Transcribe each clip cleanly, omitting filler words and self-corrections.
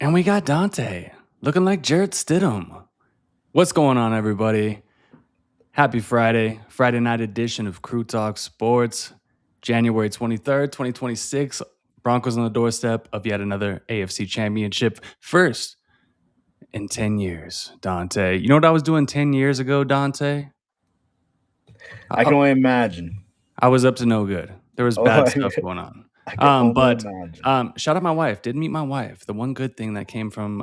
And we got Dante looking like Jarrett Stidham. What's going on, everybody? Happy Friday, Friday night edition of Crew Talk Sports, January 23rd, 2026. Broncos on the doorstep of yet another AFC championship. First in 10 years, Dante. You know what I was doing 10 years ago, Dante? I can only imagine. I was up to no good. There was Oh, bad stuff going on. I can only But imagine. shout out my wife. Did meet my wife. The one good thing that came from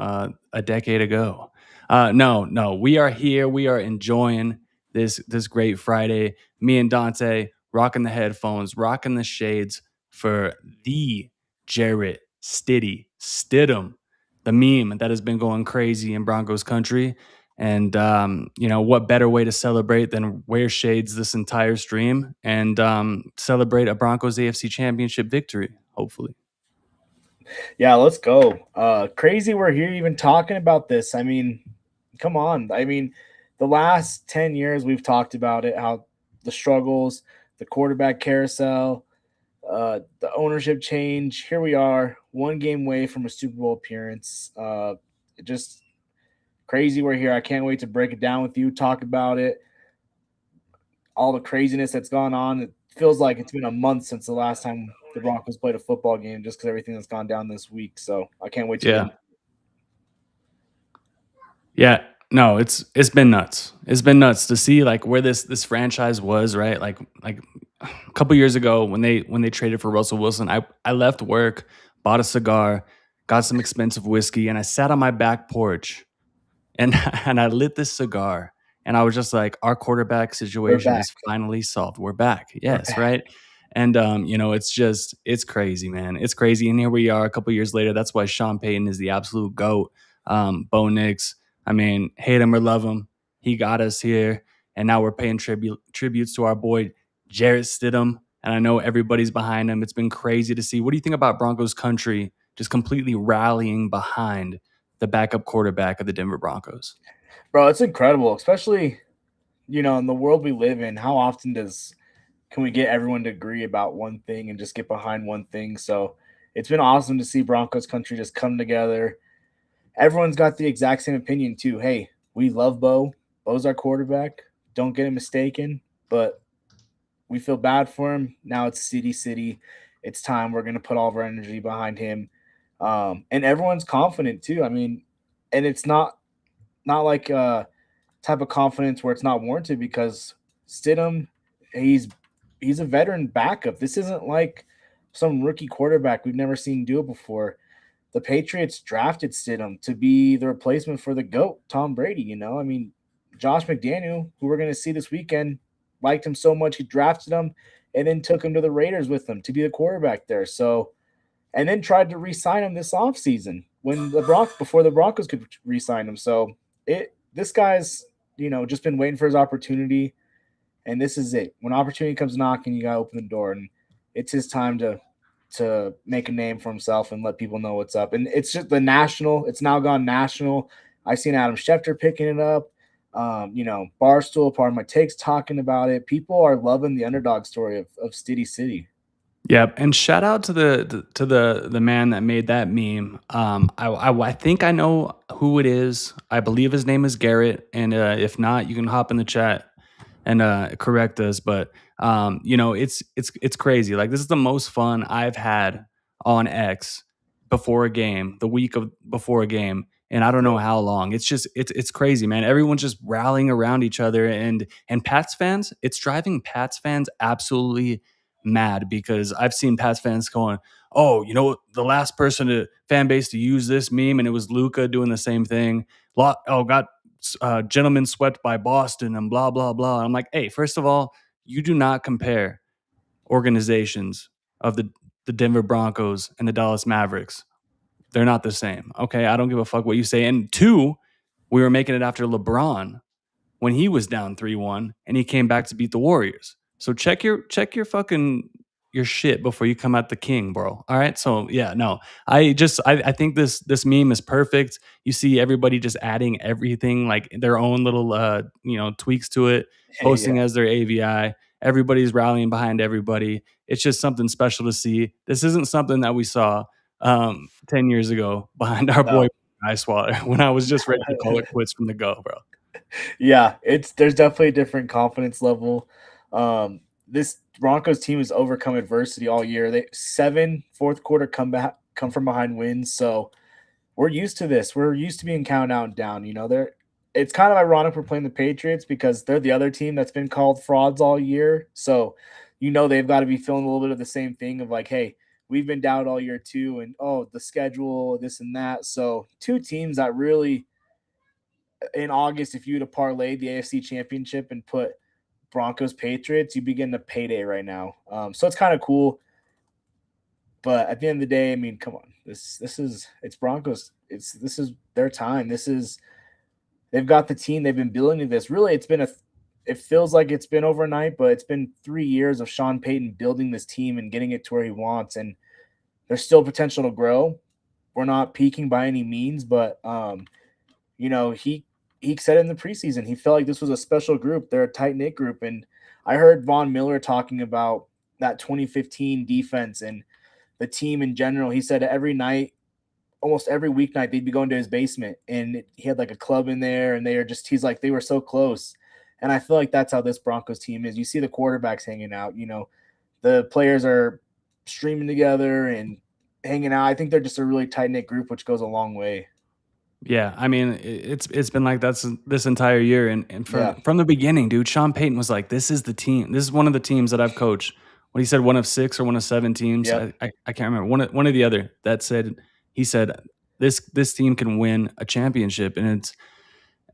a decade ago. No, we are here. We are enjoying this great Friday. Me and Dante rocking the headphones, rocking the shades for the Jarrett Stidham, the meme that has been going crazy in Broncos country. And what better way to celebrate than wear shades this entire stream and celebrate a Broncos AFC Championship victory, hopefully. Yeah, let's go. Crazy we're here even talking about this. I mean, come on. I mean, the last 10 years we've talked about it, how the struggles, the quarterback carousel, the ownership change. Here we are, one game away from a Super Bowl appearance. Just crazy we're here. I can't wait to break it down with you, talk about it, all the craziness that's gone on. It feels like it's been a month since the last time the Broncos played a football game, just because everything that's gone down this week. So I can't wait to Yeah. get. Yeah. No, it's been nuts. It's been nuts to see like where this franchise was, right? Like a couple years ago when they traded for Russell Wilson, I left work, bought a cigar, got some expensive whiskey, and I sat on my back porch and and I lit this cigar and I was just like, our quarterback We're situation back. is finally solved. We're back. We're Yes, back. right. And it's crazy, man. It's crazy. And here we are a couple years later. That's why Sean Payton is the absolute GOAT. Bo Nix, I mean, hate him or love him, he got us here. And now we're paying tributes to our boy Jarrett Stidham. And I know everybody's behind him. It's been crazy to see. What do you think about Broncos country just completely rallying behind the backup quarterback of the Denver Broncos? Bro, it's incredible, especially in the world we live in. How often can we get everyone to agree about one thing and just get behind one thing? So it's been awesome to see Broncos country just come together. Everyone's got the exact same opinion too. Hey, we love Bo. Bo's our quarterback. Don't get it mistaken, but we feel bad for him. Now it's City. It's time. We're gonna put all of our energy behind him. And everyone's confident too. I mean, and it's not like a type of confidence where it's not warranted, because Stidham, he's he's a veteran backup. This isn't like some rookie quarterback we've never seen do it before. The Patriots drafted Stidham to be the replacement for the GOAT, Tom Brady. I mean, Josh McDaniel, who we're going to see this weekend, liked him so much he drafted him and then took him to the Raiders with him to be the quarterback there. So, and then tried to re-sign him this offseason when before the Broncos could re-sign him. So this guy's just been waiting for his opportunity, and this is it. When opportunity comes knocking, you gotta open the door, and it's his time to make a name for himself and let people know what's up. And it's just the national. It's now gone national. I've seen Adam Schefter picking it up. Barstool, part of my takes, talking about it. People are loving the underdog story of Stiddy City. Yep, and shout out to the man that made that meme. I think I know who it is. I believe his name is Garrett, and if not, you can hop in the chat and correct us. But it's crazy. Like, this is the most fun I've had on X before a game, the week of before a game, and I don't know how long. It's crazy, man. Everyone's just rallying around each other, and Pats fans. It's driving Pats fans absolutely mad, because I've seen Pats fans going, "Oh, the last fan base to use this meme, and it was Luca doing the same thing. Got gentlemen swept by Boston and blah blah blah." And I'm like, hey, first of all, you do not compare organizations of the Denver Broncos and the Dallas Mavericks. They're not the same. Okay, I don't give a fuck what you say. And two, We were making it after LeBron when he was down 3-1 and he came back to beat the Warriors. So check your fucking your shit before you come at the king, bro. All right. So yeah, no. I think this meme is perfect. You see everybody just adding everything like their own little tweaks to it, Yeah, posting as their AVI. Everybody's rallying behind everybody. It's just something special to see. This isn't something that we saw 10 years ago behind our boy no. Ice Water when I was just ready to call it quits from the go, bro. Yeah, there's definitely a different confidence level. This Broncos team has overcome adversity all year. They 7 fourth quarter come from behind wins. So we're used to this. We're used to being counted out and down. They're it's kind of ironic we're playing the Patriots because they're the other team that's been called frauds all year. So they've got to be feeling a little bit of the same thing of like, hey, we've been down all year too, and oh, the schedule, this and that. So two teams that really in August, if you would have parlayed the AFC Championship and put Broncos Patriots, you begin the payday right now. So it's kind of cool. But at the end of the day, I mean, come on, this is it's Broncos. This is their time. They've got the team. They've been building to this. Really, it feels like it's been overnight, but it's been 3 years of Sean Payton building this team and getting it to where he wants. And there's still potential to grow. We're not peaking by any means, but he said in the preseason he felt like this was a special group. They're a tight knit group, and I heard Von Miller talking about that 2015 defense and the team in general. He said every night, almost every weeknight, they'd be going to his basement, and he had like a club in there, and he's like they were so close. And I feel like that's how this Broncos team is. You see the quarterbacks hanging out. The players are streaming together and hanging out. I think they're just a really tight knit group, which goes a long way. Yeah, I mean, it's been like that's this entire year, and Yeah. from the beginning, dude. Sean Payton was like, "This is the team. This is one of the teams that I've coached." What he said, one of six or one of seven teams. Yep. I can't remember one of the other that said he said this team can win a championship, and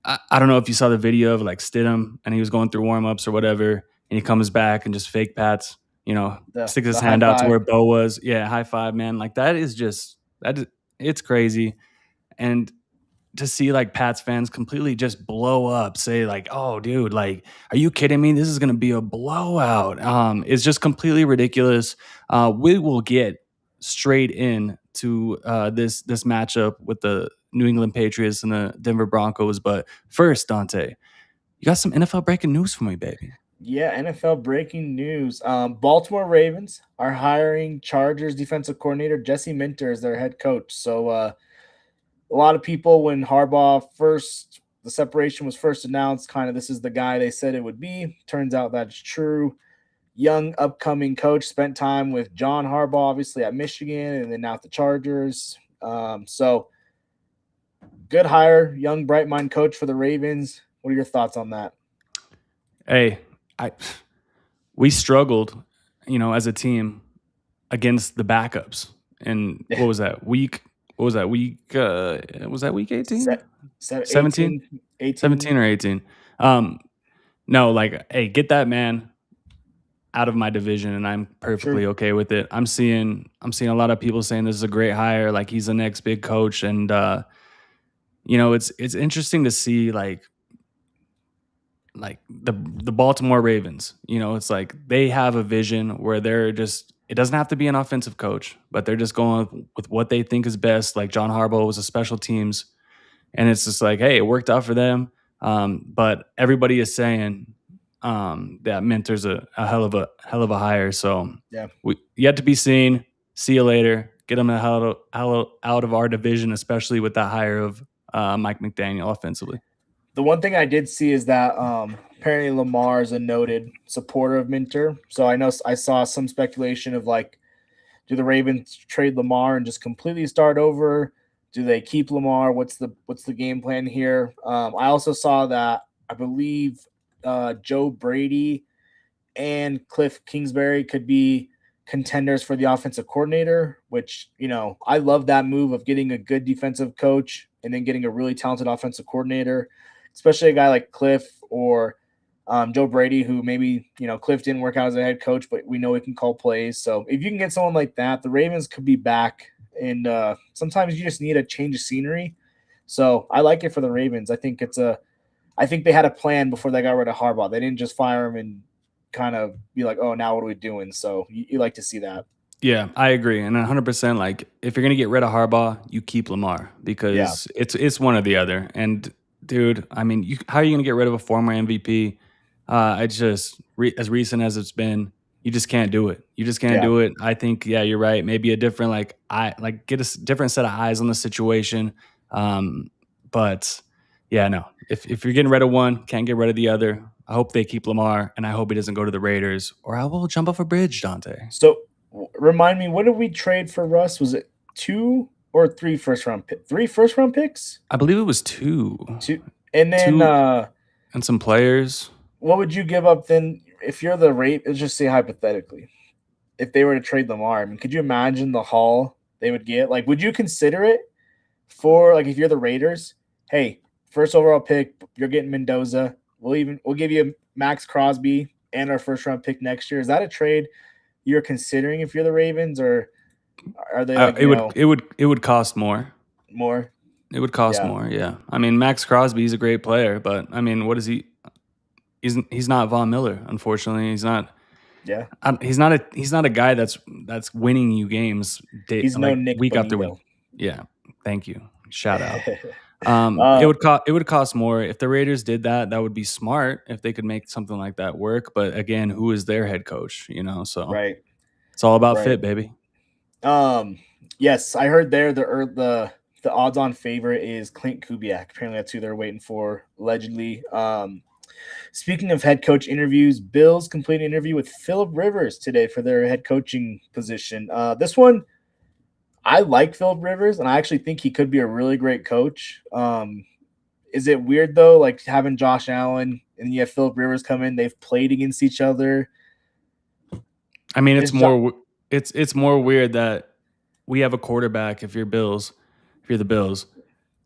I don't know if you saw the video of like Stidham and he was going through warm ups or whatever, and he comes back and just fake pats, The sticks his the high hand out to five. where Bo was. Yeah, high five, man. Like that is just it's crazy, and to see like Pats fans completely just blow up, say like, "Oh, dude, like, are you kidding me? This is gonna be a blowout." It's just completely ridiculous. We will get straight in to this matchup with the New England Patriots and the Denver Broncos. But first, Dante, you got some NFL breaking news for me, baby. Yeah, NFL breaking news. Baltimore Ravens are hiring Chargers defensive coordinator Jesse Minter as their head coach. So a lot of people, when the separation was first announced, kind of this is the guy they said it would be. Turns out that's true. Young upcoming coach, spent time with John Harbaugh, obviously at Michigan, and then now at the Chargers. So good hire, young bright mind coach for the Ravens. What are your thoughts on that? Hey, I we struggled, as a team against the backups. And what was that week? What was that week? Was that week 18? Set, 17? 18, 18. 17 or 18? No, like, hey, get that man out of my division, and I'm True. perfectly okay with it. I'm seeing a lot of people saying this is a great hire, like he's the next big coach, and it's interesting to see like the Baltimore Ravens. It's like they have a vision where it doesn't have to be an offensive coach, but they're just going with what they think is best. Like John Harbaugh was a special teams, and it's just like, hey, it worked out for them. But everybody is saying that Minter's a hell of a hire. So Yeah. we yet to be seen. See you later. Get them the hell out of our division, especially with that hire of Mike McDaniel offensively. The one thing I did see is that apparently Lamar is a noted supporter of Minter. So I saw some speculation of like, do the Ravens trade Lamar and just completely start over? Do they keep Lamar? What's the game plan here? I also saw that I believe Joe Brady and Cliff Kingsbury could be contenders for the offensive coordinator, which, I love that move of getting a good defensive coach and then getting a really talented offensive coordinator, especially a guy like Cliff or Joe Brady, who maybe, Cliff didn't work out as a head coach, but we know he can call plays. So if you can get someone like that, the Ravens could be back. And sometimes you just need a change of scenery. So I like it for the Ravens. I think they had a plan before they got rid of Harbaugh. They didn't just fire him and kind of be like, oh, now what are we doing? So you like to see that. Yeah, I agree, and 100%, like, if you're gonna get rid of Harbaugh, you keep Lamar Yeah. because it's one or the other, and dude, I mean, you how are you gonna get rid of a former MVP? I just as recent as it's been, you just can't do it. You just can't Yeah. do it. I think, yeah, you're right, maybe a different, get a different set of eyes on the situation, um, but, yeah, no. If you're getting rid of one, can't get rid of the other. I hope they keep Lamar, and I hope he doesn't go to the Raiders, or I will jump off a bridge, Dante. So remind me, what did we trade for Russ? Was it two or three first round pick? Three first round picks? I believe it was 2. Two. And then 2 and some players. what would you give up then if you're the rate? Let's just say hypothetically, if they were to trade Lamar, I mean, could you imagine the haul they would get? Like, would you consider it for like if you're the Raiders? Hey, first overall pick, you're getting Mendoza. We'll give you Max Crosby and our first round pick next year. Is that a trade you're considering if you're the Ravens, or are they like It would cost more. more? It would cost Yeah, more, yeah. I mean, Max Crosby, he's a great player, but, I mean, what is he he's not Von Miller, unfortunately. yeah. He's not a guy that's winning you games He's no like, Nick week after week. Bonito. Yeah, thank you. Shout out. uh, It would cost more. If the Raiders did that, that would be smart if they could make something like that work, but again, who is their head coach, you know? So, right, it's all about right. fit, baby. Um, yes, I heard there the odds on favorite is Clint Kubiak. Apparently, that's who they're waiting for, allegedly. Speaking of head coach interviews, Bills complete an interview with Philip Rivers today for their head coaching position. This one, I like Philip Rivers, and I actually think he could be a really great coach. Is it weird though, like having Josh Allen and you have Philip Rivers come in? They've played against each other. I mean, Is jo- it's more weird that we have a quarterback if you're the Bills,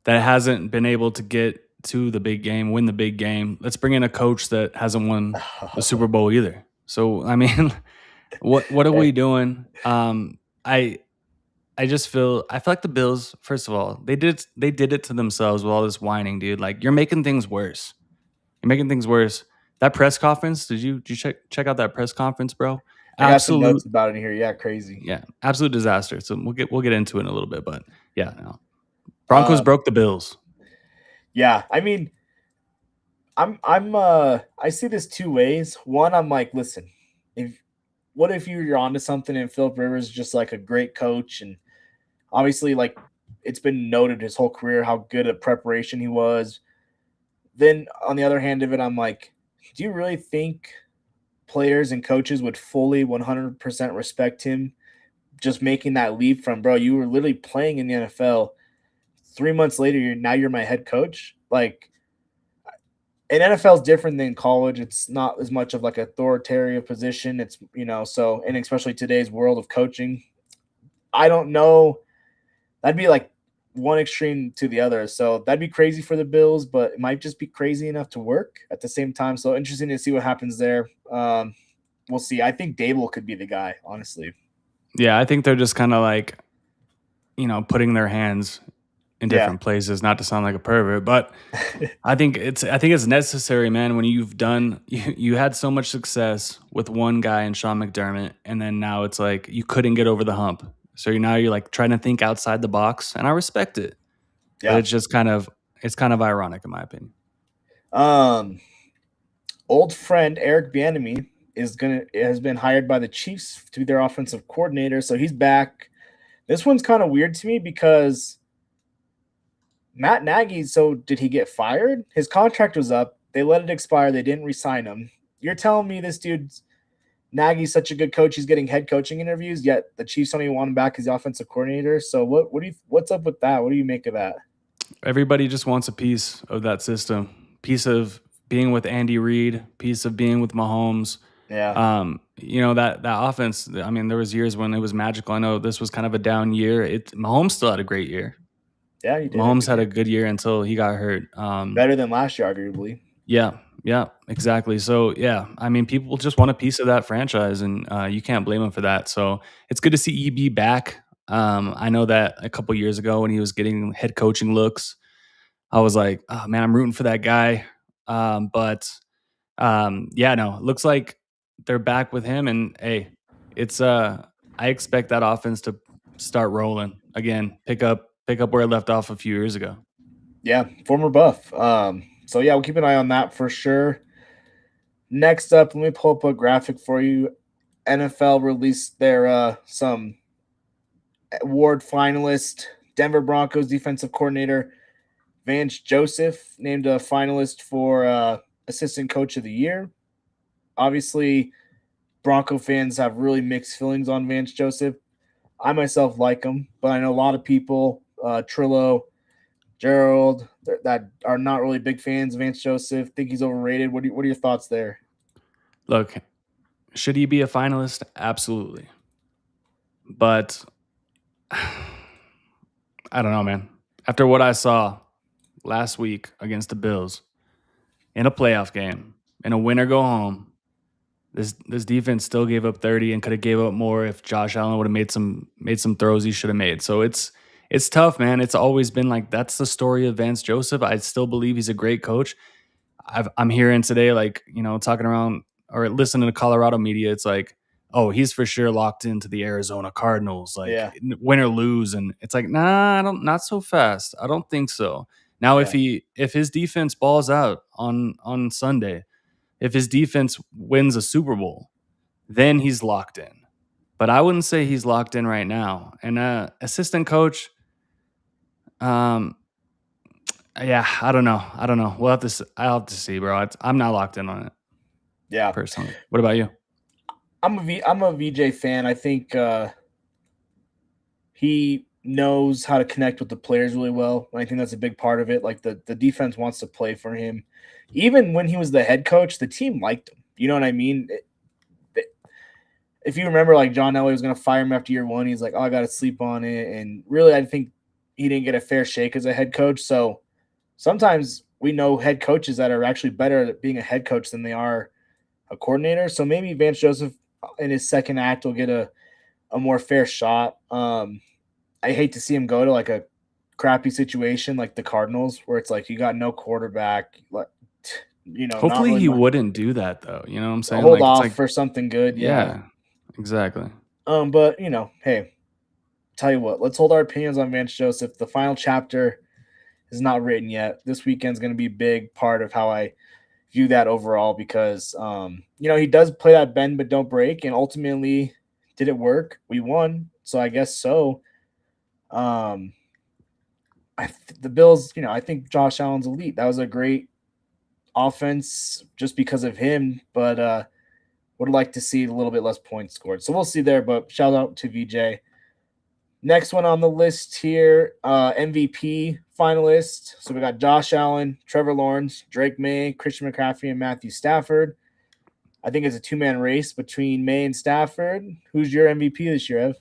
that hasn't been able to get to the big game, win the big game. Let's bring in a coach that hasn't won the Super Bowl either. So, I mean, what are we doing? I feel like the Bills, first of all, they did it to themselves with all this whining, dude. Like, you're making things worse. You're making things worse. That press conference, did you check out that press conference, bro? I got some Absolute notes about it here. Yeah, crazy. Yeah, absolute disaster. So we'll get into it in a little bit, but yeah, no. Broncos Um, broke the Bills. yeah, I mean, I see this two ways. One, I'm like, listen, if what if you're onto something and Philip Rivers is just like a great coach, and obviously like it's been noted his whole career how good at preparation he was. Then on the other hand of it, I'm like, do you really think players and coaches would fully 100% respect him just making that leap from, bro, you were literally playing in the NFL. 3 months later, you're my head coach. Like, and NFL is different than college. It's not as much of like authoritarian position. It's so, and especially today's world of coaching, I don't know. That'd be like one extreme to the other. So that'd be crazy for the Bills, but it might just be crazy enough to work at the same time. So interesting to see what happens there. We'll see. I think Dable could be the guy, honestly. Yeah, I think they're just kind of like, putting their hands in Yeah. different places, not to sound like a pervert, but I think it's necessary, man, when you had so much success with one guy in Sean McDermott, and then now it's like you couldn't get over the hump. So you're like trying to think outside the box, and I respect it. But Yeah. it's kind of ironic in my opinion. Um, Old friend Eric Bieniemy has been hired by the Chiefs to be their offensive coordinator, so he's back. This one's kind of weird to me because Matt Nagy. So did he get fired? His contract was up. They let it expire. They didn't re-sign him. You're telling me this dude's Nagy's such a good coach. He's getting head coaching interviews, yet the Chiefs don't even want him back as the offensive coordinator. So what's up with that? What do you make of that? Everybody just wants a piece of that system, piece of being with Andy Reid, piece of being with Mahomes. Yeah, That offense. I mean, there was years when it was magical. I know this was kind of a down year. Mahomes still had a great year. yeah, he did. I Mahomes good had a year, good year until he got hurt. better than last year, arguably. Yeah, yeah, exactly. So yeah, I mean, people just want a piece of that franchise, and you can't blame them for that. So it's good to see EB back. I know that a couple years ago when he was getting head coaching looks, I was like, "Oh, man, I'm rooting for that guy." But, yeah, no, it looks like they're back with him, and, hey, it's, I expect that offense to start rolling again, pick up where it left off a few years ago. Yeah, former Buff. So yeah, we'll keep an eye on that for sure. Next up, let me pull up a graphic for you. NFL released their some award finalist. Denver Broncos defensive coordinator Vance Joseph named a finalist for assistant coach of the year. Obviously, Bronco fans have really mixed feelings on Vance Joseph. I myself like him, but I know a lot of people, Trillo, Gerald, that are not really big fans of Vance Joseph. Think he's overrated. What are your thoughts there? Look, should he be a finalist? Absolutely. But I don't know, man. After what I saw last week against the Bills in a playoff game, in a win or go home, this defense still gave up 30 and could have gave up more if Josh Allen would have made some throws he should have made. So it's tough, man. It's always been like that's the story of Vance Joseph. I still believe he's a great coach. I'm hearing today, like, talking around or listening to Colorado media, it's like, oh, he's for sure locked into the Arizona Cardinals, like Yeah, win or lose. And it's like, nah, not so fast. I don't think so. Now, if yeah, his defense balls out on Sunday, if his defense wins a Super Bowl, then he's locked in. But I wouldn't say he's locked in right now. And assistant coach, um, yeah, I don't know. I don't know. I'll have to see, bro. I'm not locked in on it. yeah. Personally. What about you? I'm a VJ fan. I think he knows how to connect with the players really well. I think that's a big part of it. Like the defense wants to play for him. Even when he was the head coach, the team liked him. You know what I mean? If you remember, like John Elway was going to fire him after year one. He's like, "Oh, I got to sleep on it." And really, I think he didn't get a fair shake as a head coach. So sometimes we know head coaches that are actually better at being a head coach than they are a coordinator. So maybe Vance Joseph in his second act will get a more fair shot. I hate to see him go to like a crappy situation like the Cardinals, where it's like you got no quarterback, like not Hopefully really he much. wouldn't do that though. You know what I'm saying? Hold Like it's off like, for something good, yeah. yeah, exactly. But hey, tell you what, let's hold our opinions on Vance Joseph. The final chapter is not written yet. This weekend's going to be a big part of how I view that overall because he does play that bend but don't break, and ultimately, did it work? We won, so I guess so. Um, the Bills, I think Josh Allen's elite. That was a great offense just because of him, but would like to see a little bit less points scored. So we'll see there, but shout out to VJ. Next one on the list here, MVP finalists. So we got Josh Allen, Trevor Lawrence, Drake May, Christian McCaffrey, and Matthew Stafford. I think it's a two-man race between May and Stafford. Who's your MVP this year, Ev?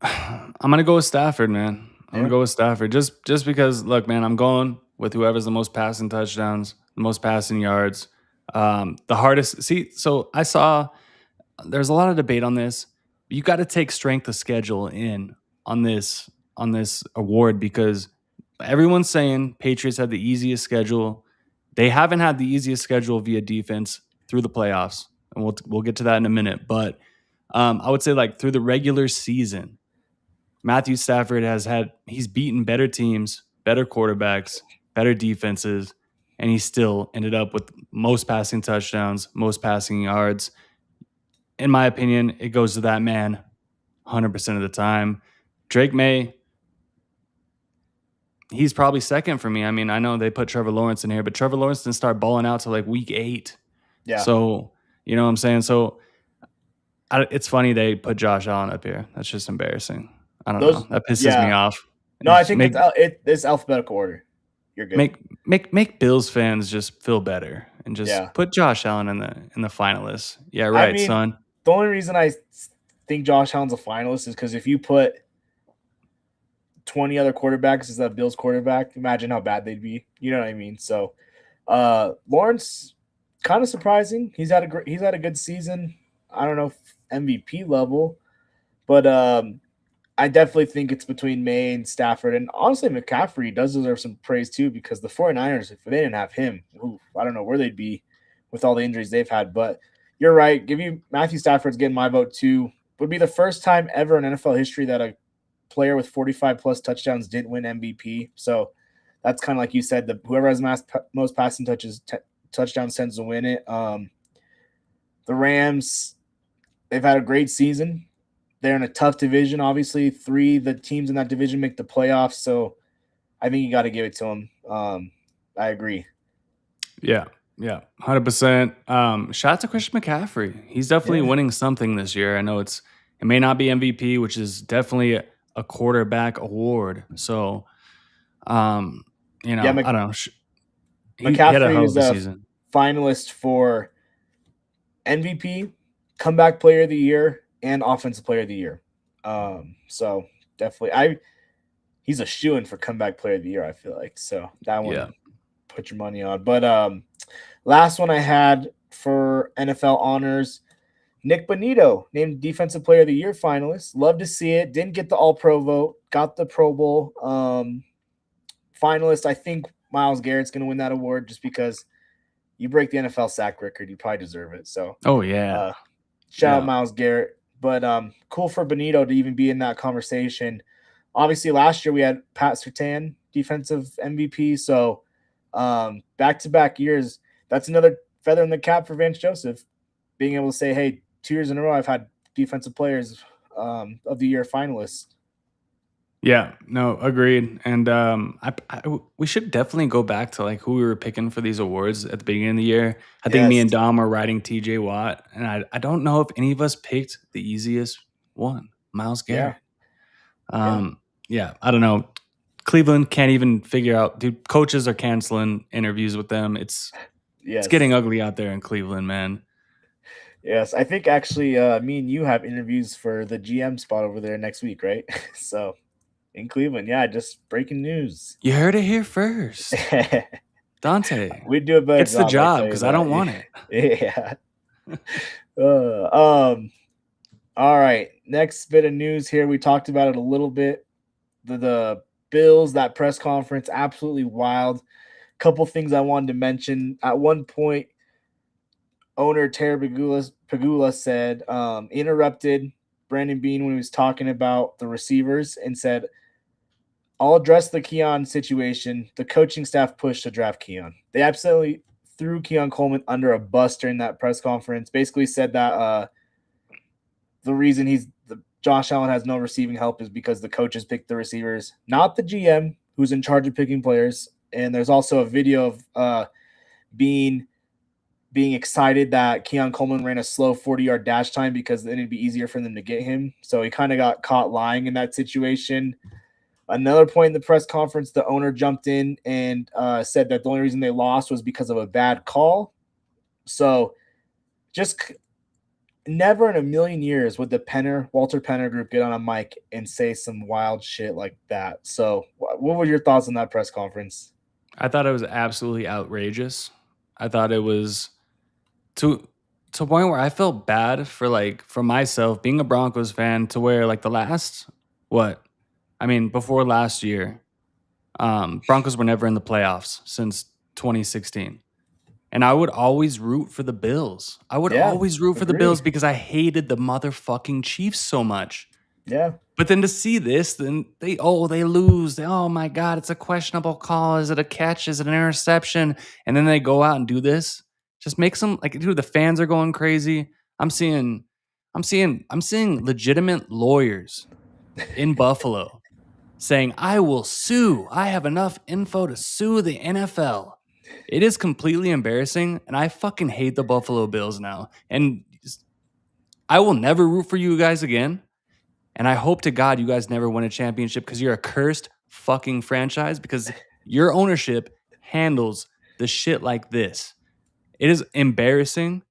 I'm gonna go with Stafford, man. I'm gonna Yeah. go with Stafford. Just because look, man, I'm going with whoever's the most passing touchdowns, the most passing yards. The hardest so I saw there's a lot of debate on this. You got to take strength of schedule in on this award because everyone's saying Patriots had the easiest schedule. They haven't had the easiest schedule via defense through the playoffs, and we'll get to that in a minute. But I would say like through the regular season, Matthew Stafford he's beaten better teams, better quarterbacks, better defenses, and he still ended up with most passing touchdowns, most passing yards. In my opinion, it goes to that man 100% of the time. Drake May, he's probably second for me. I mean, I know they put Trevor Lawrence in here, but Trevor Lawrence didn't start balling out till like week 8. Yeah. So, you know what I'm saying? So, it's funny they put Josh Allen up here. That's just embarrassing. I don't know. Those That pisses me yeah. off. No, I Just think it's alphabetical order. You're good. make Bills fans just feel better and Yeah. just put Josh Allen in the finalists. Yeah, I right, mean, son. the only reason I think Josh Allen's a finalist is because if you put 20 other quarterbacks as that Bills quarterback, imagine how bad they'd be. You know what I mean? So Lawrence, kind of surprising. He's had a good season. I don't know if MVP level, but I definitely think it's between May and Stafford. And honestly, McCaffrey does deserve some praise too, because the 49ers, if they didn't have him, oof, I don't know where they'd be with all the injuries they've had. But you're right. Give you Matthew Stafford's getting my vote too. Would be the first time ever in NFL history that a player with 45 plus touchdowns didn't win MVP. So that's kind of like you said, the whoever has most passing touchdowns tends to win it. The Rams, they've had a great season. They're in a tough division. Obviously, three the teams in that division make the playoffs, so I think you got to give it to them. I agree. Yeah, yeah, 100%. Shout out to Christian McCaffrey. He's definitely Yeah, winning something this year. I know it may not be MVP, which is definitely a quarterback award. So, um, yeah. I don't know. He had a McCaffrey hell of is a a season. finalist for MVP, comeback player of the year, and offensive player of the year. So definitely, I he's a shoe in for comeback player of the year. I feel like so that Yeah, one put your money on. But last one I had for NFL honors. Nick Bonito named Defensive Player of the Year finalist. Love to see it. Didn't get the All Pro vote. Got the Pro Bowl finalist. I think Miles Garrett's going to win that award just because you break the NFL sack record. You probably deserve it. So oh, yeah. uh, shout out Yeah. Miles Garrett. But cool for Bonito to even be in that conversation. Obviously, last year we had Pat Surtain, defensive MVP. So back to back years, that's another feather in the cap for Vance Joseph, being able to say, hey, 2 years in a row, I've had defensive players of the year finalists. Yeah, no, agreed. And we should definitely go back to like who we were picking for these awards at the beginning of the year. I think me Yes. and Dom are riding TJ Watt, and I don't know if any of us picked the easiest one, Miles Yeah. Garrett. Yeah. Um, yeah, I don't know. Cleveland can't even figure out. Dude, coaches are canceling interviews with them. It's getting Yes. ugly out there in Cleveland, man. Yes. I think actually me and you have interviews for the GM spot over there next week, right? So in Cleveland. Yeah. Just breaking news. You heard it here first. Dante We'd do a better gets the job, I job tell you because I don't that. want it. Yeah. Um. All right. Next bit of news here. We talked about it a little bit. The Bills, that press conference, absolutely wild. Couple things I wanted to mention. At one point, owner Terry Pagula said, interrupted Brandon Bean when he was talking about the receivers and said, I'll address the Keon situation. The coaching staff pushed to draft Keon. They absolutely threw Keon Coleman under a bus during that press conference. Basically said that the reason Josh Allen has no receiving help is because the coaches picked the receivers, not the GM who's in charge of picking players. And there's also a video of being excited that Keon Coleman ran a slow 40-yard dash time because then it'd be easier for them to get him. So he kind of got caught lying in that situation. Another point in the press conference, the owner jumped in and said that the only reason they lost was because of a bad call. So just never in a million years would the Walter Penner group get on a mic and say some wild shit like that. So what were your thoughts on that press conference? I thought it was absolutely outrageous. I thought it was to a point where I felt bad for myself being a Broncos fan to where like the last what I mean before last year, Broncos were never in the playoffs since 2016. And I would always root for the Bills. I would Yeah, always root for the Bills agree. because I hated the motherfucking Chiefs so much. Yeah. But then to see this, then they lose. Oh my god, it's a questionable call. Is it a catch? Is it an interception? And then they go out and do this. Just makes them like dude, the fans are going crazy. I'm seeing I'm seeing legitimate lawyers in Buffalo saying, I will sue. I have enough info to sue the NFL. It is completely embarrassing, and I fucking hate the Buffalo Bills now. And I will never root for you guys again. And I hope to God you guys never win a championship because you're a cursed fucking franchise because your ownership handles the shit like this. It is embarrassing.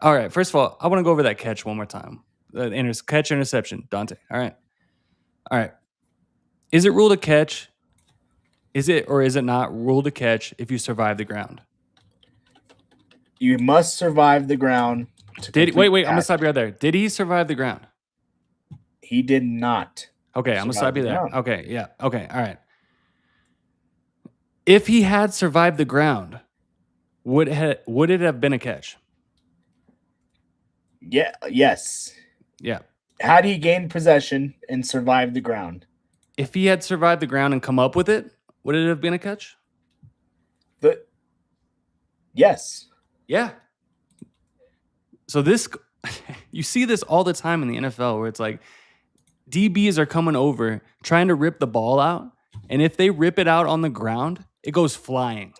All right, first of all, I want to go over that catch one more time. The catch interception, Dante. All right. All right. Is it ruled a catch? Is it or is it not ruled a catch if you survive the ground? You must survive the ground to Did complete wait, the I'm gonna catch. stop you right there. Did he survive the ground? He did not. Okay, I'm gonna survives stop the you there. ground. Okay, yeah. Okay, all right. If he had survived the ground, would it have been a catch? Yeah, yes. Yeah. Had he gained possession and survived the ground, If he had survived the ground and come up with it, would it have been a catch? the yes, Yeah. So this you see this all the time in the NFL where it's like DBs are coming over trying to rip the ball out, and if they rip it out on the ground, it goes flying.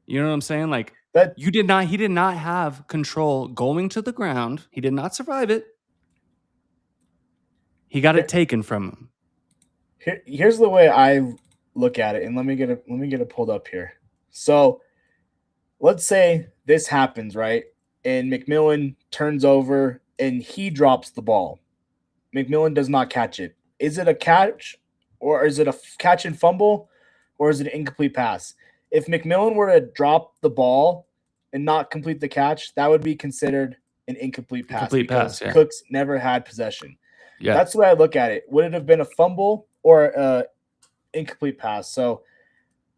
You know what I'm saying? Like that he did not have control going to the ground. He did not survive it. He got it here, taken from him. here's the way I look at it, and let me get it pulled up here. So let's say this happens, right? And McMillan turns over and he drops the ball. McMillan does not catch it. Is it a catch, or is it a catch and fumble, or is it an incomplete pass? If McMillan were to drop the ball and not complete the catch, that would be considered an incomplete pass Complete because pass, yeah. Cooks never had possession. Yeah. That's the way I look at it. Would it have been a fumble or an incomplete pass? So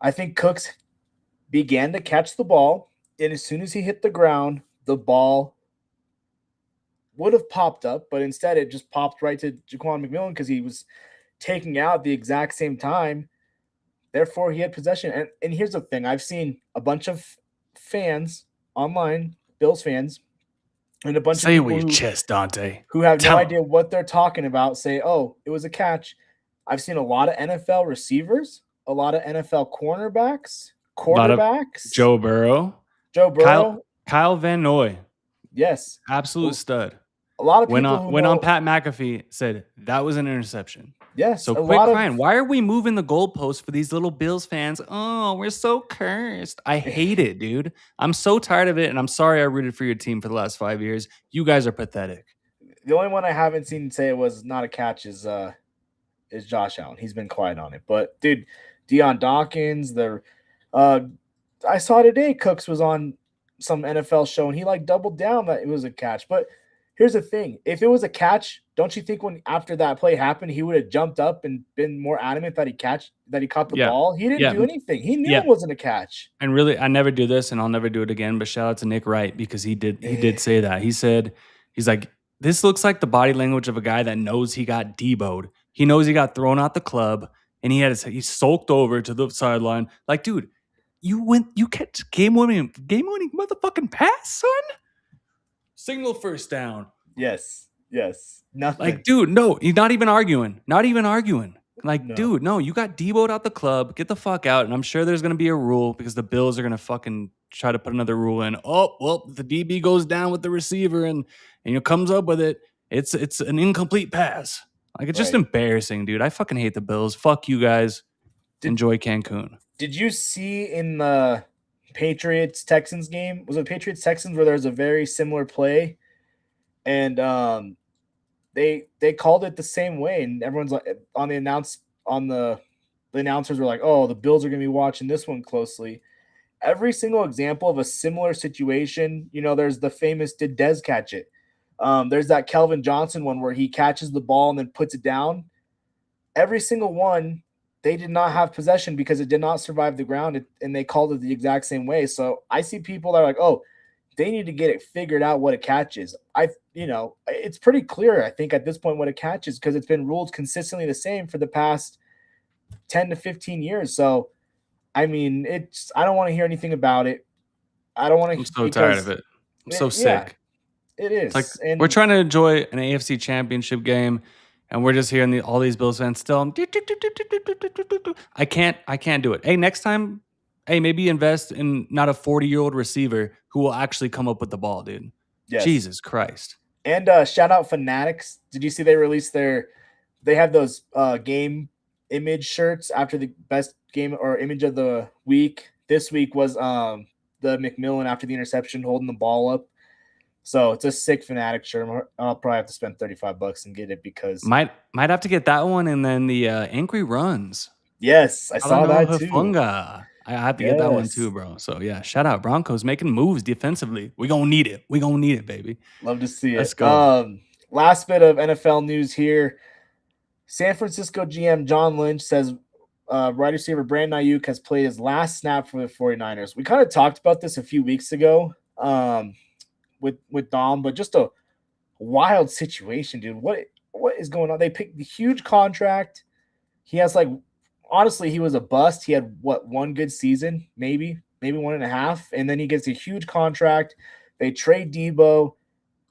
I think Cooks began to catch the ball, and as soon as he hit the ground, the ball would have popped up, but instead it just popped right to Jaquan McMillan because he was taking out the exact same time. Therefore, he had possession. And here's the thing: I've seen a bunch of fans online, Bills fans, and a bunch of Say it with people your chest, Dante. who have no Tell him. idea what they're talking about say, "Oh, it was a catch." I've seen a lot of NFL receivers, a lot of NFL cornerbacks, A lot of quarterbacks, Joe Burrow, Joe Kyle Burrow. Kyle Van Noy, Yes, absolute stud. a lot of people who Went on know. Pat McAfee, said that was an interception. Yes, So a quit lot of. crying. Why are we moving the goalposts for these little Bills fans? Oh, we're so cursed. I hate it, dude. I'm so tired of it, and I'm sorry I rooted for your team for the last 5 years. You guys are pathetic. The only one I haven't seen say it was not a catch is Josh Allen. He's been quiet on it. But dude, Deion Dawkins, uh I saw today Cooks was on some NFL show and he like doubled down that it was a catch. But here's the thing. If it was a catch, don't you think when after that play happened, he would have jumped up and been more adamant that he caught the Yeah. ball? He didn't Yeah. do anything. He knew Yeah. it wasn't a catch. And really, I never do this and I'll never do it again. But shout out to Nick Wright because he did say that. He said, he's like, this looks like the body language of a guy that knows he got deboed. He knows he got thrown out the club and he sulked over to the sideline. Like, dude, you catch game winning motherfucking pass, son. Signal first down. Yes. Yes. Like, Nothing. dude, no, he's not even arguing. Not even arguing. Like, No. dude, no, you got deboed out the club. Get the fuck out. And I'm sure there's gonna be a rule because the Bills are gonna fucking try to put another rule in. Oh, well, the DB goes down with the receiver and comes up with it. It's an incomplete pass. Like it's just Right. embarrassing, dude. I fucking hate the Bills. Fuck you guys. Did Enjoy Cancun. Did you see in the Patriots Texans game? Was it Patriots Texans where there was a very similar play, and they called it the same way, and everyone's like on the announcers were like, "Oh, the Bills are going to be watching this one closely." Every single example of a similar situation, there's the famous "Did Dez catch it?" There's that Kelvin Johnson one where he catches the ball and then puts it down. Every single one, they did not have possession because it did not survive the ground, and they called it the exact same way. So I see people that are like, "Oh, they need to get it figured out what a catch is." It's pretty clear, I think, at this point what a catch is because it's been ruled consistently the same for the past 10 to 15 years. So, I mean, I don't want to hear anything about it. I don't want I'm to so tired of because it. I'm so yeah, sick. it It's like is. we're And trying to enjoy an AFC championship game, and we're just hearing all these Bills fans still. I can't do it. Hey, next time, hey, maybe invest in not a 40-year-old receiver who will actually come up with the ball, dude. yes. Jesus Christ. And shout out Fanatics. Did you see they have those game image shirts after the best game or image of the week. This week was the McMillan after the interception holding the ball up. So it's a sick Fanatic shirt. I'll probably have to spend $35 and get it because Might have to get that one and then the angry runs. yes, I saw Alano that too. Hufunga. I have to get that one too, Yes. bro. So yeah, shout out Broncos making moves defensively. We gonna need it. We gonna need it, baby. Love to see Let's it. go. Last bit of NFL news here. San Francisco GM John Lynch says wide receiver Brandon Ayuk has played his last snap for the 49ers. We kind of talked about this a few weeks ago with Dom, but just a wild situation, dude. What is going on? They picked the huge contract. He has like honestly, he was a bust. He had what one good season, maybe one and a half, and then he gets a huge contract. They trade Debo,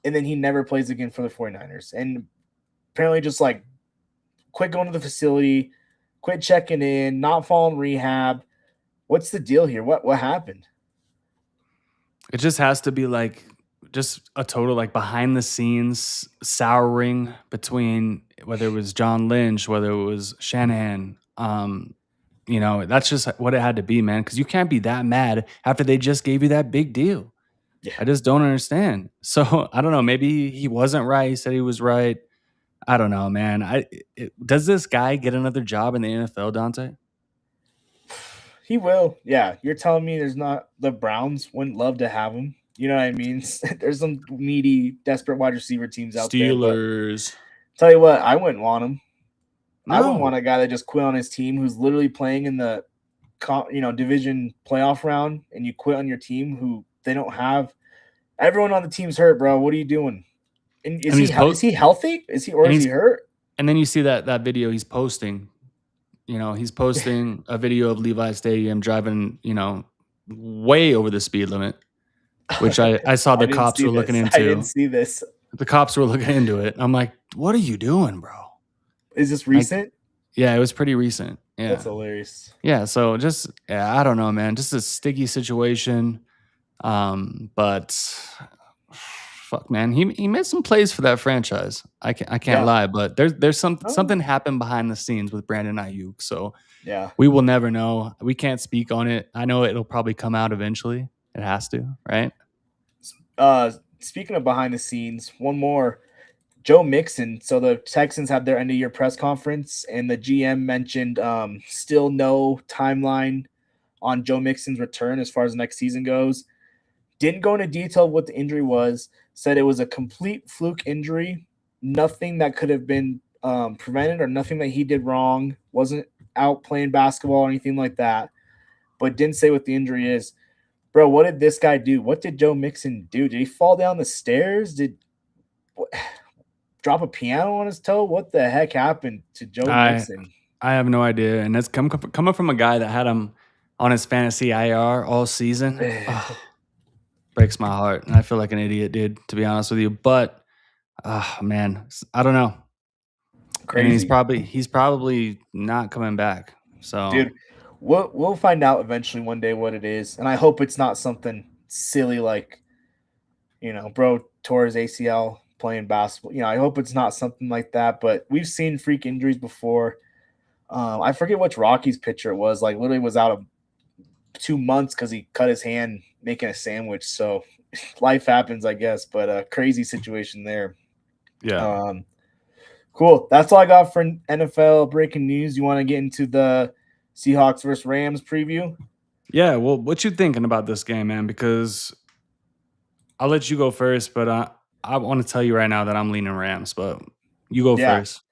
and then he never plays again for the 49ers. And apparently just like quit going to the facility, quit checking in, not following rehab. What's the deal here? What happened? It just has to be like just a total like behind the scenes souring between whether it was John Lynch, whether it was Shanahan. That's just what it had to be, man. Because you can't be that mad after they just gave you that big deal. Yeah. I just don't understand. So I don't know. Maybe he wasn't right. He said he was right. I don't know, man. Does this guy get another job in the NFL, Dante? He will. Yeah. You're telling me there's not the Browns wouldn't love to have him. You know what I mean? There's some needy, desperate wide receiver teams out there, but Steelers. tell you what, I wouldn't want him. I wouldn't want No. a guy that just quit on his team who's literally playing in the division playoff round, and you quit on your team who they don't have. Everyone on the team's hurt, bro. What are you doing? And And he's is he healthy? and Is he he's hurt? and then you see that video he's posting. He's posting a video of Levi Stadium driving, way over the speed limit, which I saw I the didn't cops see were looking this. I didn't into. see this. The cops were looking into it. I'm like, "What are you doing, bro?" Is this Like, recent? yeah, it was pretty recent. That's Yeah. hilarious. Yeah, so just yeah, I don't know, man. Just a sticky situation. But fuck, man, he made some plays for that franchise. I can't Yeah. lie, but there's Oh, something happened behind the scenes with Brandon Ayuk. So yeah. we will never know. We can't speak on it. I know it'll probably come out eventually. It has to, right? Speaking of behind the scenes, one more. Joe Mixon. So the Texans had their end of year press conference, and the GM mentioned still no timeline on Joe Mixon's return as far as next season goes. Didn't go into detail what the injury was. Said it was a complete fluke injury. Nothing that could have been prevented or nothing that he did wrong. Wasn't out playing basketball or anything like that. But didn't say what the injury is. Bro, what did this guy do? What did Joe Mixon do? Did he fall down the stairs? Did what, drop a piano on his toe? What the heck happened to Joe I Mixon? I have no idea, and that's coming from a guy that had him on his fantasy IR all season. Oh, breaks my heart, and I feel like an idiot, dude. To be honest with you, but man, I don't know. And he's Crazy. probably not coming back. So Dude, we'll find out eventually one day what it is. And I hope it's not something silly like, bro tore his ACL playing basketball. I hope it's not something like that. But we've seen freak injuries before. I forget which Rockies pitcher it was. Like literally was out of 2 months because he cut his hand making a sandwich. So life happens, I guess. But a crazy situation there. yeah, Um, cool. That's all I got for NFL breaking news. You want to get into the Seahawks versus Rams preview? yeah. Well, what you thinking about this game, man? Because I'll let you go first, but I want to tell you right now that I'm leaning Rams. But you go Yeah. first.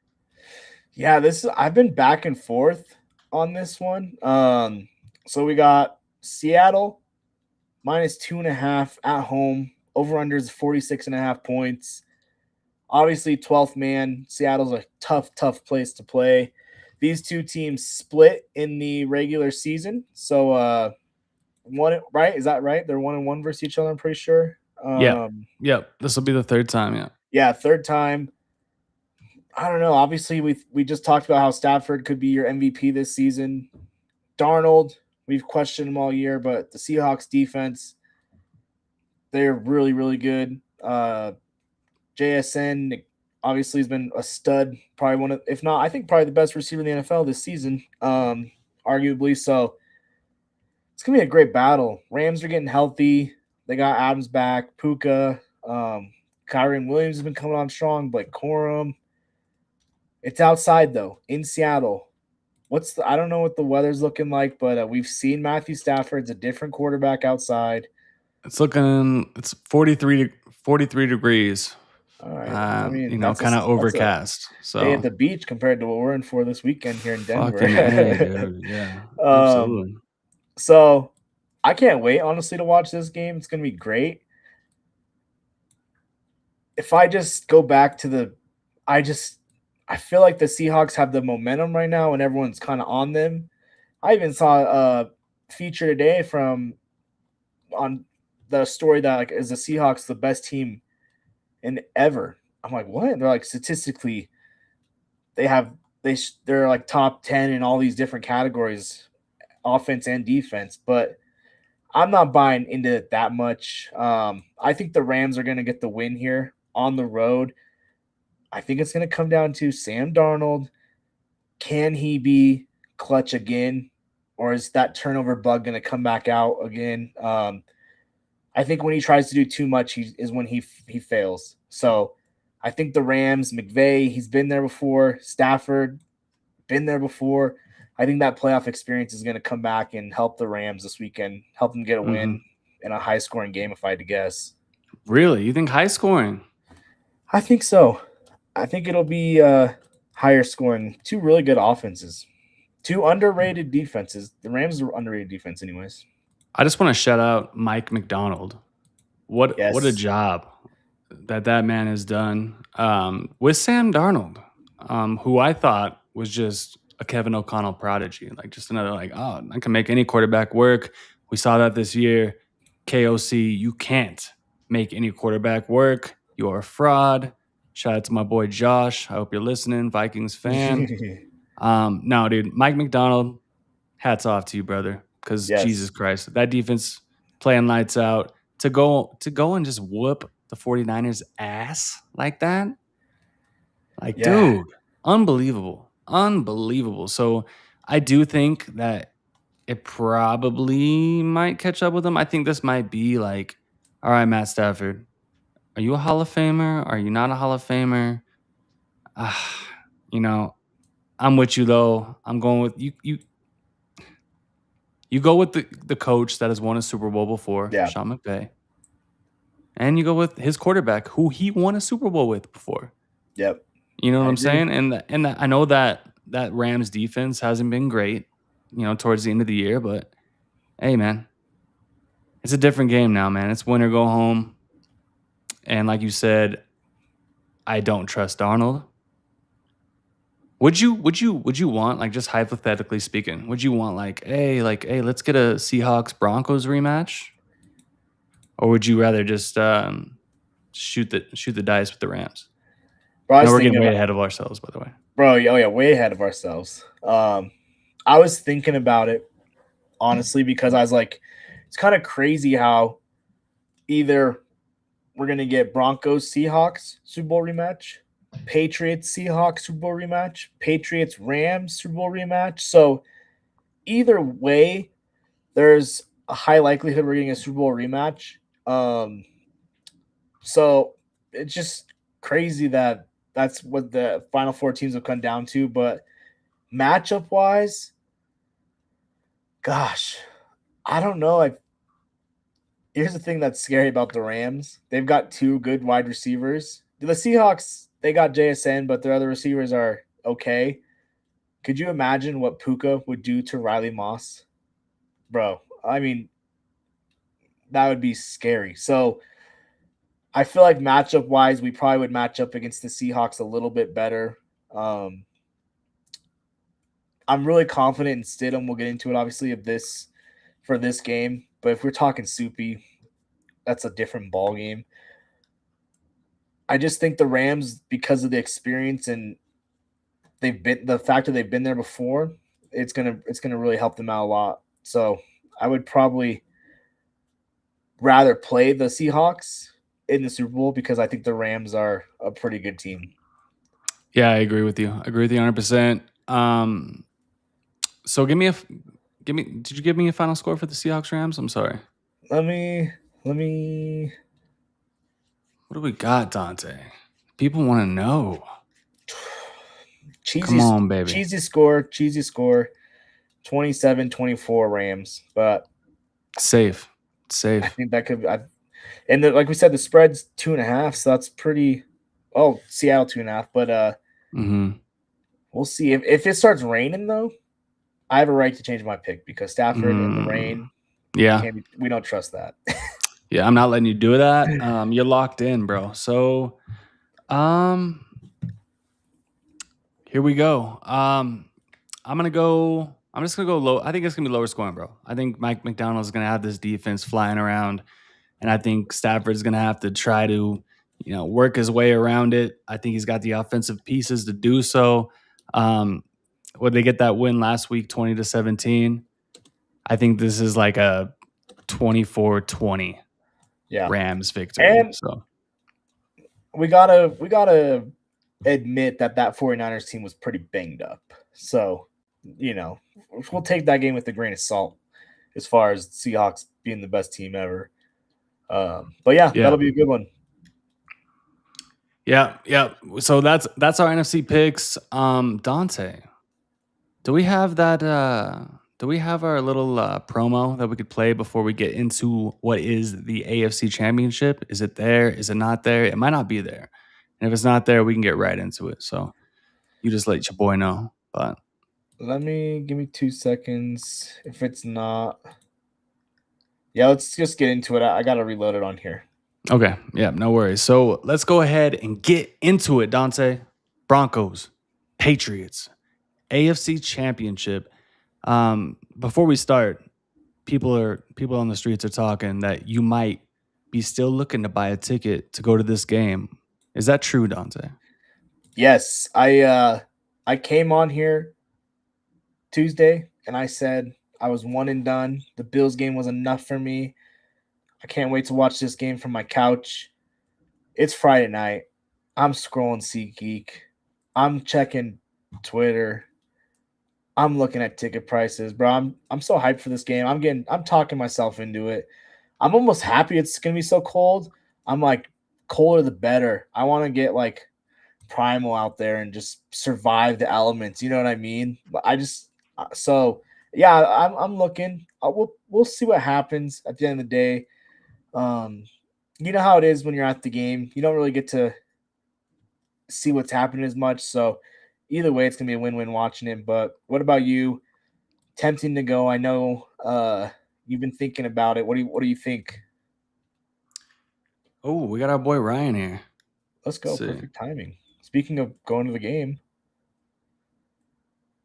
Yeah, I've been back and forth on this one. So we got Seattle minus 2.5 at home. Over under is 46.5 points. Obviously, 12th man. Seattle's a tough place to play. These two teams split in the regular season. So one right? Is that right? They're 1-1 versus each other, I'm pretty sure. Yeah, yep. This will be the third time. Yeah, Yeah, third time. I don't know. Obviously, we just talked about how Stafford could be your MVP this season. Darnold, we've questioned him all year, but the Seahawks defense, they're really good. JSN obviously has been a stud, probably one of, if not, I think probably the best receiver in the NFL this season, arguably. So it's gonna be a great battle. Rams are getting healthy. They got Adams back, Puka, Kyron Williams has been coming on strong, Blake Corum. It's outside though, in Seattle. I don't know what the weather's looking like, but we've seen Matthew Stafford's a different quarterback outside. it's 43 degrees. All right. I mean, Kind of that's a overcast. day at So the beach compared to what we're in for this weekend here in fucking A, Denver. dude. Yeah, um, absolutely. so I can't wait honestly to watch this game. It's gonna be great. If I just go back to I just I feel like the Seahawks have the momentum right now and everyone's kind of on them. I even saw a feature today from on the story that like is the Seahawks the best team in ever. I'm like, what? They're like statistically they have they're like top 10 in all these different categories, offense and defense, but I'm not buying into it that much. I think the Rams are going to get the win here on the road. I think it's going to come down to Sam Darnold. Can he be clutch again, or is that turnover bug going to come back out again? I think when he tries to do too much, is when he fails. So I think the Rams, McVay, he's been there before. Stafford, been there before. I think that playoff experience is going to come back and help the Rams this weekend, help them get a Hmm. win in a high scoring game, if I had to guess. Really, you think high scoring? I think so. I think it'll be higher scoring. Two really good offenses, two underrated defenses. The Rams are underrated defense, anyways. I just want to shout out Mike McDonald. What a Yes. job that man has done with Sam Darnold, who I thought was just a Kevin O'Connell prodigy, like just another like, oh, I can make any quarterback work. We saw that this year. KOC, you can't make any quarterback work. You are a fraud. Shout out to my boy Josh. I hope you're listening, Vikings fan. No, dude, Mike McDonald, hats off to you, brother. Because Jesus Yes. Christ, that defense playing lights out to go and just whoop the 49ers ass like that. Like, Yeah. dude, unbelievable. Unbelievable. So I do think that it probably might catch up with them. I think this might be like, all right, Matt Stafford, are you a Hall of Famer? Are you not a Hall of Famer? Ah, you know, I'm with you though. I'm going with you. You go with the coach that has won a Super Bowl before, Yeah. Sean McVay, and you go with his quarterback who he won a Super Bowl with before. Yep. You know what I I'm agree. saying? I know that Rams defense hasn't been great, towards the end of the year, but hey, man, it's a different game now, man. It's win or go home. And like you said, I don't trust Darnold. Would you want, like, just hypothetically speaking, would you want hey, let's get a Seahawks Broncos rematch? Or would you rather just shoot the dice with the Rams? Bro, I I know was we're getting thinking way about ahead of ourselves, by the way. bro. Oh yeah, way ahead of ourselves. I was thinking about it honestly because I was like, it's kind of crazy how either we're gonna get Broncos Seahawks Super Bowl rematch, Patriots Seahawks Super Bowl rematch, Patriots Rams Super Bowl rematch. So either way, there's a high likelihood we're getting a Super Bowl rematch. Um, so it's just crazy that that's what the final four teams have come down to. But matchup wise, gosh, I don't know. Like, here's the thing that's scary about the Rams. They've got two good wide receivers. The Seahawks, they got JSN, but their other receivers are okay. Could you imagine what Puka would do to Riley Moss? Bro, I mean, that would be scary. So I feel like matchup wise, we probably would match up against the Seahawks a little bit better. Um, I'm really confident in Stidham. We'll get into it obviously of this for this game. But if we're talking Soupy, that's a different ball game. I just think the Rams, because of the experience and they've been the fact that they've been there before, it's gonna really help them out a lot. So I would probably rather play the Seahawks in the Super Bowl because I think the Rams are a pretty good team. Yeah, I agree with you. I agree with you 100%. So did you give me a final score for the Seahawks Rams? I'm sorry. Let me let me What do we got, Dante? People want to know. cheesy Come on, baby. cheesy score 27-24 Rams. But Safe. I Safe. think that could like we said, the spread's 2.5, so that's pretty. Oh, Seattle 2.5. But Mhm. we'll see if it starts raining though. I have a right to change my pick because Stafford in the Mm. rain Yeah. can't be. We don't trust that. Yeah, I'm not letting you do that. You're locked in, bro. So, um, here we go. I'm just gonna go low. I think it's gonna be lower scoring, bro. I think Mike McDonald's gonna have this defense flying around, and I think Stafford's gonna have to try to, work his way around it. I think he's got the offensive pieces to do so. Um, would they get that win last week, 20-17? I think this is like a 24-20 Yeah, Rams victory. and So we gotta admit that 49ers team was pretty banged up. So, you know, we'll take that game with a grain of salt as far as Seahawks being the best team ever. But yeah, yeah, that'll be a good one. yeah, yeah. So that's our NFC picks. Dante, do we have that? Do we have our little promo that we could play before we get into what is the AFC Championship? Is it there? Is it not there? It might not be there. And if it's not there, we can get right into it. So you just let your boy know. But Give me 2 seconds. If it's not, yeah, let's just get into it. I gotta reload it on here. okay, yeah, no worries. So let's go ahead and get into it, Dante. Broncos, Patriots, AFC Championship. Before we start, people on the streets are talking that you might be still looking to buy a ticket to go to this game. Is that true, Dante? Yes, I came on here Tuesday and I said I was one and done. The Bills game was enough for me. I can't wait to watch this game from my couch. It's Friday night. I'm scrolling SeatGeek. I'm checking Twitter. I'm looking at ticket prices, bro. I'm so hyped for this game. I'm talking myself into it. I'm almost happy it's gonna be so cold. I'm like, colder the better. I want to get like primal out there and just survive the elements. You know what I mean? I just so yeah. I'm looking. We'll see what happens at the end of the day. Um, you know how it is when you're at the game. You don't really get to see what's happening as much. So either way, it's gonna be a win-win watching it. But what about you? Tempting to go. I know you've been thinking about it. What do you think? Oh, we got our boy Ryan here. Let's Let's go. see. Perfect timing. Speaking of going to the game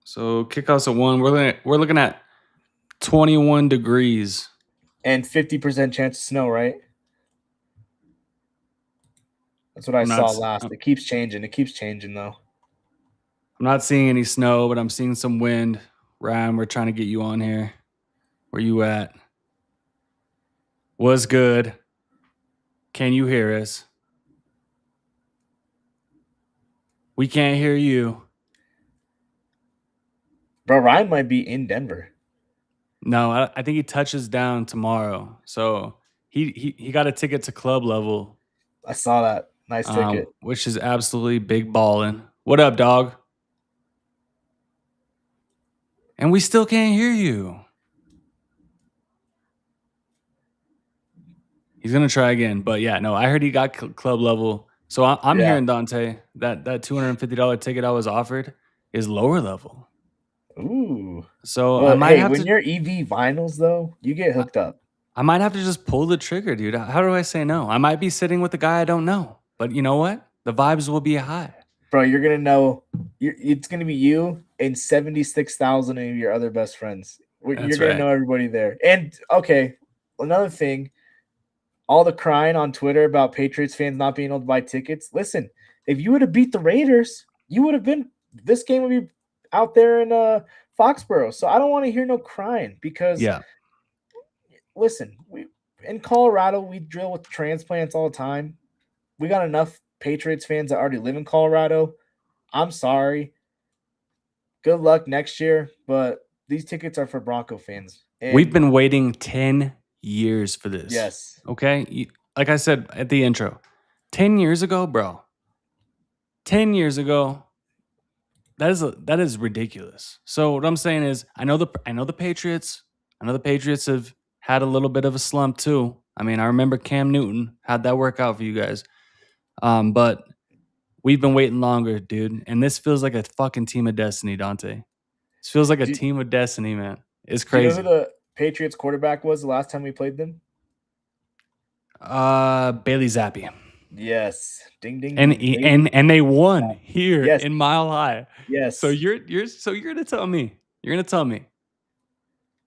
So kickoffs at 1. We're looking at 21 degrees. and 50% chance of snow, right? That's what I I'm not saw s- last. I'm It keeps changing. It keeps changing though. I'm not seeing any snow, but I'm seeing some wind. Ryan, we're trying to get you on here. Where you at? Was good. Can you hear us? We can't hear you. Bro, Ryan might be in Denver. No, I think he touches down tomorrow. So he got a ticket to club level, I saw that. Nice ticket. which is absolutely big ballin'. What up, dog? And we still can't hear you. He's gonna try again, but yeah, no, I heard he got club level. So I'm Yeah. hearing Dante that $250 ticket I was offered is lower level. Ooh. So I Well, might hey, have when to you're EV vinyls though, you get I, hooked up. I might have to just pull the trigger, dude. How do I say no? I might be sitting with a guy I don't know, but you know what? The vibes will be high. Bro, you're gonna know it's gonna be you and 76,000 of your other best friends. You're That's gonna right. know everybody there. And okay, another thing, all the crying on Twitter about Patriots fans not being able to buy tickets. Listen, if you would have beat the Raiders, you would have been this game would be out there in Foxborough. So I don't want to hear no crying because Yeah. listen, we in Colorado we drill with transplants all the time. We got enough Patriots fans that already live in Colorado. I'm sorry. Good luck next year, but these tickets are for Bronco fans. We've And been waiting 10 years for this. yes, Okay? Like I said at the intro, 10 years ago, bro. 10 years ago, that is ridiculous. So what I'm saying is, I know the Patriots. I know the Patriots have had a little bit of a slump too. I mean, I remember Cam Newton had that work out for you guys. But we've been waiting longer, dude, and this feels like a fucking team of destiny, Dante. This feels like a Do, team of destiny, man. It's do you know who crazy. the Patriots quarterback was the last time we played them? Bailey Zappi. Yes. Ding ding And ding. he Bailey. and they won here Yes. in Mile High. So Yes. you're gonna tell me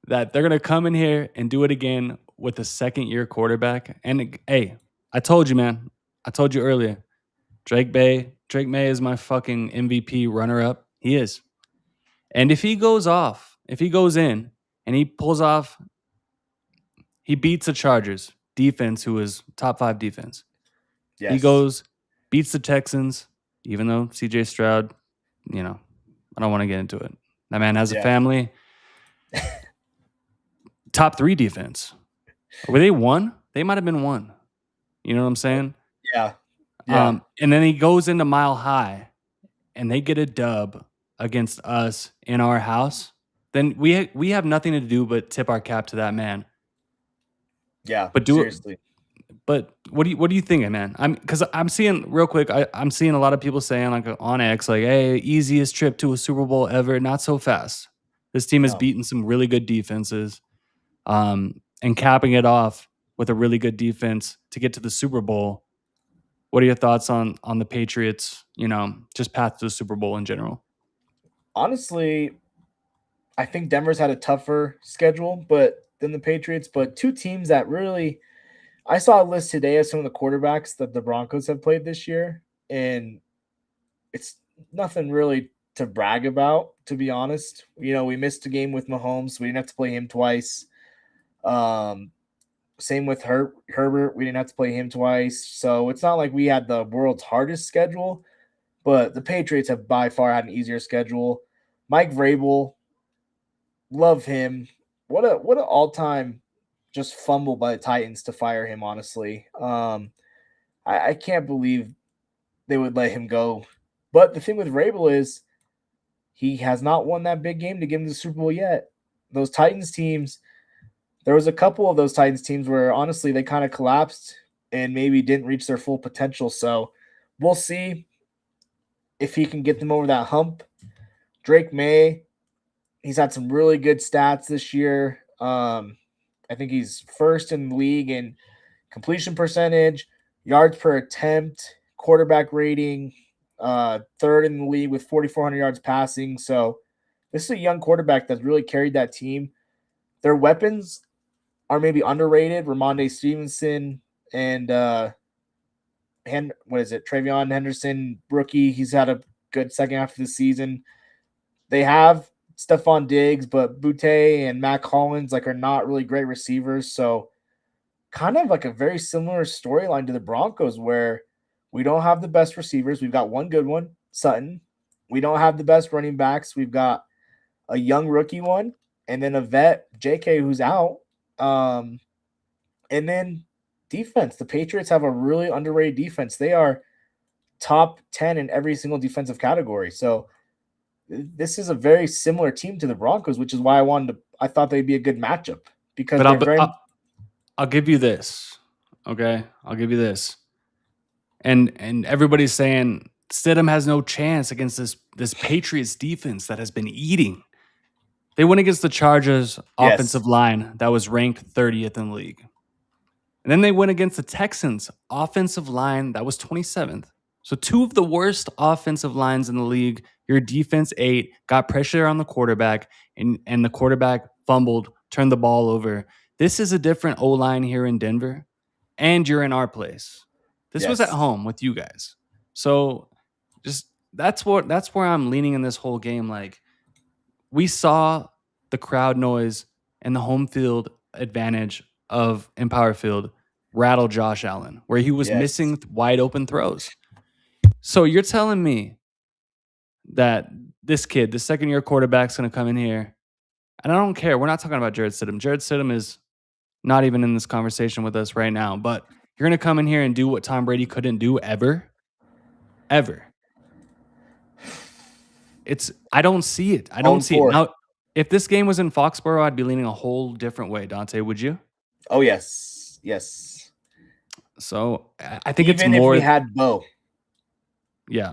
that they're gonna come in here and do it again with a second year quarterback. And hey, I told you, man. I told you earlier. Drake May is my fucking MVP runner up. He is. And if he goes off, if he goes in and he pulls off, he beats the Chargers defense, who is top 5 defense. He Yes. goes, beats the Texans, even though CJ Stroud, you know, I don't want to get into it. That man has a Yeah. family. Top 3 defense. Were they 1? They might have been 1. You know what I'm saying? Yeah. Yeah. And then he goes into Mile High and they get a dub against us in our house. Then we have nothing to do but tip our cap to that man. Yeah. But do it. Seriously. But what do you think, man? Because I'm seeing real quick. I'm seeing a lot of people saying like on X, like, "Hey, easiest trip to a Super Bowl ever." Not so fast. This team has No. beaten some really good defenses, and capping it off with a really good defense to get to the Super Bowl. What are your thoughts on the Patriots? Just path to the Super Bowl in general. Honestly, I think Denver's had a tougher schedule, but than the Patriots, but two teams that really I saw a list today of some of the quarterbacks that the Broncos have played this year, and it's nothing really to brag about, to be honest. We missed a game with Mahomes, so we didn't have to play him twice. Um, Same with Herbert, we didn't have to play him twice. So it's not like we had the world's hardest schedule, but the Patriots have by far had an easier schedule. Mike Vrabel, love him. What an all time just fumble by the Titans to fire him. Honestly, I can't believe they would let him go. But the thing with Vrabel is he has not won that big game to get him to the Super Bowl yet. Those Titans teams, there was a couple of those Titans teams where honestly they kind of collapsed and maybe didn't reach their full potential. So we'll see if he can get them over that hump. Drake May, he's had some really good stats this year. I think he's first in the league in completion percentage, yards per attempt, quarterback rating, third in the league with 4,400 yards passing. So this is a young quarterback that's really carried that team. Their weapons are maybe underrated. Ramondre Stevenson and Travion Henderson, rookie. He's had a good second half of the season. They have Stephon Diggs, but Butte and Mac Hollins are not really great receivers. So kind of like a very similar storyline to the Broncos where we don't have the best receivers. We've got one good one, Sutton. We don't have the best running backs. We've got a young rookie one and then a vet, JK, who's out. And then defense. The Patriots have a really underrated defense. They are top 10 in every single defensive category. So this is a very similar team to the Broncos, which is why I thought they'd be a good matchup because But they're very I'll give you this. Okay, I'll give you this. And everybody's saying Stidham has no chance against this Patriots defense that has been eating. They went against the Chargers yes, offensive line that was ranked 30th in the league. And then they went against the Texans offensive line that was 27th. So two of the worst offensive lines in the league. Your defense ate, got pressure on the quarterback, and the quarterback fumbled, turned the ball over. This is a different O line here in Denver, and you're in our place. This was at yes, home with you guys. So just that's where I'm leaning in this whole game. Like we saw the crowd noise and the home field advantage of Empower Field rattle Josh Allen, where he was yes. missing wide open throws. So you're telling me that this kid, the second year quarterback's going to come in here, and I don't care. We're not talking about Jared Stidham. Jared Stidham is not even in this conversation with us right now, but you're going to come in here and do what Tom Brady couldn't do ever, ever. I don't see it. I 0 don't and see it. 4. Now, if this game was in Foxborough, I'd be leaning a whole different way, Dante. Would you? Oh, yes. Yes. So I think it's Even if we more. had Bo. Yeah.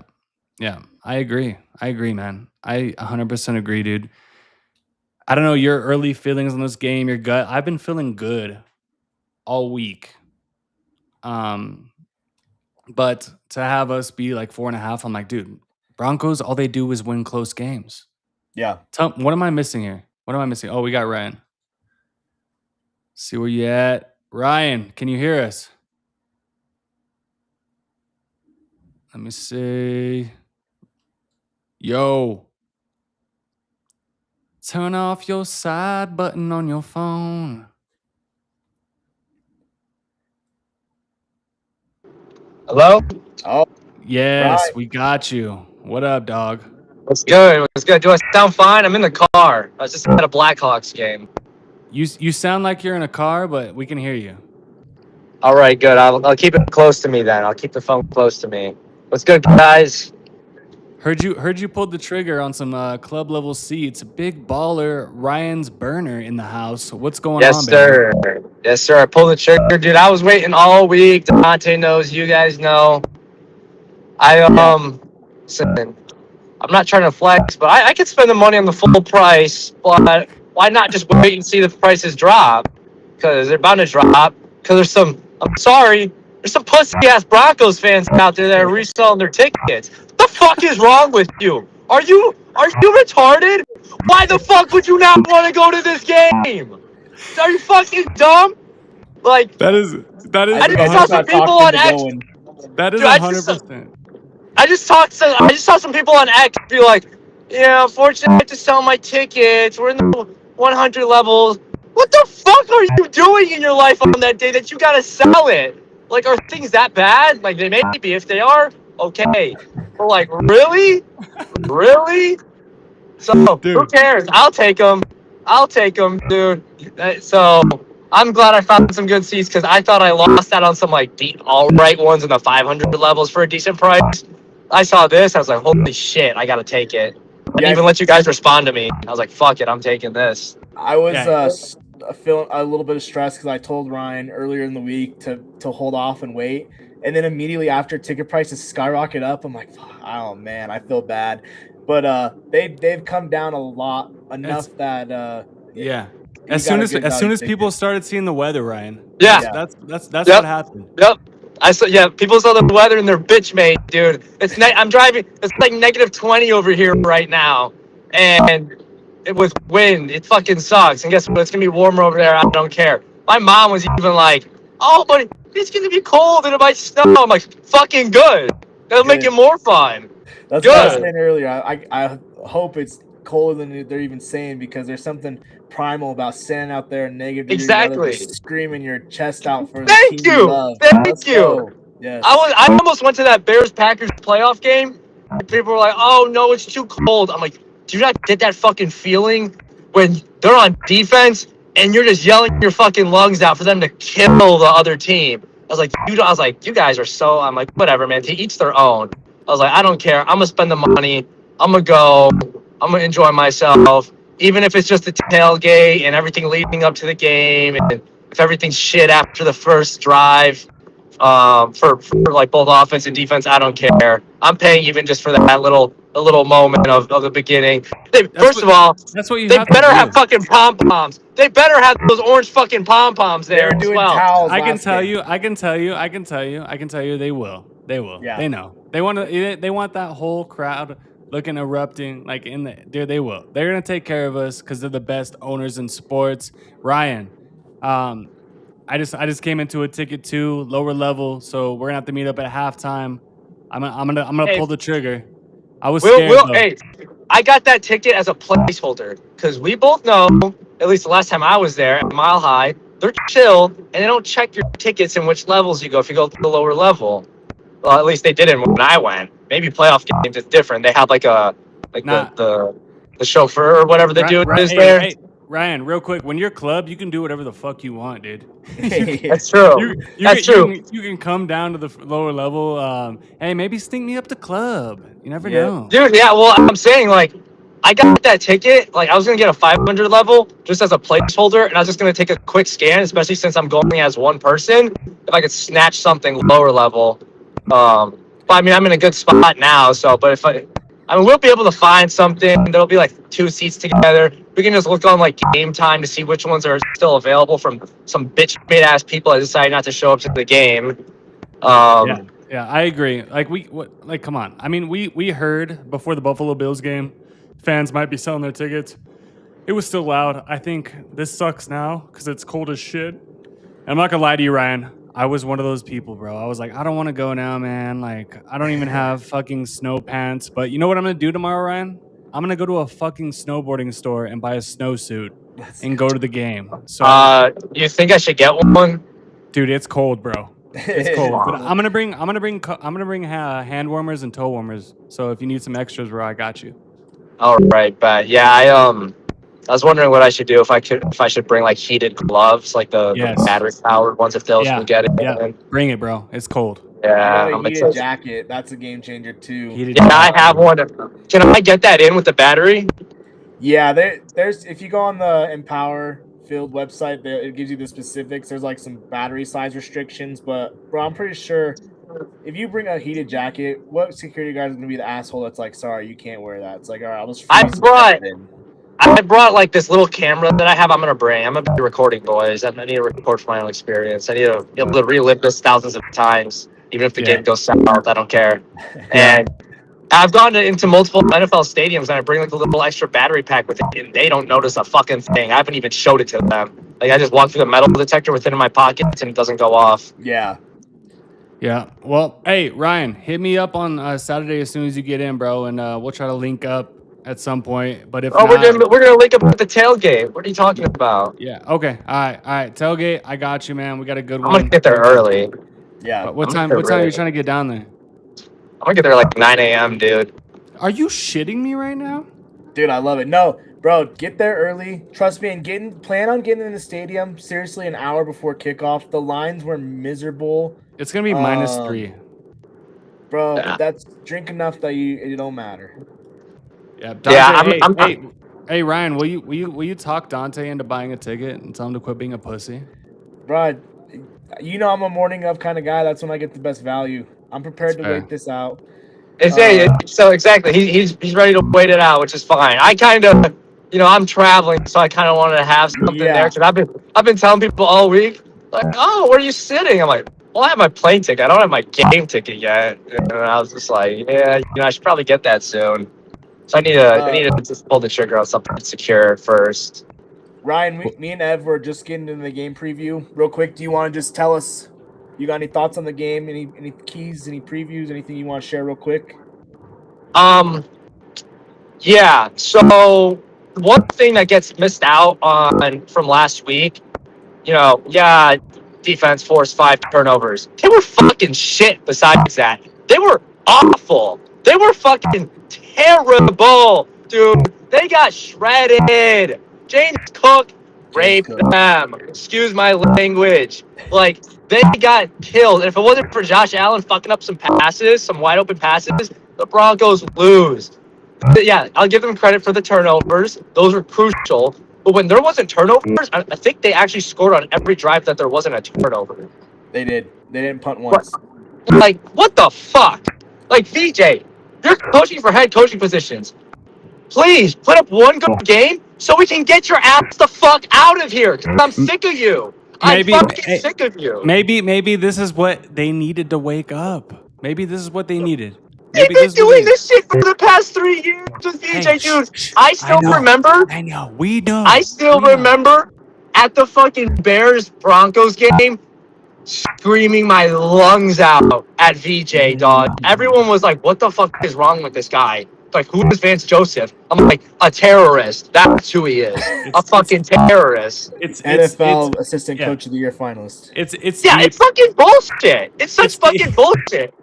Yeah. I agree. I agree, man. I 100% agree, dude. I don't know your early feelings on this game, your gut. I've been feeling good all week. Um, but to have us be like 4.5, I'm like, dude, Broncos, all they do is win close games. Yeah. What am I missing here? What am I missing? Oh, we got Ryan. See where you at. Ryan, can you hear us? Let me see. Yo. Turn off your side button on your phone. Hello? Oh, Yes, right. we got you. What up, dog? What's good? What's good? Do I sound fine? I'm in the car. I was just at a Blackhawks game. You sound like you're in a car, but we can hear you. All right, good. I'll keep it close to me then. I'll keep the phone close to me. What's good, guys? Heard you pulled the trigger on some club level seats. Big baller Ryan's burner in the house. What's going Yes, on, baby? sir. Yes, sir. I pulled the trigger, dude. I was waiting all week. Devontae knows. You guys know. I Yeah. listen. I'm not trying to flex, but I could spend the money on the full price. But why not just wait and see the prices drop? Because they're bound to drop. Because there's some. I'm sorry. There's some pussy ass Broncos fans out there that are reselling their tickets. What the fuck is wrong with you? Are you retarded? Why the fuck would you not want to go to this game? Are you fucking dumb? Like, That is that I is I think a I just saw just hundred. some got people talked on into X. going. That is Dude, a 100%. I just saw some people on X be like, yeah, unfortunately, I have to sell my tickets. We're in the 100 levels. What the fuck are you doing in your life on that day that you gotta sell it? Like, are things that bad? Like, they may be. If they are, okay. But like, really, really? So who Dude, cares? I'll take them. I'll take them, dude. So I'm glad I found some good seats because I thought I lost out on some like all right ones in the 500 levels for a decent price. I saw this. I was like, holy shit, I gotta take it. I didn't Yeah, even let you guys respond to me. I was like, fuck it, I'm taking this. I was yeah. feeling a little bit of stress because I told Ryan earlier in the week to hold off and wait, and then immediately after ticket prices skyrocket up, I'm like, oh man, I feel bad, but they've come down a lot It's enough that yeah. you got a good As soon value as people ticket. started seeing the weather, Ryan. Yeah. Yeah, That's what Yep. happened. Yep. I saw. Yeah. People saw the weather and they're bitch made, dude. I'm driving. It's like -20 over here right now, and it was wind. It fucking sucks. And guess what? It's gonna be warmer over there. I don't care. My mom was even like, "Oh, but it's gonna be cold and it might snow." I'm like, "Fucking good. That'll make it good. more fun." That's what I was Good. saying earlier. I hope it's colder than they're even saying because there's something primal about standing out there in -degree weather, Exactly. just screaming your chest out for the Thank team you you. love. Let's Thank you. go. Yes. I almost went to that Bears Packers playoff game. And people were like, "Oh no, it's too cold." I'm like, "Do you not get that fucking feeling when they're on defense and you're just yelling your fucking lungs out for them to kill the other team?" I was like, "You guys are so." I'm like, "Whatever, man. To each their own." I was like, "I don't care. I'm gonna spend the money. I'm gonna go. I'm gonna enjoy myself, even if it's just a tailgate and everything leading up to the game, and if everything's shit after the first drive." For like both offense and defense, I don't care. I'm paying even just for that little moment of the beginning. That's First what of all, that's what you they have to better have do. fucking pom poms. They better have those orange fucking pom poms They there were as doing well. towels I can last tell game. you, I can tell you, I can tell you, I can tell you they will. They will. Yeah. They know. They want to they want that whole crowd looking erupting like in the dude, they will. They're going to take care of us cuz they're the best owners in sports. Ryan, um I just came into a ticket too, lower level, so we're going to have to meet up at halftime. I'm going to Hey, pull the trigger. I was scared though. hey, I got that ticket as a placeholder because we both know, at least the last time I was there at Mile High, they're chill and they don't check your tickets and which levels you go if you go to the lower level. Well, at least they didn't when I went. Maybe playoff games is different. They have like Nah, the chauffeur or whatever they right, do right. is Hey, there. hey, Ryan, real quick. When you're club, you can do whatever the fuck you want, dude. you can, That's true. That's true. you can come down to the lower level. Hey, maybe sneak me up to club. You never Yep. know. Dude, yeah, well, I'm saying, like, I got that ticket. Like, I was going to get a 500 level just as a placeholder, and I was just going to take a quick scan, especially since I'm going as one person. If I could snatch something lower level. Um, But I mean, I'm in a good spot now. So, but I mean, we'll be able to find something. There'll be like 2 seats together. We can just look on like Game Time to see which ones are still available from some bitch made ass people that decided not to show up to the game. Yeah, yeah, I agree. Like come on. I mean, we heard before the Buffalo Bills game, fans might be selling their tickets. It was still loud. I think this sucks now because it's cold as shit. And I'm not gonna lie to you, Ryan. I was one of those people, bro. I was like, I don't want to go now, man. Like, I don't even have fucking snow pants. But you know what I'm gonna do tomorrow, Ryan? I'm gonna go to a fucking snowboarding store and buy a snowsuit and go to the game. So, You think I should get one? dude, it's cold, bro. It's cold. But I'm gonna bring hand warmers and toe warmers. So if you need some extras, bro, I got you. All right, but yeah, I was wondering what I should do if I should bring like heated gloves, like the Yes. battery powered ones if those Yeah. can get it. Yeah. Bring it, bro. It's cold. I Yeah, got a I'm heated excited. jacket. That's a game changer too. Heated Yeah, jacket. I have one. Can I get that in with the battery? Yeah, there's if you go on the Empower Field website, it gives you the specifics. There's like some battery size restrictions, but bro, I'm pretty sure if you bring a heated jacket, what security guard is gonna be the asshole that's like, sorry, you can't wear that? It's like, all right, I'll just. I brought like this little camera that I have. I'm gonna be recording, boys. I need to record from my own experience. I need to be able to relive this thousands of times, even if the game goes south. I don't care. And I've gone into multiple NFL stadiums and I bring like a little extra battery pack with it, and they don't notice a fucking thing. I haven't even showed it to them. Like I just walk through the metal detector within my pockets and it doesn't go off. Yeah. Yeah. Well, hey, Ryan, hit me up on Saturday as soon as you get in, bro, and we'll try to link up at some point. But if not, we're gonna link up at the tailgate. What are you talking about? yeah. Okay. All right. Tailgate, I got you, man. We got a good I'm one. gonna get there early. Yeah. But what time are you trying to get down there? I'm gonna get there like 9 a.m., dude. Are you shitting me right now? Dude, I love it. No, bro, get there early. Trust me, and plan on getting in the stadium seriously an hour before kickoff. The lines were miserable. It's gonna be -3. Bro, Yeah. that's drink enough that it don't matter. Yeah. Dante, Yeah, hey, Ryan, will you talk Dante into buying a ticket and tell him to quit being a pussy? Bro, you know I'm a morning of kind of guy. That's when I get the best value. I'm prepared to wait this out. So exactly, he's ready to wait it out, which is fine. I kind of, I'm traveling, so I kind of wanted to have something there because I've been telling people all week, like, oh, where are you sitting? I'm like, well, I have my plane ticket. I don't have my game ticket yet, and I was just like, yeah, I should probably get that soon. So I need to just pull the trigger on something secure first. Ryan, me and Ev were just getting into the game preview. Real quick, do you want to just tell us? You got any thoughts on the game? Any keys? Any previews? Anything you want to share real quick? Yeah. So one thing that gets missed out on from last week, defense forced 5 turnovers. They were fucking shit. Besides that, they were awful. They were fucking terrible, dude. They got shredded. James Cook raped them. Excuse my language. Like, they got killed. And if it wasn't for Josh Allen fucking up some passes, some wide open passes, the Broncos lose. But yeah, I'll give them credit for the turnovers. Those were crucial. But when there wasn't turnovers, I think they actually scored on every drive that there wasn't a turnover. They did. They didn't punt once. Like, what the fuck? Like, VJ, you're coaching for head coaching positions. Please put up one good game so we can get your ass the fuck out of here. I'm sick of you. I'm fucking sick of you. Maybe this is what they needed to wake up. Maybe this is what they needed. They've been doing this shit for the past 3 years with VJ, dude. I still remember. I know. We know. I still remember at the fucking Bears Broncos game screaming my lungs out at VJ, dog. Everyone was like, what the fuck is wrong with this guy? Like, who is Vance Joseph? I'm like, a terrorist. That's who he is. A fucking terrorist. It's NFL Assistant Coach of the Year finalist. It's fucking bullshit. It's such fucking bullshit.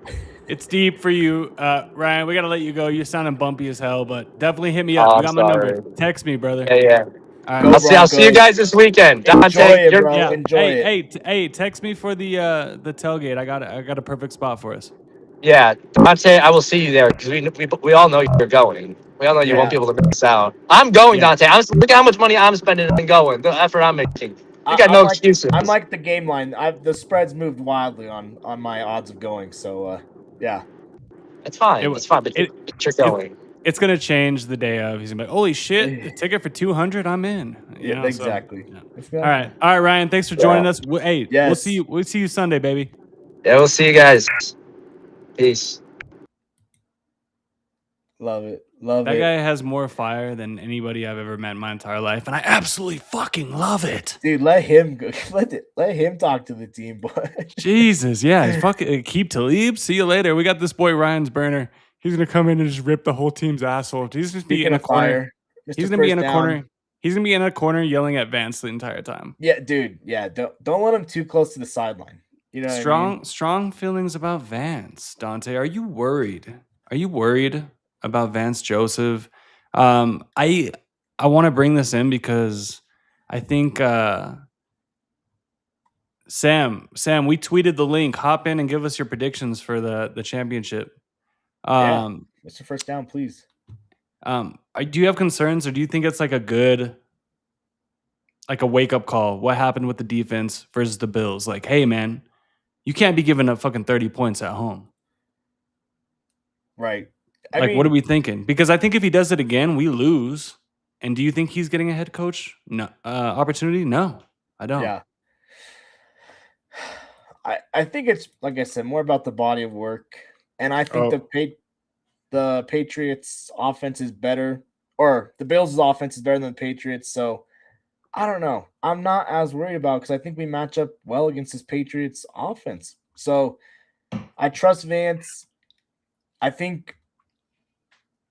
It's deep for you, Ryan. We gotta let you go. You're sounding bumpy as hell, but definitely hit me up. You got my number. Text me, brother. Yeah. All right. I'll see you guys this weekend. Enjoy it, bro. Enjoy it. Hey, text me for the tailgate. I got a perfect spot for us. Yeah, Dante, I will see you there because we all know you're going. We all know you won't be able to miss out. I'm going, Dante. Look at how much money I'm spending and going. The effort I'm making. You got no excuses. I'm like the game line. The spreads moved wildly on my odds of going. So, yeah. It's fine. It It's fine. But it you're it going. it's gonna change the day of. He's gonna be like, "Holy shit, a ticket for 200, I'm in." Yeah, So exactly. yeah. Exactly. All right, Ryan. Thanks for joining us. Hey, we'll see Yes. you. We'll see you Sunday, baby. Yeah, we'll see you guys. Peace. Love it. Love That it. guy has more fire than anybody I've ever met in my entire life, and I absolutely fucking love it. Dude, let him go. Let him talk to the team, boy. Jesus, yeah, keep Talib. See you later. We got this boy Ryan's burner. He's gonna come in and just rip the whole team's asshole. He's just be Speaking in a of corner. fire, He's Mr. gonna be in First a Down. corner. He's gonna be in a corner yelling at Vance the entire time. Yeah, dude. Yeah, don't let him too close to the sideline. You know what I mean? Strong feelings about Vance. Dante, are you worried? Are you worried about Vance Joseph? I want to bring this in because I think Sam, we tweeted the link. Hop in and give us your predictions for the championship. Yeah, Mr. First Down, please. Do you have concerns, or do you think it's like a wake up call? What happened with the defense versus the Bills? Like, hey man, you can't be giving up fucking 30 points at home. Right. Like, what are we thinking? Because I think if he does it again, we lose. And do you think he's getting a head coach opportunity? No, I don't. Yeah. I think it's, like I said, more about the body of work. And I think the Patriots offense is better, or the Bills' offense is better than the Patriots. So I don't know. I'm not as worried about, because I think we match up well against this Patriots offense. So I trust Vance. I think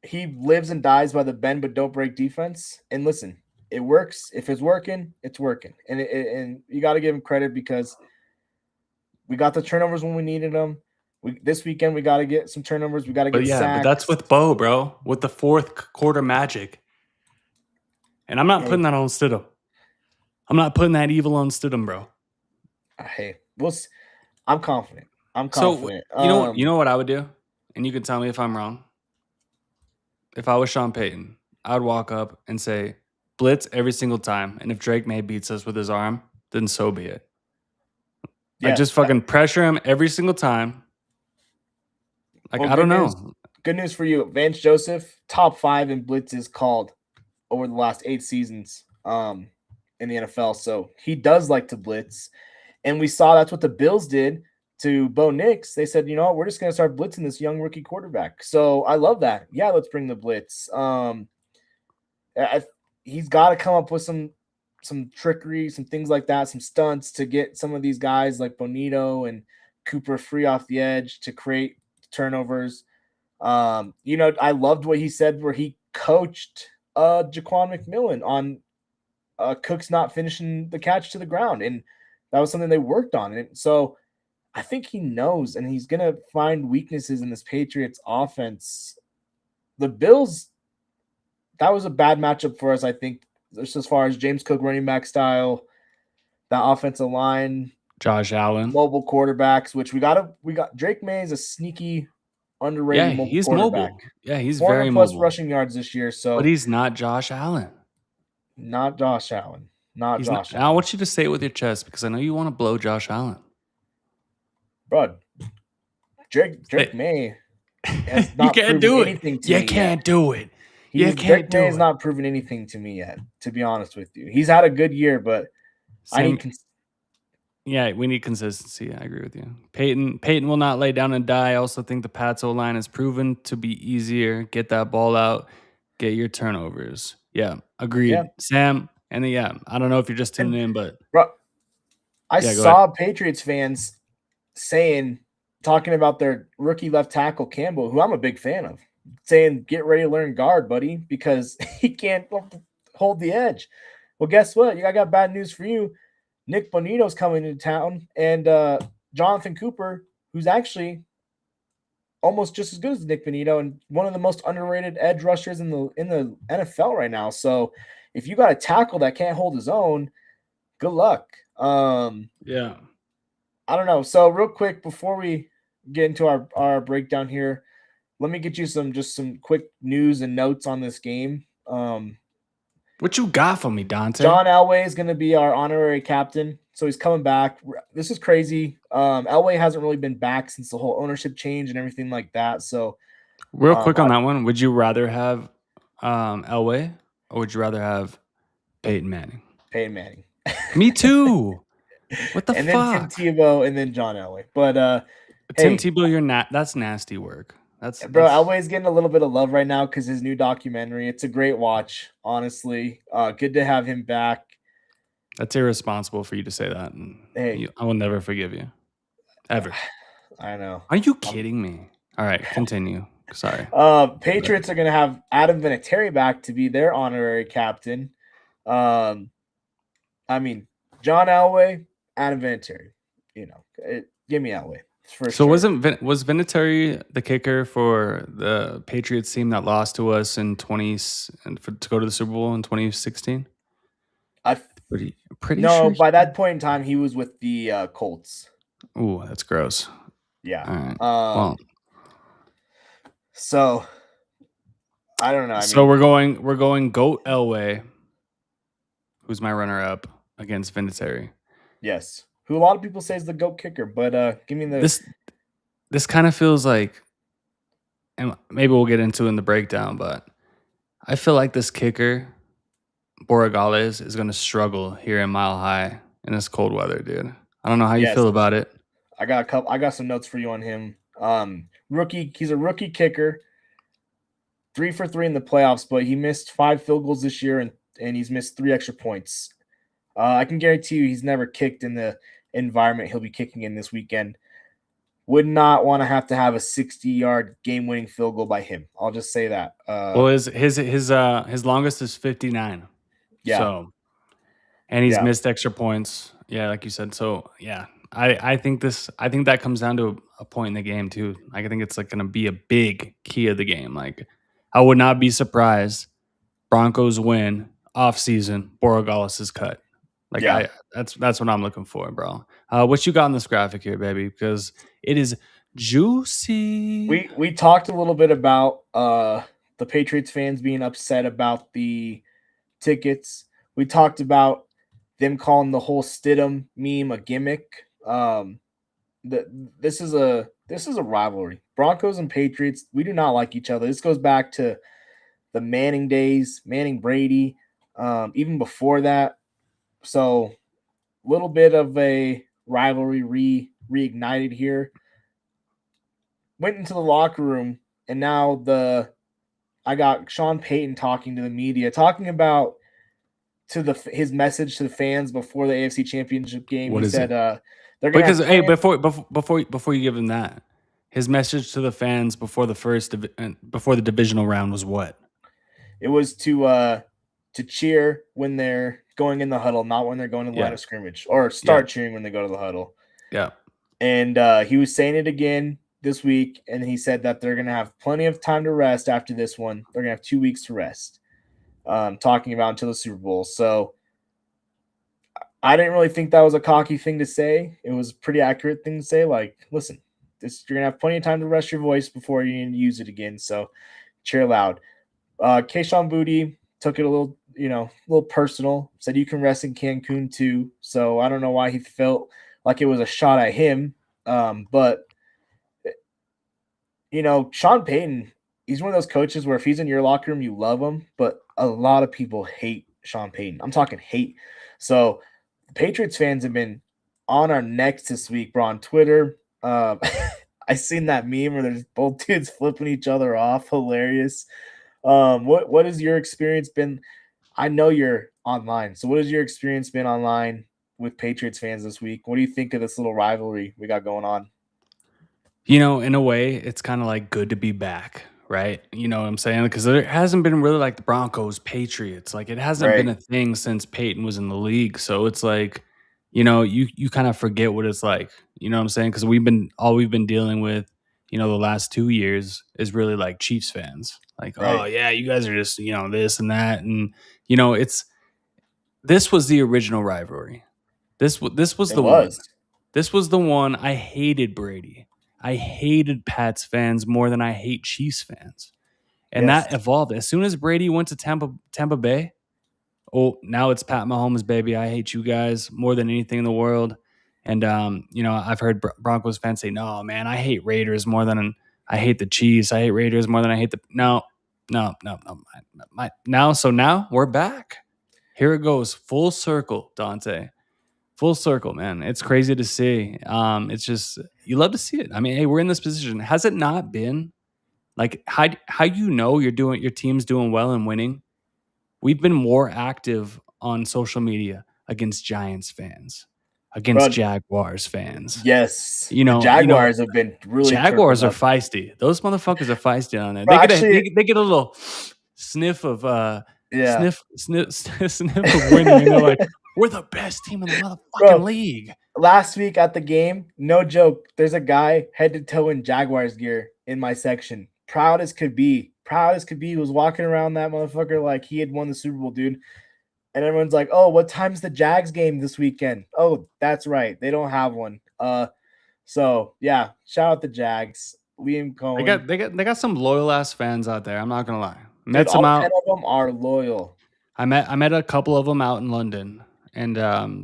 he lives and dies by the bend but don't break defense. And listen, it works. If it's working, it's working. And you got to give him credit, because we got the turnovers when we needed them. This weekend we got to get some turnovers. We got to get sacks. But that's with Bo, bro, with the fourth quarter magic. And I'm not putting that on Stidham. I'm not putting that evil on Stidham, bro. Hey, I'm confident. So you know what I would do, and you can tell me if I'm wrong. If I was Sean Payton, I would walk up and say, blitz every single time, and if Drake May beats us with his arm, then so be it. I just fucking pressure him every single time. Like, I don't know. Good news for you. Vance Joseph, top 5 in blitzes called over the last 8 seasons in the NFL. So he does like to blitz. And we saw that's what the Bills did to Bo Nix. They said, you know what, we're just going to start blitzing this young rookie quarterback. So I love that. Yeah, let's bring the blitz. He's got to come up with some trickery, some things like that, some stunts to get some of these guys like Bonito and Cooper free off the edge to create turnovers. I loved what he said where he coached Jaquan McMillan on Cook's not finishing the catch to the ground, and that was something they worked on. And so I think he knows, and he's gonna find weaknesses in this Patriots offense. The Bills, that was a bad matchup for us, I think, just as far as James Cook running back style, that offensive line, Josh Allen, mobile quarterbacks, which we got Drake May is a sneaky, underrated mobile quarterback. Mobile. Yeah, he's 400 very plus mobile. rushing yards this year. So, but he's not Josh Allen. Not Josh Allen. Allen. I want you to say it with your chest, because I know you want to blow Josh Allen. Bro, Drake May has not you can't proven do anything it. to me You can't do it. Drake May has not proven anything to me yet, to be honest with you. He's had a good year, but we need consistency. I agree with you. Peyton will not lay down and die. I also think the Pats O-line has proven to be easier. Get that ball out. Get your turnovers. Yeah, agreed. Yeah. Sam, and I don't know if you're just tuning in, but bro, I saw Patriots fans talking about their rookie left tackle Campbell, who I'm a big fan of, saying, get ready to learn guard, buddy, because he can't hold the edge. Well, guess what? I got bad news for you. Nick Bonito's coming into town, and Jonathan Cooper, who's actually almost just as good as Nick Bonito and one of the most underrated edge rushers in the NFL right now. So if you got a tackle that can't hold his own, good luck. Yeah. I don't know. So real quick, before we get into our breakdown here, let me get you some quick news and notes on this game. What you got for me, Dante? John Elway is going to be our honorary captain, so he's coming back. This is crazy. Elway hasn't really been back since the whole ownership change and everything like that. So, Real quick on I, that one, would you rather have Elway or would you rather have Peyton Manning? Peyton Manning, Me too. What the and then Tim fuck? Tebow, and then John Elway. But Tim hey, Tebow, that's nasty work. That's bro, that's Elway's getting a little bit of love right now because his new documentary. It's a great watch, honestly. Good to have him back. that's irresponsible for you to say that. And Hey, I will never forgive you. Ever. I know. Are you kidding me? All right, continue. Sorry. Patriots are going to have Adam Vinatieri back to be their honorary captain. Um, I mean, John Elway, Adam Vinatieri. Give me Elway for So sure. was Vinatieri the kicker for the Patriots team that lost to us in to go to the Super Bowl in 2016? I Pretty no. sure. By that point in time, he was with the Colts. Ooh, that's gross. Yeah. All right. Well, so I don't know. So we're going Goat Elway, who's my runner up against Vinatieri. Yes, who a lot of people say is the GOAT kicker, but give me the this kind of feels like, and maybe we'll get into it in the breakdown, but I feel like this kicker, Borregales, is going to struggle here in Mile High in this cold weather, dude. I don't know how you Yes. feel about it. I got some notes for you on him. Rookie. He's a rookie kicker. 3 for 3 in the playoffs, but he missed 5 field goals this year, and he's missed 3 extra points. I can guarantee you he's never kicked in the environment he'll be kicking in this weekend. Would not want to have a 60-yard game-winning field goal by him. I'll just say that. Well, his longest is 59. Yeah. So, and he's missed extra points. Yeah, like you said. So, yeah. I think that comes down to a point in the game too. Like, I think it's like going to be a big key of the game. Like, I would not be surprised. Broncos win off season. Borregales is cut. Like, that's what I'm looking for, bro. What you got on this graphic here, baby? Because it is juicy. We talked a little bit about the Patriots fans being upset about the tickets. We talked about them calling the whole Stidham meme a gimmick. This is a rivalry. Broncos and Patriots, we do not like each other. This goes back to the Manning days, Manning Brady, even before that. So, a little bit of a rivalry reignited here. Went into the locker room, and now I got Sean Payton talking to the media, talking about his message to the fans before the AFC Championship game. What he is said, it? They're going Because hey, before you give him that, his message to the fans before the divisional round was what? It was to cheer when they're going in the huddle, not when they're going to the line of scrimmage, or start cheering when they go to the huddle. Yeah. And he was saying it again this week, and he said that they're going to have plenty of time to rest after this one. They're going to have 2 weeks to rest. Talking about until the Super Bowl. So I didn't really think that was a cocky thing to say. It was a pretty accurate thing to say. Like, listen, you're gonna have plenty of time to rest your voice before you need to use it again. So cheer loud. Keyshawn Boutte took it a little personal. Said you can rest in Cancun too. So I don't know why he felt like it was a shot at him. But Sean Payton, he's one of those coaches where if he's in your locker room, you love him, but a lot of people hate Sean Payton. I'm talking hate. So Patriots fans have been on our necks this week, bro, on Twitter. I seen that meme where there's both dudes flipping each other off. Hilarious. What has your experience been? I know you're online. So what has your experience been online with Patriots fans this week? What do you think of this little rivalry we got going on? In a way, it's kind of like good to be back, right? You know what I'm saying? Because there hasn't been really like the Broncos, Patriots. Like, it hasn't been a thing since Peyton was in the league. So it's like, you kind of forget what it's like. You know what I'm saying? Because we've been dealing with, the last 2 years is really like Chiefs fans. Like, oh yeah, you guys are just, this and that. And, this was the original rivalry. This was the one. This was the one. I hated Brady. I hated Pats fans more than I hate Chiefs fans. And that evolved. As soon as Brady went to Tampa Bay, Oh, now it's Pat Mahomes, baby. I hate you guys more than anything in the world. And I've heard Broncos fans say, "No, man, I hate Raiders more than I hate the Chiefs. I hate Raiders more than I hate the." No, no, no, no. Now we're back. Here it goes, full circle, Dante. Full circle, man. It's crazy to see. It's just you love to see it. I mean, hey, we're in this position. Has it not been like how your team's doing well and winning? We've been more active on social media against Giants fans, against Bro, Jaguars fans. yes, You the know, you know, Jaguars have been really turning Jaguars are up. feisty. Those motherfuckers are feisty on there. Bro, actually, They get a little sniff of yeah, sniff of winning, and they're like, "We're the best team in the motherfucking bro. league." Last week at the game, no joke, there's a guy head to toe in Jaguars gear in my section. Proud as could be. Proud as could be. He was walking around that motherfucker like he had won the Super Bowl, dude. And everyone's like, "Oh, what time's the Jags game this weekend?" Oh, that's right. They don't have one. So yeah, shout out the Jags. Liam Cohen. They got some loyal ass fans out there. I'm not gonna lie. Dude, Met some all 10 out. of them are loyal. I met a couple of them out in London, and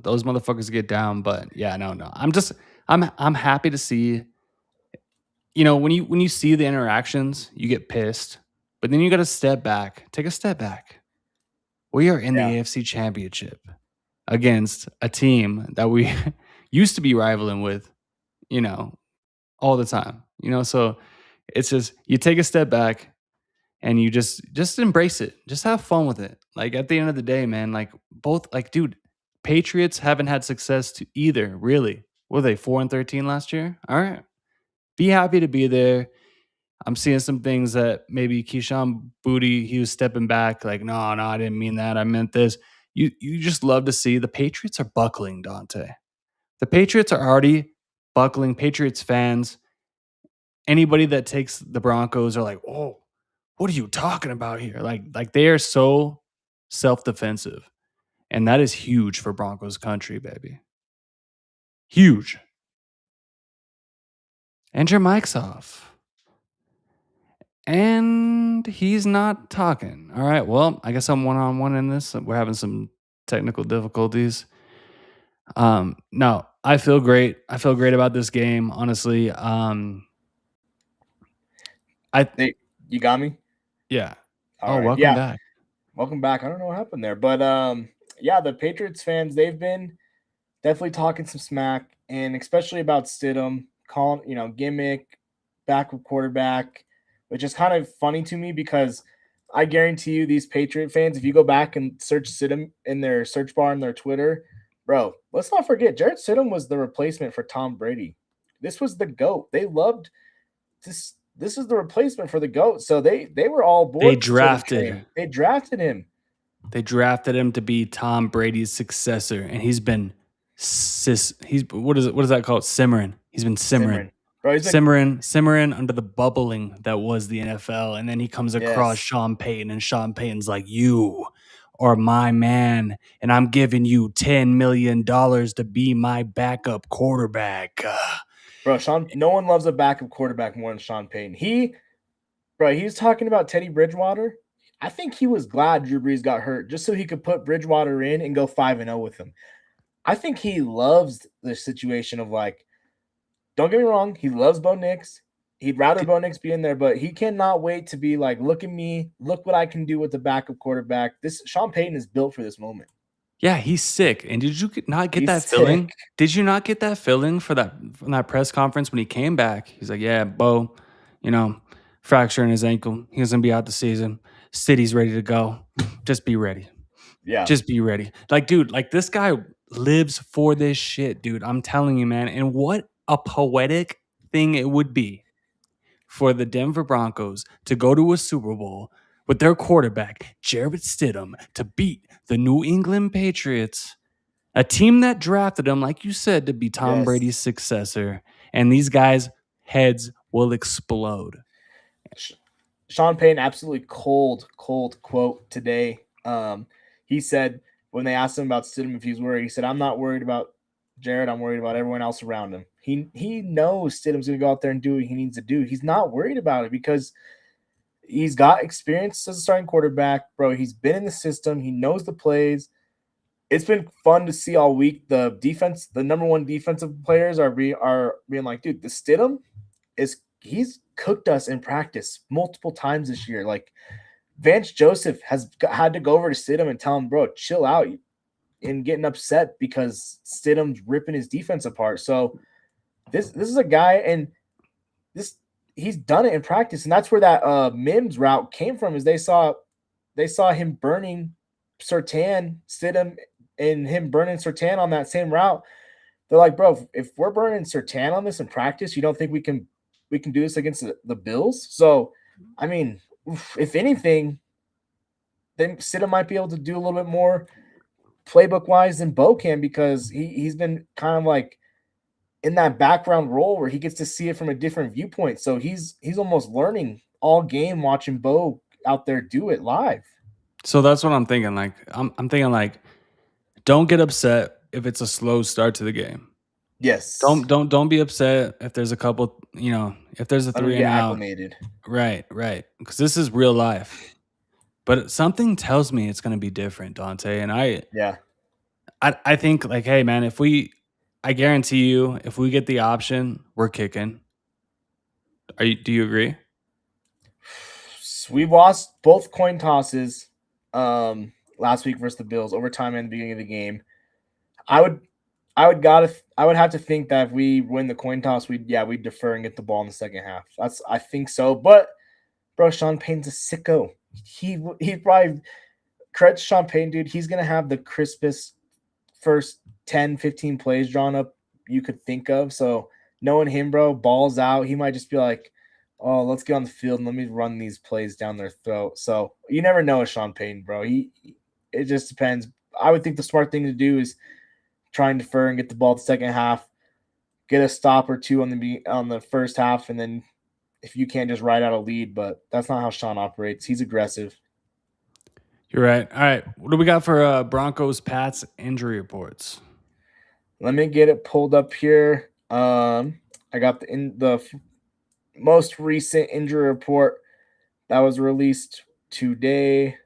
those motherfuckers get down. But yeah, no. I'm happy to see. You know, when you see the interactions, you get pissed, but then you got to step back, take a step back. We are in the Yeah. AFC Championship against a team that we used to be rivaling with, you know, all the time. You know, so it's just you take a step back and you just embrace it. Just have fun with it. Like at the end of the day, man, like both like dude, Patriots haven't had success to either, really. Were they 4-13 last year? All right. Be happy to be there. I'm seeing some things that maybe Keyshawn Booty, he was stepping back, like, no, I didn't mean that. I meant this. You just love to see the Patriots are buckling, Dante. The Patriots are already buckling. Patriots fans, anybody that takes the Broncos are like, oh, what are you talking about here? Like they are so self-defensive. And that is huge for Broncos country, baby. Huge. And your mic's off. And he's not talking. All right. Well, I guess I'm one-on-one in this. We're having some technical difficulties. No, I feel great. I feel great about this game, honestly. You got me? Yeah. All Oh, right. welcome Yeah. back. Welcome back. I don't know what happened there, but yeah, the Patriots fans, they've been definitely talking some smack, and especially about Stidham, calling, gimmick, backup quarterback, which is kind of funny to me because I guarantee you these Patriot fans, if you go back and search Stidham in their search bar on their Twitter, bro, let's not forget Jarrett Stidham was the replacement for Tom Brady. This was the GOAT. They loved this. This is the replacement for the GOAT. So they were all They aboard the Stidham train. drafted They drafted him. They drafted him to be Tom Brady's successor, and he's been he's what is that called? Simmering. He's been simmering. Simmering. Bro, he's been Simmering under the bubbling that was the NFL. And then he comes across Yes. Sean Payton, and Sean Payton's like, you are my man, and I'm giving you $10 million to be my backup quarterback. Bro, no one loves a backup quarterback more than Sean Payton. He was talking about Teddy Bridgewater. I think he was glad Drew Brees got hurt just so he could put Bridgewater in and go 5-0 with him. I think he loves the situation of like, don't get me wrong, he loves Bo Nix. He'd rather Bo Nix be in there, but he cannot wait to be like, look at me, look what I can do with the backup quarterback. This Sean Payton is built for this moment. Yeah, he's sick. And did you not get He's that sick. feeling? Did you not get that feeling from that press conference when he came back? He's like, yeah, Bo, fracturing his ankle. He's gonna be out the season. City's ready to go. Just be ready. Yeah. Just be ready. Like, dude, like this guy lives for this shit, dude. I'm telling you, man. And what a poetic thing it would be for the Denver Broncos to go to a Super Bowl with their quarterback, Jarrett Stidham, to beat the New England Patriots, a team that drafted him, like you said, to be Tom Yes. Brady's successor. And these guys' heads will explode. Sean Payton, absolutely cold quote today. He said when they asked him about Stidham if he's worried, he said, "I'm not worried about Jared. I'm worried about everyone else around him." He knows Stidham's going to go out there and do what he needs to do. He's not worried about it because He's got experience as a starting quarterback, bro. He's been in the system. He knows the plays. It's been fun to see all week. The defense, the number one defensive players are being like, dude, the Stidham he's cooked us in practice multiple times this year. Like Vance Joseph has had to go over to Stidham and tell him, bro, chill out, and getting upset because Stidham's ripping his defense apart. So this is a guy, and this he's done it in practice, and that's where that Mims route came from. Is they saw him burning Surtain, Stidham, and him burning Surtain on that same route. They're like, bro, if we're burning Surtain on this in practice, you don't think we can do this against the Bills? So, I mean, if anything, then Stidham might be able to do a little bit more playbook wise than Bo can, because he's been kind of like in that background role where he gets to see it from a different viewpoint. So he's almost learning all game watching Bo out there do it live. So that's what I'm thinking. Like I'm thinking like, don't get upset if it's a slow start to the game. Yes. Don't be upset if there's a couple, if there's a 3 and out. Acclimated. Right. Because this is real life. But something tells me it's going to be different, Dante. And I think like, hey man, I guarantee you, if we get the option, we're kicking. Do you agree? We lost both coin tosses last week versus the Bills, overtime and the beginning of the game. I would have to think that if we win the coin toss, we'd defer and get the ball in the second half. I think so. But bro, Sean Payton's a sicko. He probably, credit to Sean Payton, dude. He's gonna have the crispest first 10, 15 plays drawn up you could think of. So knowing him, bro, balls out, he might just be like, oh, let's get on the field and let me run these plays down their throat. So you never know with Sean Payton, bro. It just depends. I would think the smart thing to do is try and defer and get the ball the second half, get a stop or two on the first half, and then if you can't, just ride out a lead. But that's not how Sean operates. He's aggressive. You're right. All right, what do we got for Broncos Pats injury reports? Let me get it pulled up here. I got the most recent injury report that was released today.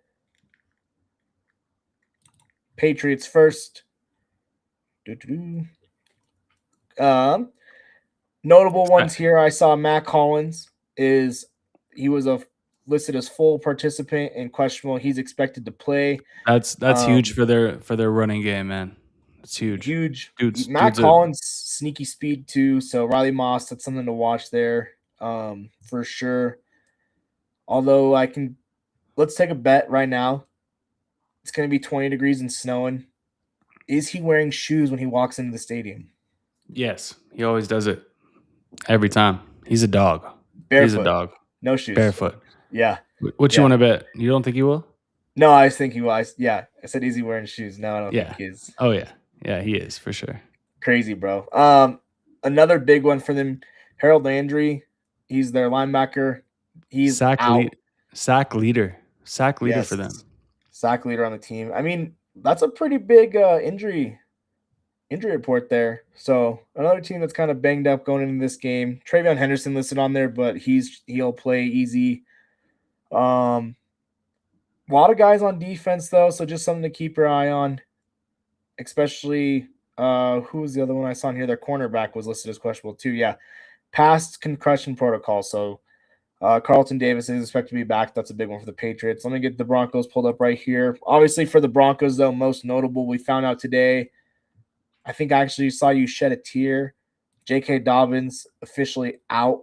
Patriots first. Notable ones here. I saw Matt Collins he was listed as full participant and questionable. He's expected to play. That's huge for their running game, man. It's huge. Matt Collins, sneaky speed too. So Riley Moss, that's something to watch there, for sure. Although let's take a bet right now. It's going to be 20 degrees and snowing. Is he wearing shoes when he walks into the stadium? Yes, he always does it. Every time. He's a dog. Barefoot. He's a dog. No shoes. Barefoot. Yeah. What you want to bet? You don't think he will? No, I think he will. I said, is he wearing shoes? No, I don't think he is. Oh, yeah. Yeah, he is for sure. Crazy, bro. Another big one for them, Harold Landry. He's their linebacker. He's sack leader. Sack leader yes. For them. Sack leader on the team. I mean, that's a pretty big injury report there. So another team that's kind of banged up going into this game. Travion Henderson listed on there, but he'll play easy. A lot of guys on defense though, so just something to keep your eye on. Especially who was the other one I saw in here? Their cornerback was listed as questionable too. Yeah, past concussion protocol. So Carlton Davis is expected to be back. That's a big one for the Patriots. Let me get the Broncos pulled up right here. Obviously for the Broncos though, most notable we found out today. I think I actually saw you shed a tear. J.K. Dobbins officially out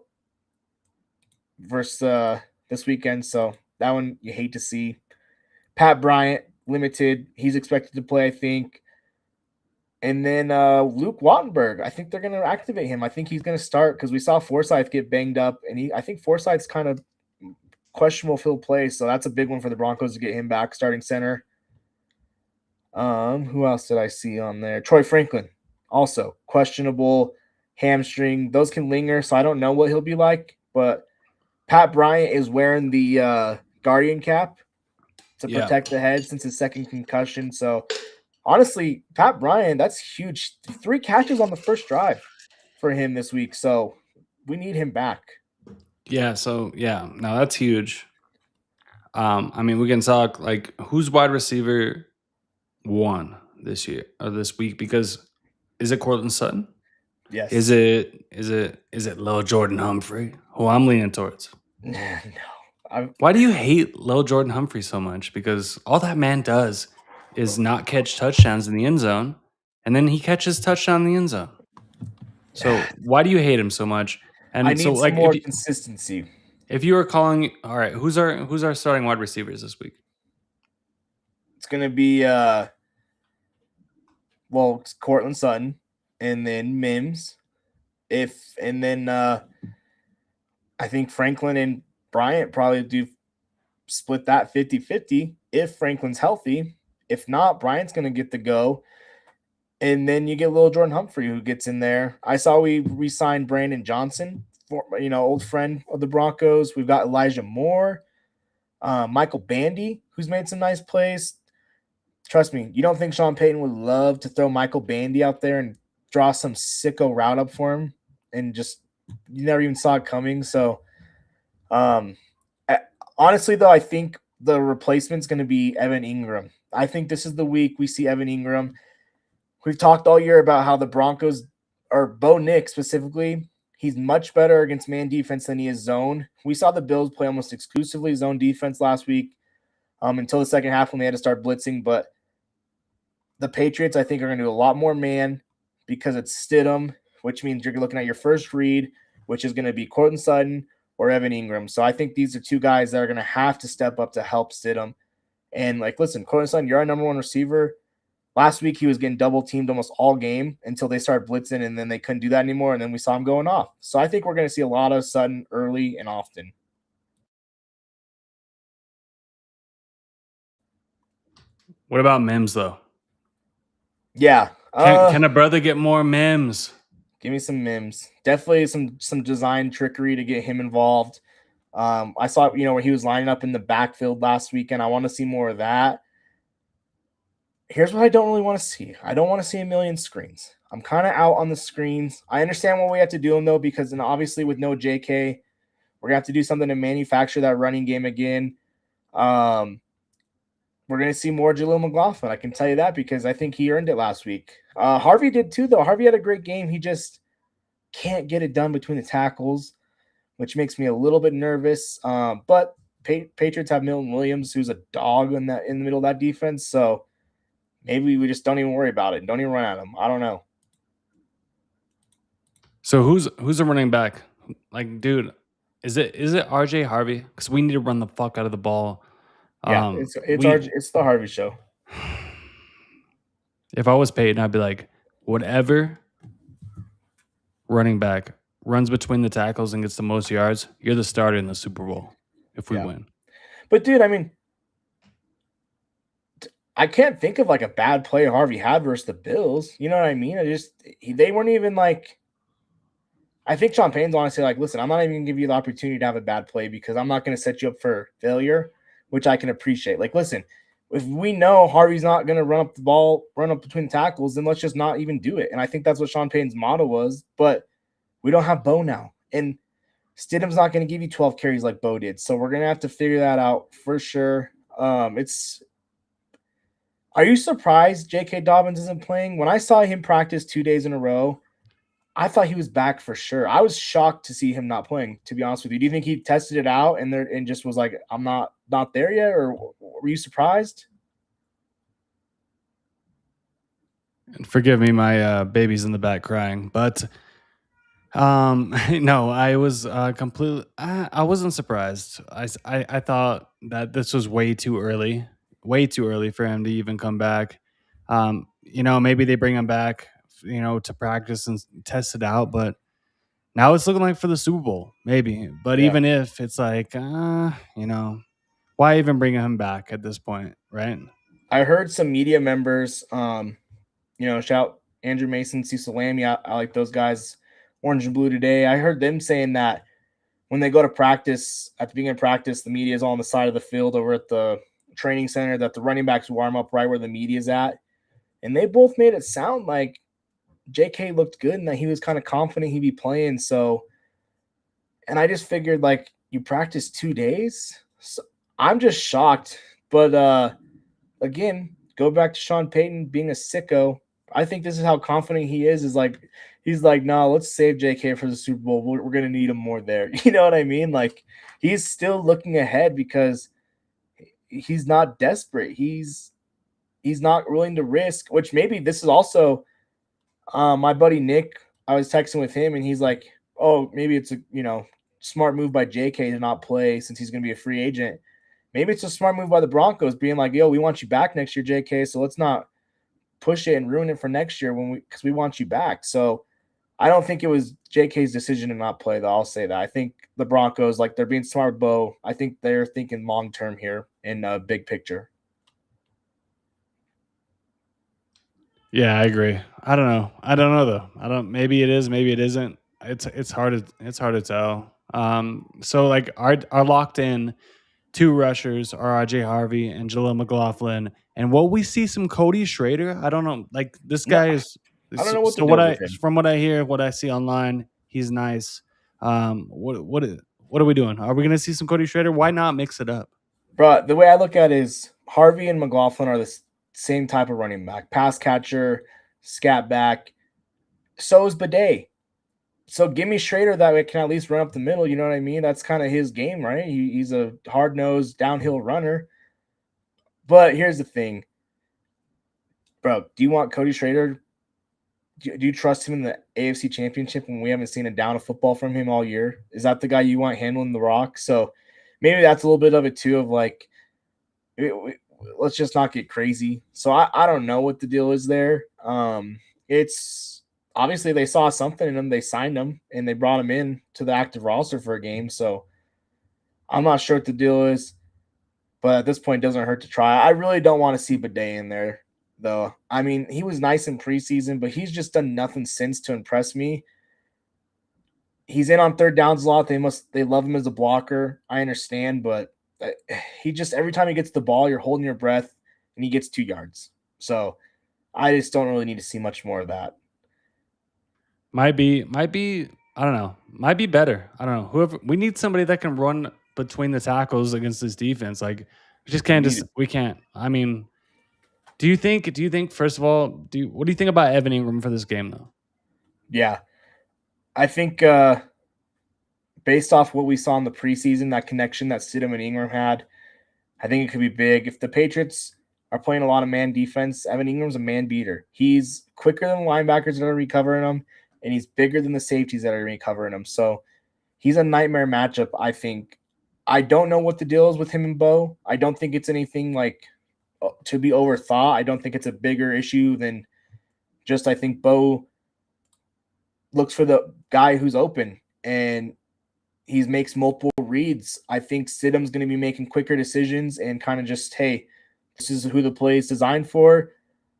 versus this weekend. So that one you hate to see. Pat Bryant, limited. He's expected to play, I think. And then Luke Wattenberg, I think they're going to activate him. I think he's going to start because we saw Forsyth get banged up. And I think Forsyth's kind of questionable if he'll play. So that's a big one for the Broncos to get him back, starting center. Who else did I see on there? Troy Franklin, also questionable hamstring. Those can linger, so I don't know what he'll be like. But Pat Bryant is wearing the Guardian cap to protect the head since his second concussion. So honestly, Pat Bryant, that's huge. 3 catches on the first drive for him this week. So we need him back. Yeah. So no, that's huge. I mean, we can talk like who's wide receiver one this year or this week because is it Cortland Sutton? Yes. Is it Lil Jordan Humphrey? Who I'm leaning towards. No. I Why do you hate Lil Jordan Humphrey so much? Because all that man does is not catch touchdowns in the end zone, and then he catches touchdown in the end zone. So why do you hate him so much? I And so need some like more consistency. if you were calling, all right, who's our starting wide receivers this week? It's gonna be it's Cortland Sutton and then Mims. And then I think Franklin and Bryant probably do split that 50-50 if Franklin's healthy. If not, Bryant's gonna get the go. And then you get little Jordan Humphrey who gets in there. I saw we re-signed Brandon Johnson, for, old friend of the Broncos. We've got Elijah Moore, Michael Bandy, who's made some nice plays. Trust me, you don't think Sean Payton would love to throw Michael Bandy out there and draw some sicko route up for him, and just you never even saw it coming. So, um, honestly, though, I think the replacement's going to be Evan Ingram. I think this is the week we see Evan Ingram. We've talked all year about how the Broncos, or Bo Nick specifically, he's much better against man defense than he is zone. We saw the Bills play almost exclusively zone defense last week until the second half when they had to start blitzing. But the Patriots, I think, are going to do a lot more man because it's Stidham, which means you're looking at your first read, which is going to be Cortland Sutton or Evan Ingram. So I think these are two guys that are going to have to step up to help Stidham. And, listen, Cortland Sutton, you're our number one receiver. Last week, he was getting double teamed almost all game until they started blitzing, and then they couldn't do that anymore, and then we saw him going off. So I think we're going to see a lot of Sutton early and often. What about Mims though? Yeah. Can a brother get more Mims? Give me some Mims. Definitely some design trickery to get him involved. I saw, where he was lining up in the backfield last weekend. I want to see more of that. Here's what I don't really want to see. I don't want to see a million screens. I'm kind of out on the screens. I understand what we have to do them, though, because then obviously with no JK, we're going to have to do something to manufacture that running game again. We're going to see more Jaleel McLaughlin. I can tell you that because I think he earned it last week. Harvey did too, though. Harvey had a great game. He just can't get it done between the tackles, which makes me a little bit nervous. But Patriots have Milton Williams, who's a dog in the middle of that defense. So maybe we just don't even worry about it. Don't even run at him. I don't know. So who's a running back? Like, dude, is it RJ Harvey? Because we need to run the fuck out of the ball. Yeah, it's the Harvey show. If I was Peyton, I'd be like, whatever running back runs between the tackles and gets the most yards, you're the starter in the Super Bowl if we win. But dude, I mean, I can't think of like a bad play Harvey had versus the Bills. You know what I mean? They weren't even like. I think Sean Payne's honestly like, listen, I'm not even going to give you the opportunity to have a bad play because I'm not going to set you up for failure, which I can appreciate. Like, listen, if we know Harvey's not going to run up the ball, run up between tackles, then let's just not even do it. And I think that's what Sean Payne's motto was. But we don't have Bo now. And Stidham's not going to give you 12 carries like Bo did. So we're going to have to figure that out for sure. Are you surprised J.K. Dobbins isn't playing? When I saw him practice 2 days in a row, I thought he was back for sure. I was shocked to see him not playing, to be honest with you. Do you think he tested it out and just was like, I'm not there yet? Or were you surprised? And forgive me, my baby's in the back crying. But no, I was completely. I wasn't surprised. I thought that this was way too early for him to even come back. Maybe they bring him back, to practice and test it out. But now it's looking like for the Super Bowl, maybe. But even if it's like, why even bring him back at this point, right? I heard some media members, shout Andrew Mason, Cecil Lammy. I like those guys. Orange and Blue Today. I heard them saying that when they go to practice, at the beginning of practice, the media is all on the side of the field over at the training center, that the running backs warm up right where the media is at. And they both made it sound like JK looked good and that he was kind of confident he'd be playing. So, and I just figured, like, you practice 2 days. So I'm just shocked. But again, go back to Sean Payton being a sicko. I think this is how confident he is. Is like he's like, no, let's save JK for the Super Bowl. We're gonna need him more there. You know what I mean? Like he's still looking ahead because he's not desperate. He's not willing to risk. Which maybe this is also my buddy Nick. I was texting with him and he's like, oh, maybe it's a smart move by JK to not play since he's gonna be a free agent. Maybe it's a smart move by the Broncos being like, yo, we want you back next year, JK. So let's not push it and ruin it for next year because we want you back. So I don't think it was JK's decision to not play, though. I'll say that. I think the Broncos, like they're being smart with Bo. I think they're thinking long term here in big picture. Yeah, I agree. I don't know. I don't know though. I don't. Maybe it is. Maybe it isn't. It's hard to tell. So like our locked in two rushers are RJ Harvey and Jaleel McLaughlin. And will we see some Cody Schrader? I don't know. Like this No, guy is. I don't know what the So deal is with him. from what I hear, what I see online, he's nice. What are we doing? Are we going to see some Cody Schrader? Why not mix it up? Bro, the way I look at it is Harvey and McLaughlin are the same type of running back, pass catcher, scat back. So is Bidet. So give me Schrader that way can at least run up the middle. You know what I mean? That's kind of his game, right? He's a hard nosed downhill runner. But here's the thing, bro. Do you want Cody Schrader? Do you trust him in the AFC Championship when we haven't seen a down of football from him all year? Is that the guy you want handling the rock? So maybe that's a little bit of it too. Of like, let's just not get crazy. So I don't know what the deal is there. It's obviously they saw something in him, they signed him, and they brought him in to the active roster for a game. So I'm not sure what the deal is, but at this point, it doesn't hurt to try. I really don't want to see Bidet in there, though. I mean, he was nice in preseason, but he's just done nothing since to impress me. He's in on third downs a lot. They love him as a blocker. I understand, but he just every time he gets the ball, you're holding your breath, and he gets 2 yards. So I just don't really need to see much more of that. Might be. I don't know. Might be better. I don't know. Whoever we need somebody that can run between the tackles against this defense. Like we just can't. We can't. I mean, do you think? First of all, what do you think about Evan Ingram for this game though? Yeah, I think based off what we saw in the preseason, that connection that Stidham and Ingram had, I think it could be big. If the Patriots are playing a lot of man defense, Evan Ingram's a man beater. He's quicker than the linebackers that are recovering him, and he's bigger than the safeties that are recovering him. So he's a nightmare matchup, I think. I don't know what the deal is with him and Bo. I don't think it's anything like to be overthought. I don't think it's a bigger issue than just I think Bo looks for the guy who's open and he makes multiple reads. I think Stidham's going to be making quicker decisions and kind of just, hey, this is who the play is designed for.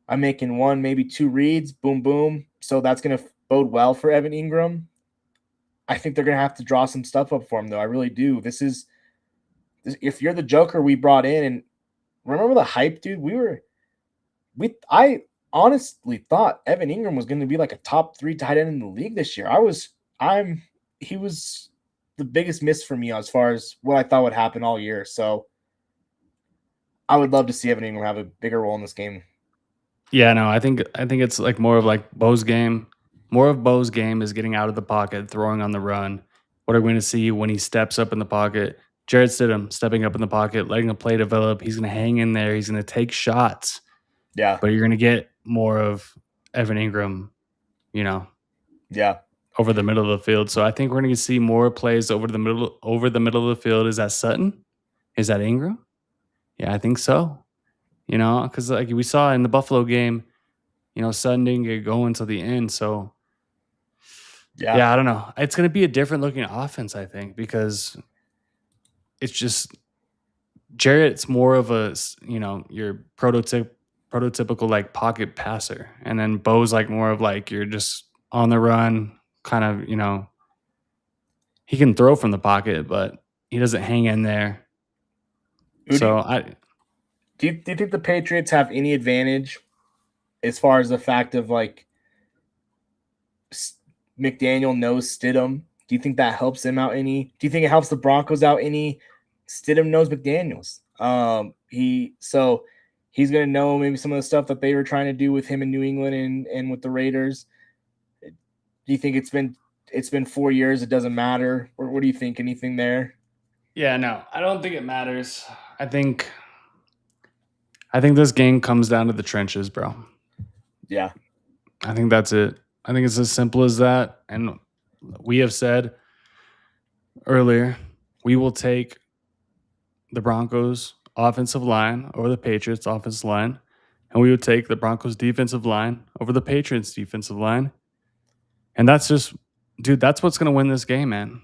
I'm making 1, maybe 2 reads, boom, boom. So that's going to bode well for Evan Ingram. I think they're going to have to draw some stuff up for him, though. I really do. If you're the Joker we brought in, and remember the hype, dude, I honestly thought Evan Ingram was going to be like a top 3 tight end in the league this year. He was the biggest miss for me as far as what I thought would happen all year. So I would love to see Evan Ingram have a bigger role in this game. Yeah, no, I think it's like more of like Bo's game. More of Bo's game is getting out of the pocket, throwing on the run. What are we going to see when he steps up in the pocket? Jarrett Stidham stepping up in the pocket, letting a play develop. He's going to hang in there. He's going to take shots. Yeah. But you're going to get more of Evan Ingram, Yeah. over the middle of the field. So I think we're going to see more plays over the middle of the field. Is that Sutton? Is that Ingram? Yeah, I think so. Because like we saw in the Buffalo game, Sutton didn't get going until the end. So yeah, I don't know. It's going to be a different looking offense, I think, because it's just Jarrett's more of a, your prototypical like pocket passer. And then Bo's like more of like you're just on the run, kind of, he can throw from the pocket, but he doesn't hang in there. Do you think the Patriots have any advantage as far as the fact of like McDaniel knows Stidham? Do you think that helps them out any? Do you think it helps the Broncos out any Stidham knows McDaniels. He's gonna know maybe some of the stuff that they were trying to do with him in New England and with the Raiders. Do you think it's been 4 years? It doesn't matter. Or what do you think? Anything there? Yeah, no, I don't think it matters. I think this game comes down to the trenches, bro. Yeah. I think that's it. I think it's as simple as that. And we have said earlier, we will take the Broncos offensive line over the Patriots offensive line, and we would take the Broncos defensive line over the Patriots defensive line. And that's just, dude, that's what's going to win this game, man.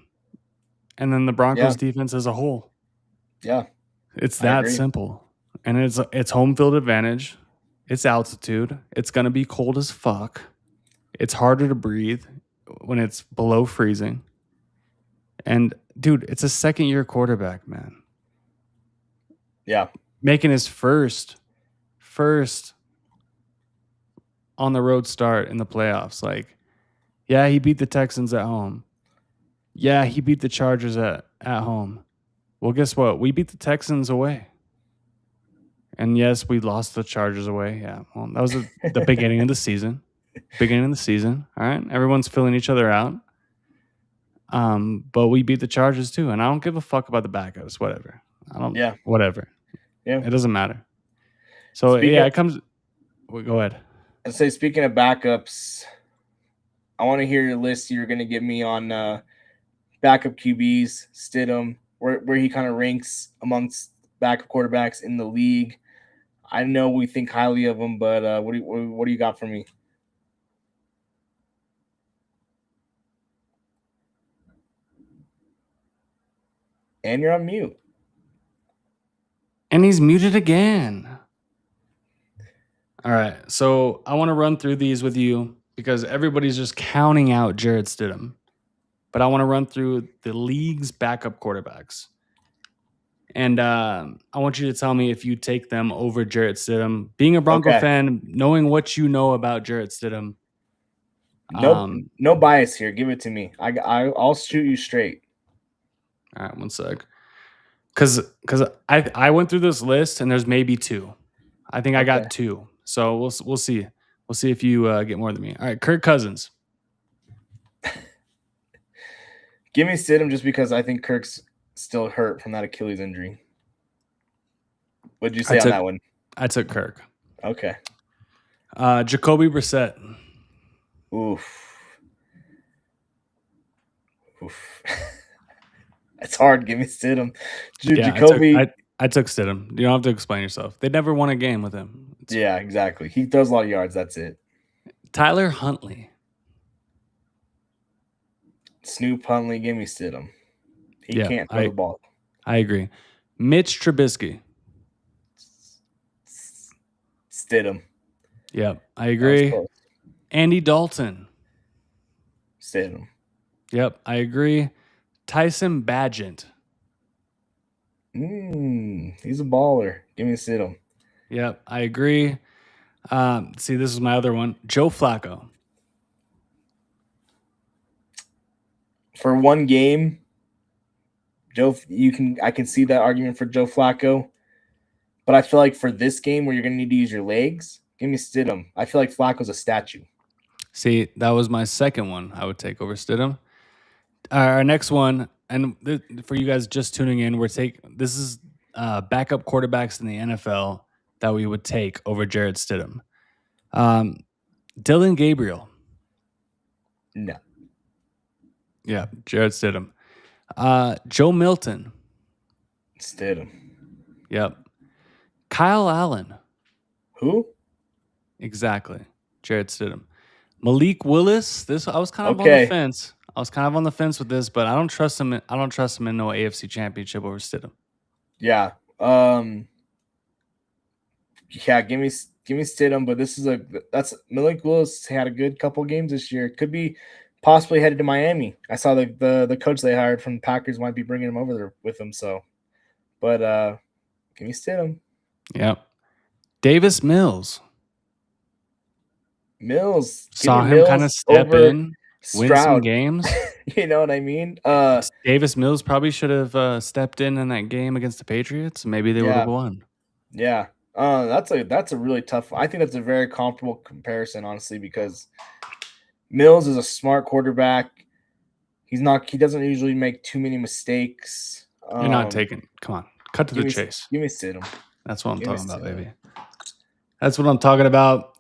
And then the Broncos defense as a whole. Yeah. It's that simple. And it's home field advantage. It's altitude. It's going to be cold as fuck. It's harder to breathe when it's below freezing. And dude, it's a second-year quarterback, man. Yeah. Making his first on the road start in the playoffs. Like, yeah, he beat the Texans at home. Yeah, he beat the Chargers at home. Well, guess what? We beat the Texans away. And yes, we lost the Chargers away. Yeah, well, that was the beginning of the season. All right, everyone's filling each other out. But we beat the Chargers too, and I don't give a fuck about the backups. Whatever. Whatever. Yeah, it doesn't matter. So it comes. Well, go ahead. I'd say, speaking of backups, I want to hear your list you're going to give me on backup QBs, Stidham, where he kind of ranks amongst backup quarterbacks in the league. I know we think highly of him, but what do you got for me? And you're on mute. And he's muted again. All right, so I want to run through these with you because everybody's just counting out Jarrett Stidham. But I want to run through the league's backup quarterbacks. And I want you to tell me if you take them over Jarrett Stidham. Being a Bronco fan, knowing what you know about Jarrett Stidham. No bias here. Give it to me. I'll shoot you straight. All right, one sec. Because I went through this list and there's maybe two. I think I got two. So we'll see. We'll see if you get more than me. All right, Kirk Cousins. Give me Stidham just because I think Kirk's still hurt from that Achilles injury. What did you say on that one? I took Kirk. Okay. Jacoby Brissett. Oof. It's hard. Give me Stidham. Jacoby. I took Stidham. You don't have to explain yourself. They never won a game with him. Yeah, exactly. He throws a lot of yards. That's it. Tyler Huntley. Snoop Huntley. Give me Stidham. He can't throw the ball. I agree. Mitch Trubisky. Stidham. Yep, I agree. Andy Dalton. Stidham. Yep, I agree. Tyson Bagent. He's a baller. Give me Stidham. Yep, I agree. See, this is my other one. Joe Flacco. For one game, I can see that argument for Joe Flacco. But I feel like for this game where you're going to need to use your legs, give me Stidham. I feel like Flacco's a statue. See, that was my second one I would take over Stidham. Our next one, and for you guys just tuning in, this is backup quarterbacks in the NFL that we would take over Jarrett Stidham. Dylan Gabriel. No. Yeah, Jarrett Stidham. Joe Milton. Stidham. Yep. Kyle Allen. Who? Exactly. Jarrett Stidham. Malik Willis. I was kind of on the fence. I was kind of on the fence with this, but I don't trust him. I don't trust him in no AFC Championship over Stidham. Yeah. Yeah. Give me Stidham, but that's Malik Willis had a good couple games this year. Could be possibly headed to Miami. I saw the coach they hired from the Packers might be bringing him over there with them. So, but give me Stidham. Yep. Davis Mills. Mills Saw him kind of step in. win some Stroud. games. You know what I mean? Davis Mills probably should have stepped in that game against the Patriots. Maybe they would have Yeah, won. yeah. That's a really tough. I think that's a very comparable comparison, honestly, because Mills is a smart quarterback. He doesn't usually make too many mistakes. You're not taking. Come on, cut to the Give me chase. give me Stidham. That's what I'm Give me talking about, Stidham. baby. That's what I'm talking about.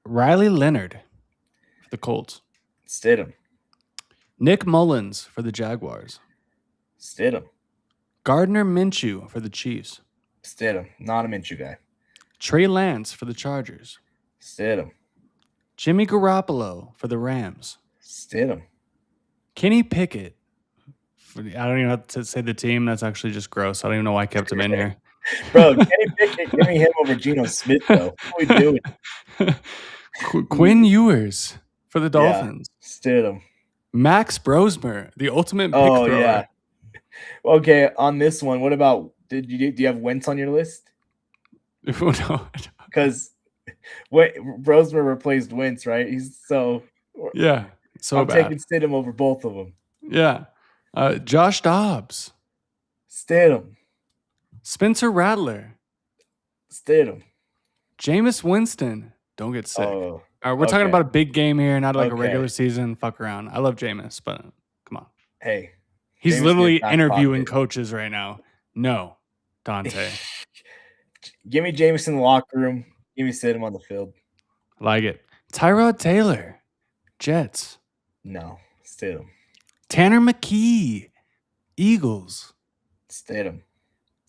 Riley Leonard for the Colts. Stidham. Nick Mullins for the Jaguars. Stidham. Gardner Minshew for the Chiefs. Stidham. Not a Minshew guy. Trey Lance for the Chargers. Stidham. Jimmy Garoppolo for the Rams. Stidham. Kenny Pickett. I don't even have to say the team. That's actually just gross. I don't even know why I kept him in here. Bro, Kenny Pickett, give me him over Geno Smith, though. What are we doing? Quinn Ewers for the Dolphins. Yeah, Stidham. Max Brosmer, the ultimate pick Oh, thrower. yeah. Okay, on this one, what about do you have Wentz on your list? No. Because Brosmer replaced Wentz, right? Yeah, so I'm bad. taking Stidham over both of them. Yeah. Josh Dobbs. Stidham. Spencer Rattler. Stidham. Jameis Winston. Don't get sick. Oh, All right, we're talking okay. about a big game here, not like a Okay. regular season. Fuck around. I love Jameis, but come on. Hey. He's Jameis literally gets back interviewing pocket. coaches right now. No, Dante. Give me Jameis in the locker room. Give me Stidham on the field. Like it. Tyrod Taylor. Jets. No. Stidham. Tanner McKee. Eagles. Stidham.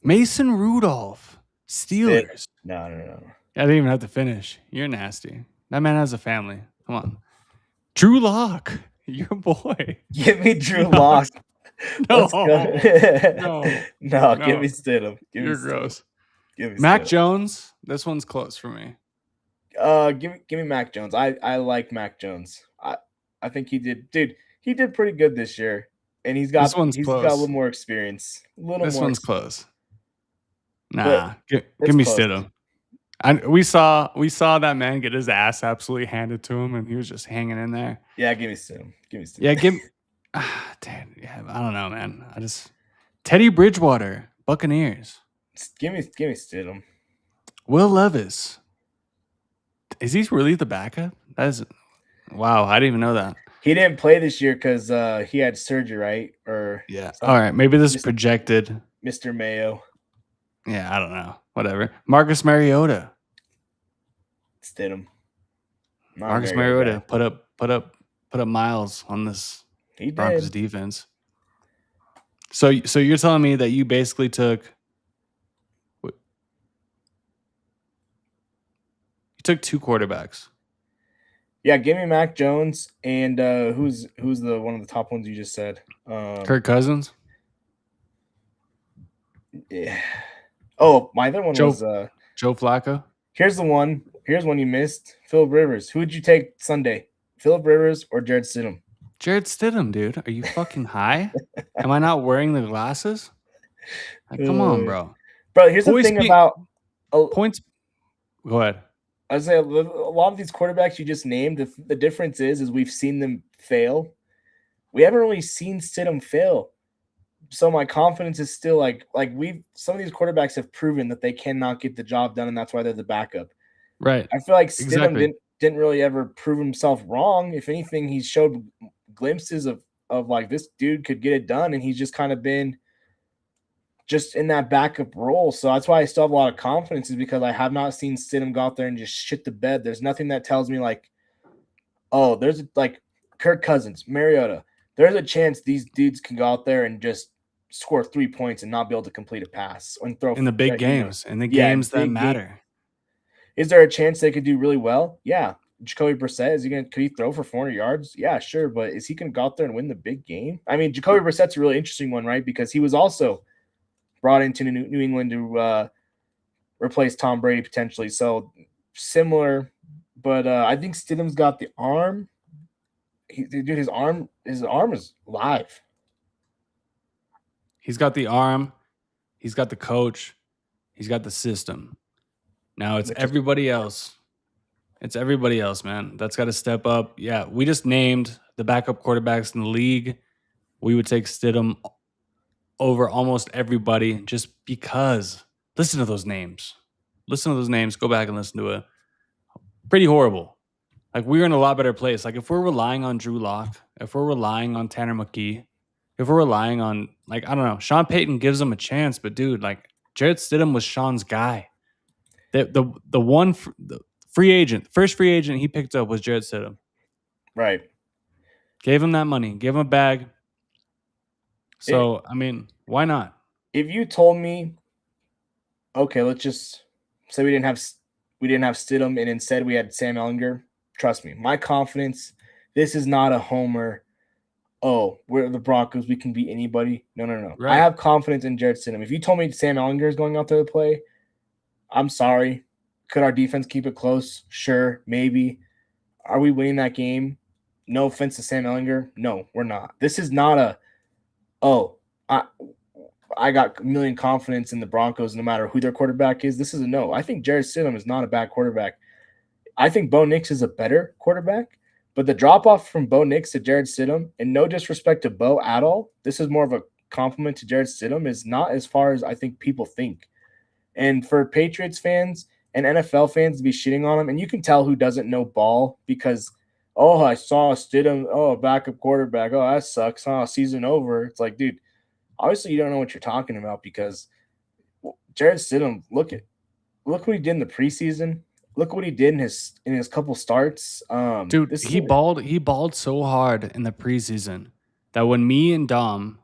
Mason Rudolph. Steelers. No. I didn't even have to finish. You're nasty. That man has a family. Come on. Drew Lock. Your boy. Give me Drew Lock. No. Let's go. No. Give me Stidham. You're gross. Give me Mac Stidham. Jones. This one's close for me. Give me Mac Jones. I like Mac Jones. I think he did pretty good this year. And he's got a little more experience. This one's close. Nah. But Give me close. Stidham. We saw that man get his ass absolutely handed to him, and he was just hanging in there. Yeah, give me Stidham. Yeah, damn, yeah, I don't know, man. Teddy Bridgewater, Buccaneers. Give me Stidham. Will Levis. Is he really the backup? Wow, I didn't even know that. He didn't play this year because he had surgery, right? Or yeah. All right, maybe this is projected. Mr. Mayo. Yeah, I don't know. Whatever. Marcus Mariota. Stidham. Marcus Mariota put up miles on this Broncos defense. So you're telling me that you basically took two quarterbacks. Yeah, give me Mac Jones and who's the one of the top ones you just said? Kirk Cousins. Yeah. Oh, my other one was Joe Flacco. Here's one you missed. Phillip Rivers. Who would you take Sunday? Phillip Rivers or Jared Stidham? Jared Stidham, dude. Are you fucking high? Am I not wearing the glasses? Like, come on, bro. Bro, here's the thing about points. Go ahead. I was saying a lot of these quarterbacks you just named, the difference is we've seen them fail. We haven't really seen Stidham fail. So my confidence is still some of these quarterbacks have proven that they cannot get the job done, and that's why they're the backup. Right. I feel like Stidham didn't really ever prove himself wrong. If anything, he showed glimpses of like this dude could get it done, and he's just kind of been just in that backup role. So that's why I still have a lot of confidence, is because I have not seen Stidham go out there and just shit the bed. There's nothing that tells me there's Kirk Cousins, Mariota. There's a chance these dudes can go out there and just score 3 points and not be able to complete a pass and throw in the big games, games that matter. Is there a chance they could do really well? Yeah. Jacoby Brissett, could he throw for 400 yards? Yeah, sure. But is he going to go out there and win the big game? I mean, Jacoby Brissett's a really interesting one, right? Because he was also brought into New England to replace Tom Brady potentially. So similar, but I think Stidham's got the arm. His arm is live. He's got the arm. He's got the coach. He's got the system. Now it's everybody else It's everybody else, man. That's got to step up. Yeah, we just named the backup quarterbacks in the league. We would take Stidham over almost everybody just because. Listen to those names. Listen to those names. Go back and listen to it. Pretty horrible. Like, we're in a lot better place. Like, if we're relying on Drew Lock, if we're relying on Tanner McKee, if we're relying on, like, I don't know, Sean Payton gives them a chance, but dude, like, Jarrett Stidham was Sean's guy. The free agent, first free agent he picked up was Jarrett Stidham. Right. Gave him that money, gave him a bag. So, I mean, why not? If you told me, okay, let's just say we didn't have Stidham and instead we had Sam Ellinger, trust me, my confidence, this is not a homer. Oh, we're the Broncos, we can beat anybody. No. Right. I have confidence in Jarrett Stidham. If you told me Sam Ellinger is going out there to play, I'm sorry. Could our defense keep it close? Sure, maybe. Are we winning that game? No offense to Sam Ellinger. No, we're not. This is not a, I got a million confidence in the Broncos no matter who their quarterback is. This is a no. I think Jarrett Stidham is not a bad quarterback. I think Bo Nix is a better quarterback, but the drop-off from Bo Nix to Jarrett Stidham, and no disrespect to Bo at all, this is more of a compliment to Jarrett Stidham, is not as far as I think people think. And for Patriots fans and NFL fans to be shitting on him, and you can tell who doesn't know ball because, I saw Stidham, a backup quarterback. Oh, that sucks, huh? Season over. It's like, dude, obviously you don't know what you're talking about because Jarrett Stidham, look what he did in the preseason. Look what he did in his couple starts. Dude, he balled so hard in the preseason that when me and Trillo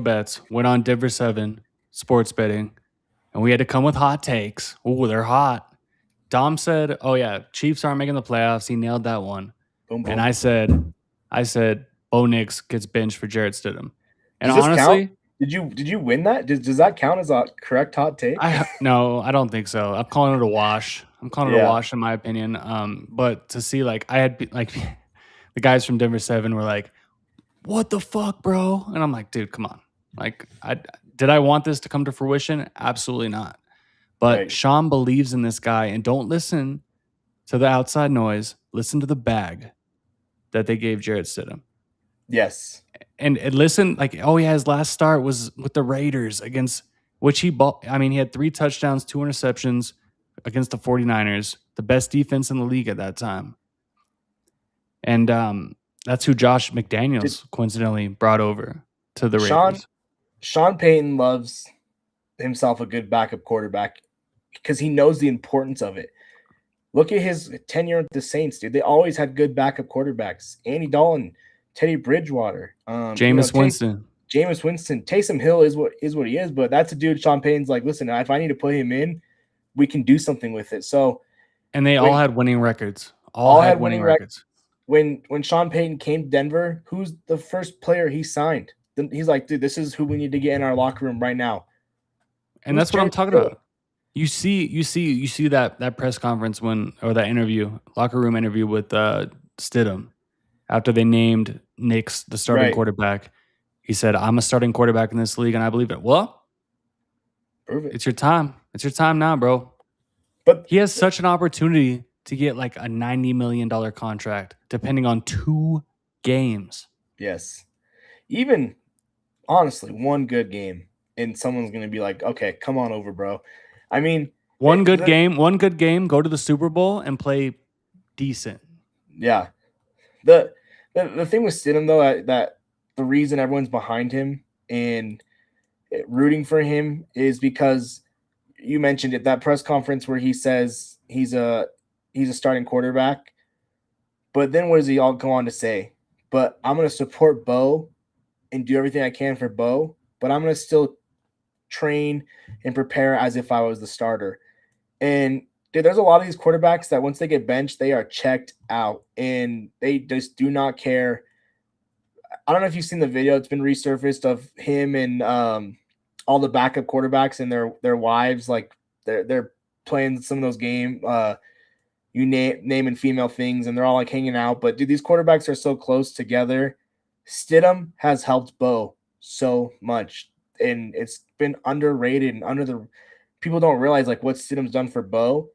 Betts went on Denver 7 sports betting, and we had to come with hot takes. Oh, they're hot. Dom said, "Oh yeah, Chiefs aren't making the playoffs." He nailed that one. Boom, boom. And I said, Bo Nix gets benched for Jarrett Stidham. And Does this honestly, count? Did you win that? Does that count as a correct hot take? No, I don't think so. I'm calling it a wash. I'm calling it a wash in my opinion. But to see like I had like the guys from Denver 7 were like, "What the fuck, bro?" And I'm like, "Dude, come on." Like, did I want this to come to fruition? Absolutely not. But Right. Sean believes in this guy, and don't listen to the outside noise. Listen to the bag that they gave Jarrett Stidham. Yes. And listen, like, his last start was with the Raiders against which he bought. I mean, he had 3 touchdowns, 2 interceptions against the 49ers, the best defense in the league at that time. And that's who Josh McDaniels coincidentally brought over to the Raiders. Sean Payton loves himself a good backup quarterback because he knows the importance of it. Look at his tenure with the Saints, dude. They always had good backup quarterbacks. Andy Dalton, Teddy Bridgewater, Jameis Winston. Jameis Winston. Taysom Hill is what he is, but that's a dude Sean Payton's like, listen, if I need to put him in, we can do something with it. So, and they all had winning records. All had winning records. When Sean Payton came to Denver, who's the first player he signed? He's like, dude, this is who we need to get in our locker room right now. And that's what I'm talking about. You see that press conference that interview, locker room interview with Stidham after they named Nix the starting quarterback. He said, "I'm a starting quarterback in this league, and I believe it." Well, prove it. It's your time. It's your time now, bro. But he has such an opportunity to get like a $90 million contract, depending on 2 games. Yes. Even, honestly, one good game, and someone's going to be like, okay, come on over, bro. I mean, one good game, go to the Super Bowl and play decent. Yeah. The thing with Stidham, though, that the reason everyone's behind him and rooting for him is because you mentioned it, that press conference where he says he's a starting quarterback. But then what does he all go on to say? But I'm going to support Bo and do everything I can for Bo, but I'm going to still train and prepare as if I was the starter. And dude, there's a lot of these quarterbacks that once they get benched, they are checked out and they just do not care. I don't know if you've seen the video. It's been resurfaced of him and all the backup quarterbacks and their wives. Like they're playing some of those games. You name and female things, and they're all like hanging out. But dude, these quarterbacks are so close together. Stidham has helped Bo so much, and it's been underrated and people don't realize like what Stidham's done for Bo.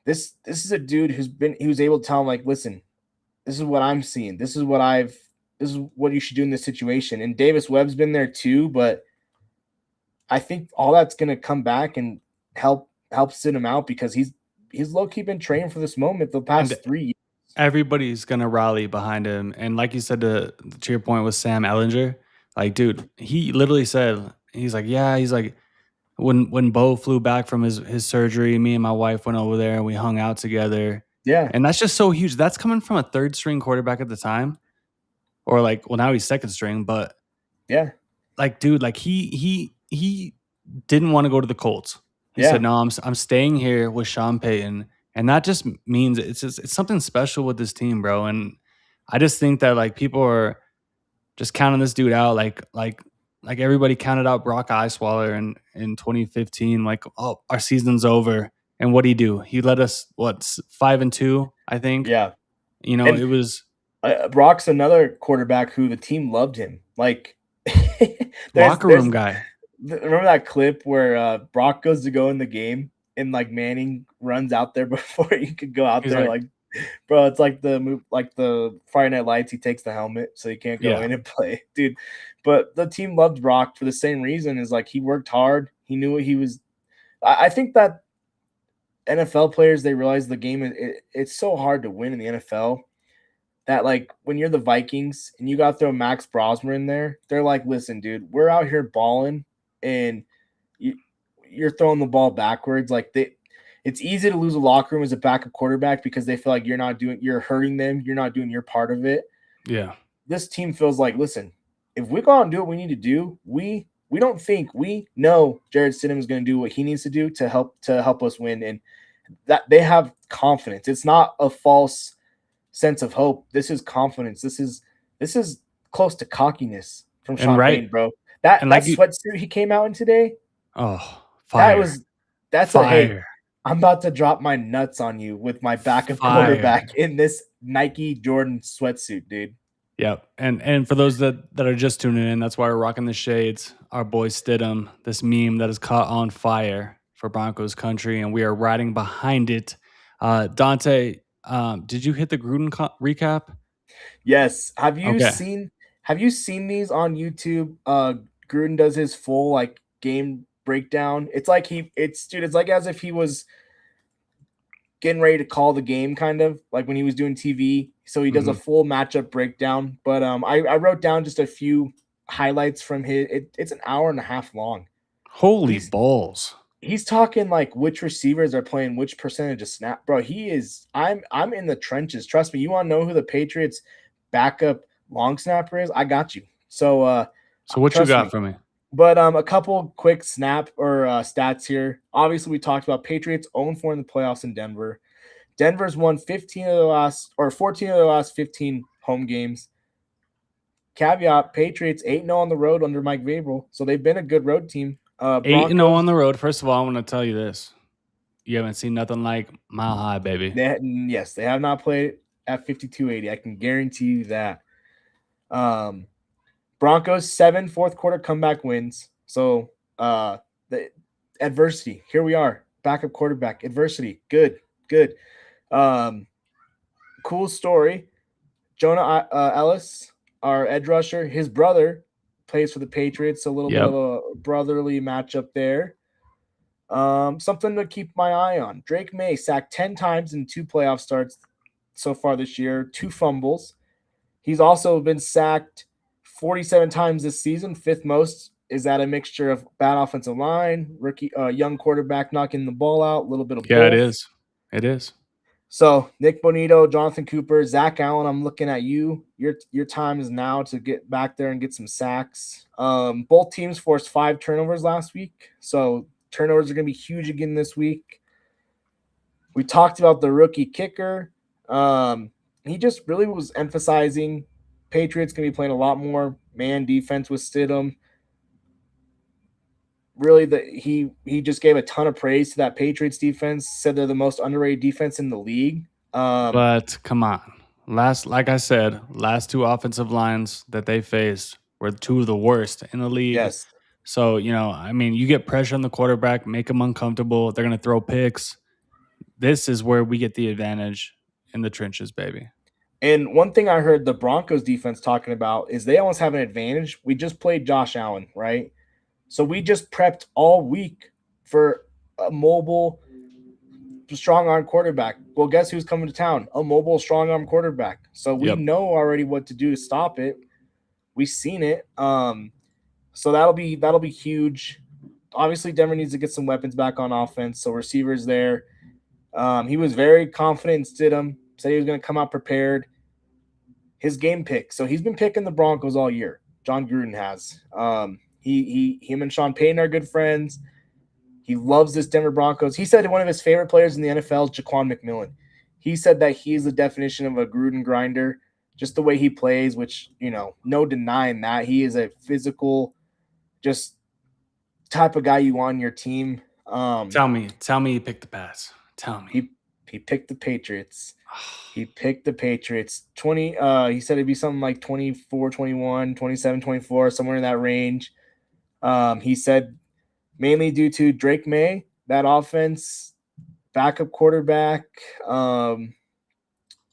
this is a dude he was able to tell him like, listen, this is what I'm seeing. This is what you should do in this situation. And Davis Webb's been there too, but I think all that's gonna come back and help sit him out because he's low key been training for this moment the And past 3 years. everybody's gonna rally behind him. And like you said, to your point with Sam Ellinger, like, dude, he literally said, he's like, yeah, he's like, when Bo flew back from his surgery, me and my wife went over there and we hung out together. Yeah, And that's just so huge. That's coming from a third string quarterback at the time, or like, well, now he's second string, but yeah, like, dude, like he didn't want to go to the Colts. He said, yeah, "No, I'm staying here with Sean Payton," and that just means it's something special with this team, bro. And I just think that like people are just counting this dude out, like everybody counted out Brock Osweiler in 2015. Like, oh, our season's over, and what would he do? He led us 5-2, I think. yeah. You know, And it was Brock's another quarterback who the team loved him. Like, locker there's room guy. remember that clip where Brock goes to go in the game and like Manning runs out there before he could go out He's there. like, Like, bro, it's like the Friday Night Lights. He takes the helmet so he can't go yeah, in and play, dude. But the team loved Brock for the same reason. Is like he worked hard. He knew what he was. I think that NFL players they realize the game it's so hard to win in the NFL that like when you're the Vikings and you got to throw Max Brosmer in there, they're like, listen, dude, we're out here balling and you're throwing the ball backwards. Like it's easy to lose a locker room as a backup quarterback because they feel like you're hurting them, you're not doing your part of it. yeah. This team feels like, listen, if we go out and do what we need to do, we know Jared Stidham is going to do what he needs to do to help us win, and that they have confidence. It's not a false sense of hope. This is confidence. This is close to cockiness from And Sean right, Payton, bro. That and that like you, sweatsuit he came out in today, oh, that fire, was that's a hey, fire. I'm about to drop my nuts on you with my backup Fire. quarterback in this Nike Jordan sweatsuit, dude. Yep. And for those that are just tuning in, that's why we're rocking the shades. Our boy Stidham, this meme that is caught on fire for Broncos country, and we are riding behind it. Dante, did you hit the Gruden recap? Yes. Okay. Have you seen these on YouTube? Gruden does his full like game breakdown. It's like it's like as if he was getting ready to call the game, kind of like when he was doing TV. So he does a Mhm. full matchup breakdown. But I wrote down just a few highlights from it's an hour and a half long. Holy He's balls. he's talking like which receivers are playing which percentage of snap. Bro, I'm in the trenches. Trust me, you want to know who the Patriots backup long snapper is? I got you. So So what you trust got me. for me? But a couple quick snap or stats here. Obviously, we talked about Patriots 0-4 in the playoffs in Denver. Denver's won 15 of the last or 14 of the last 15 home games. Caveat: Patriots 8-0 on the road under Mike Vrabel, so they've been a good road team. 8-0 Broncos, on the road. First of all, I want to tell you this. You haven't seen nothing like Mile High, baby. yes, they have not played at 52-80. I can guarantee you that. Broncos 7 fourth quarter comeback wins. So the adversity. Here we are. Backup quarterback. Adversity. Good. Good. Cool story. Jonah Ellis, our edge rusher, his brother plays for the Patriots. A little bit of Yep. a brotherly matchup there. Something to keep my eye on. Drake May sacked 10 times in 2 playoff starts so far this year, 2 fumbles. He's also been sacked 47 times this season, 5th most. Is that a mixture of bad offensive line, rookie, young quarterback knocking the ball out, a little bit of Yeah, it both? is. It is. So Nick Bonito, Jonathan Cooper, Zach Allen, I'm looking at you. Your time is now to get back there and get some sacks. Both teams forced 5 turnovers last week, so turnovers are going to be huge again this week. We talked about the rookie kicker. He just really was emphasizing Patriots going to be playing a lot more man defense with Stidham. Really, he just gave a ton of praise to that Patriots defense. Said they're the most underrated defense in the league. But come on. Like I said, last 2 offensive lines that they faced were 2 of the worst in the league. Yes, So, I mean, you get pressure on the quarterback, make them uncomfortable. They're going to throw picks. this is where we get the advantage in the trenches, baby. And one thing I heard the Broncos defense talking about is they almost have an advantage. We just played Josh Allen, right? So we just prepped all week for a mobile, strong arm quarterback. Well, guess who's coming to town? A mobile, strong arm quarterback. So we Yep. know already what to do to stop it. We've seen it. So that'll be huge. Obviously, Denver needs to get some weapons back on offense. So receivers there. He was very confident in Stidham. Said he was going to come out prepared. His game pick. So he's been picking the Broncos all year. John Gruden has. Him and Sean Payton are good friends. He loves this Denver Broncos. He said one of his favorite players in the NFL is Jaquan McMillan. He said that he's the definition of a Gruden grinder, just the way he plays, which, no denying that. He is a physical, just type of guy you want on your team. Tell me he picked the pass. Tell me. He picked the Patriots. He picked the Patriots. He said it'd be something like 24, 21, 27, 24, somewhere in that range. He said mainly due to Drake May, that offense, backup quarterback.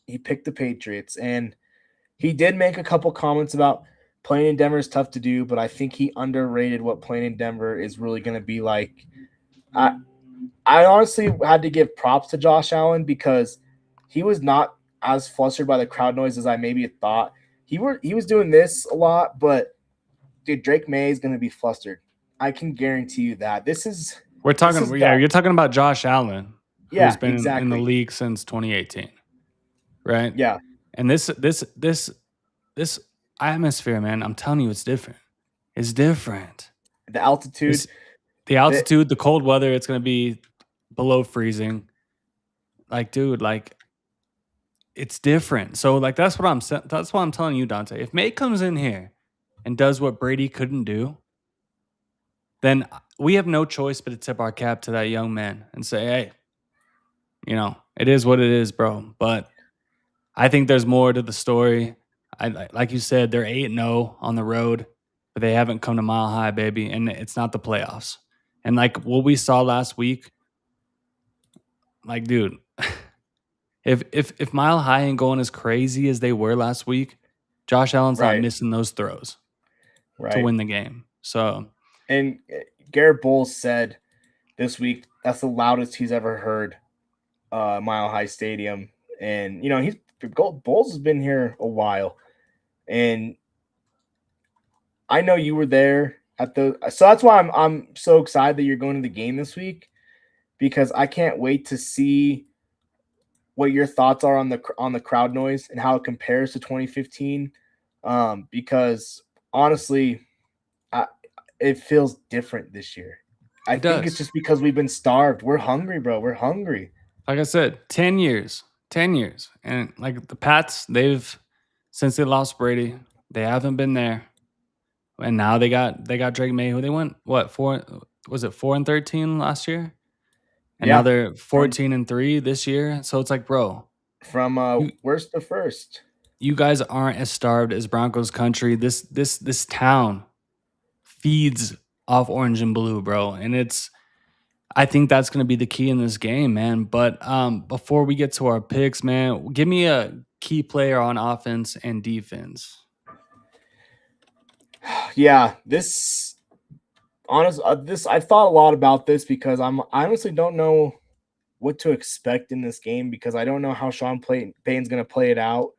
He picked the Patriots. And he did make a couple comments about playing in Denver is tough to do, but I think he underrated what playing in Denver is really going to be like. I honestly had to give props to Josh Allen because he was not as flustered by the crowd noise as I maybe thought. He was doing this a lot, but dude, Drake May is going to be flustered. I can guarantee you that. You're talking about Josh Allen, who's been exactly. in the league since 2018, right? Yeah. And this atmosphere, man, I'm telling you, it's different. It's different. The altitude. The cold weather, it's going to be below freezing. Like, dude, like, it's different. So, like, that's what I'm telling you, Dante. If May comes in here and does what Brady couldn't do, then we have no choice but to tip our cap to that young man and say, hey, it is what it is, bro. But I think there's more to the story. Like you said, they're 8-0 on the road, but they haven't come to Mile High, baby, and it's not the playoffs. And like what we saw last week, like, dude, if Mile High ain't going as crazy as they were last week, Josh Allen's not missing those throws to win the game. So, and Garrett Bowles said this week that's the loudest he's ever heard Mile High Stadium. And Bowles has been here a while, and I know you were there so that's why I'm so excited that you're going to the game this week, because I can't wait to see what your thoughts are on the crowd noise and how it compares to 2015. Because honestly, it feels different this year. I think it's just because we've been starved. We're hungry, bro. We're hungry. Like I said, 10 years. And like the Pats, since they lost Brady, they haven't been there. And now they got Drake May, who they went, 4-13 last year? And now they're 14-3 this year. So it's like, bro, from worst to first. You guys aren't as starved as Broncos country. This town feeds off orange and blue, bro. And I think that's going to be the key in this game, man. But before we get to our picks, man, give me a key player on offense and defense. Yeah, I've thought a lot about this because I honestly don't know what to expect in this game because I don't know how Sean Payton's going to play it out.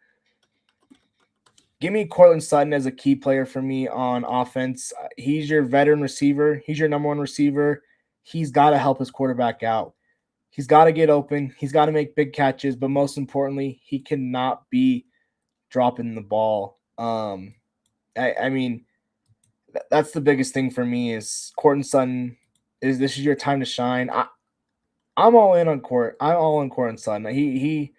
Give me Courtland Sutton as a key player for me on offense. He's your veteran receiver. He's your number one receiver. He's got to help his quarterback out. He's got to get open. He's got to make big catches, but most importantly, he cannot be dropping the ball. I mean, that's the biggest thing for me is Courtland Sutton. This is your time to shine. I'm all in on Courtland Sutton. We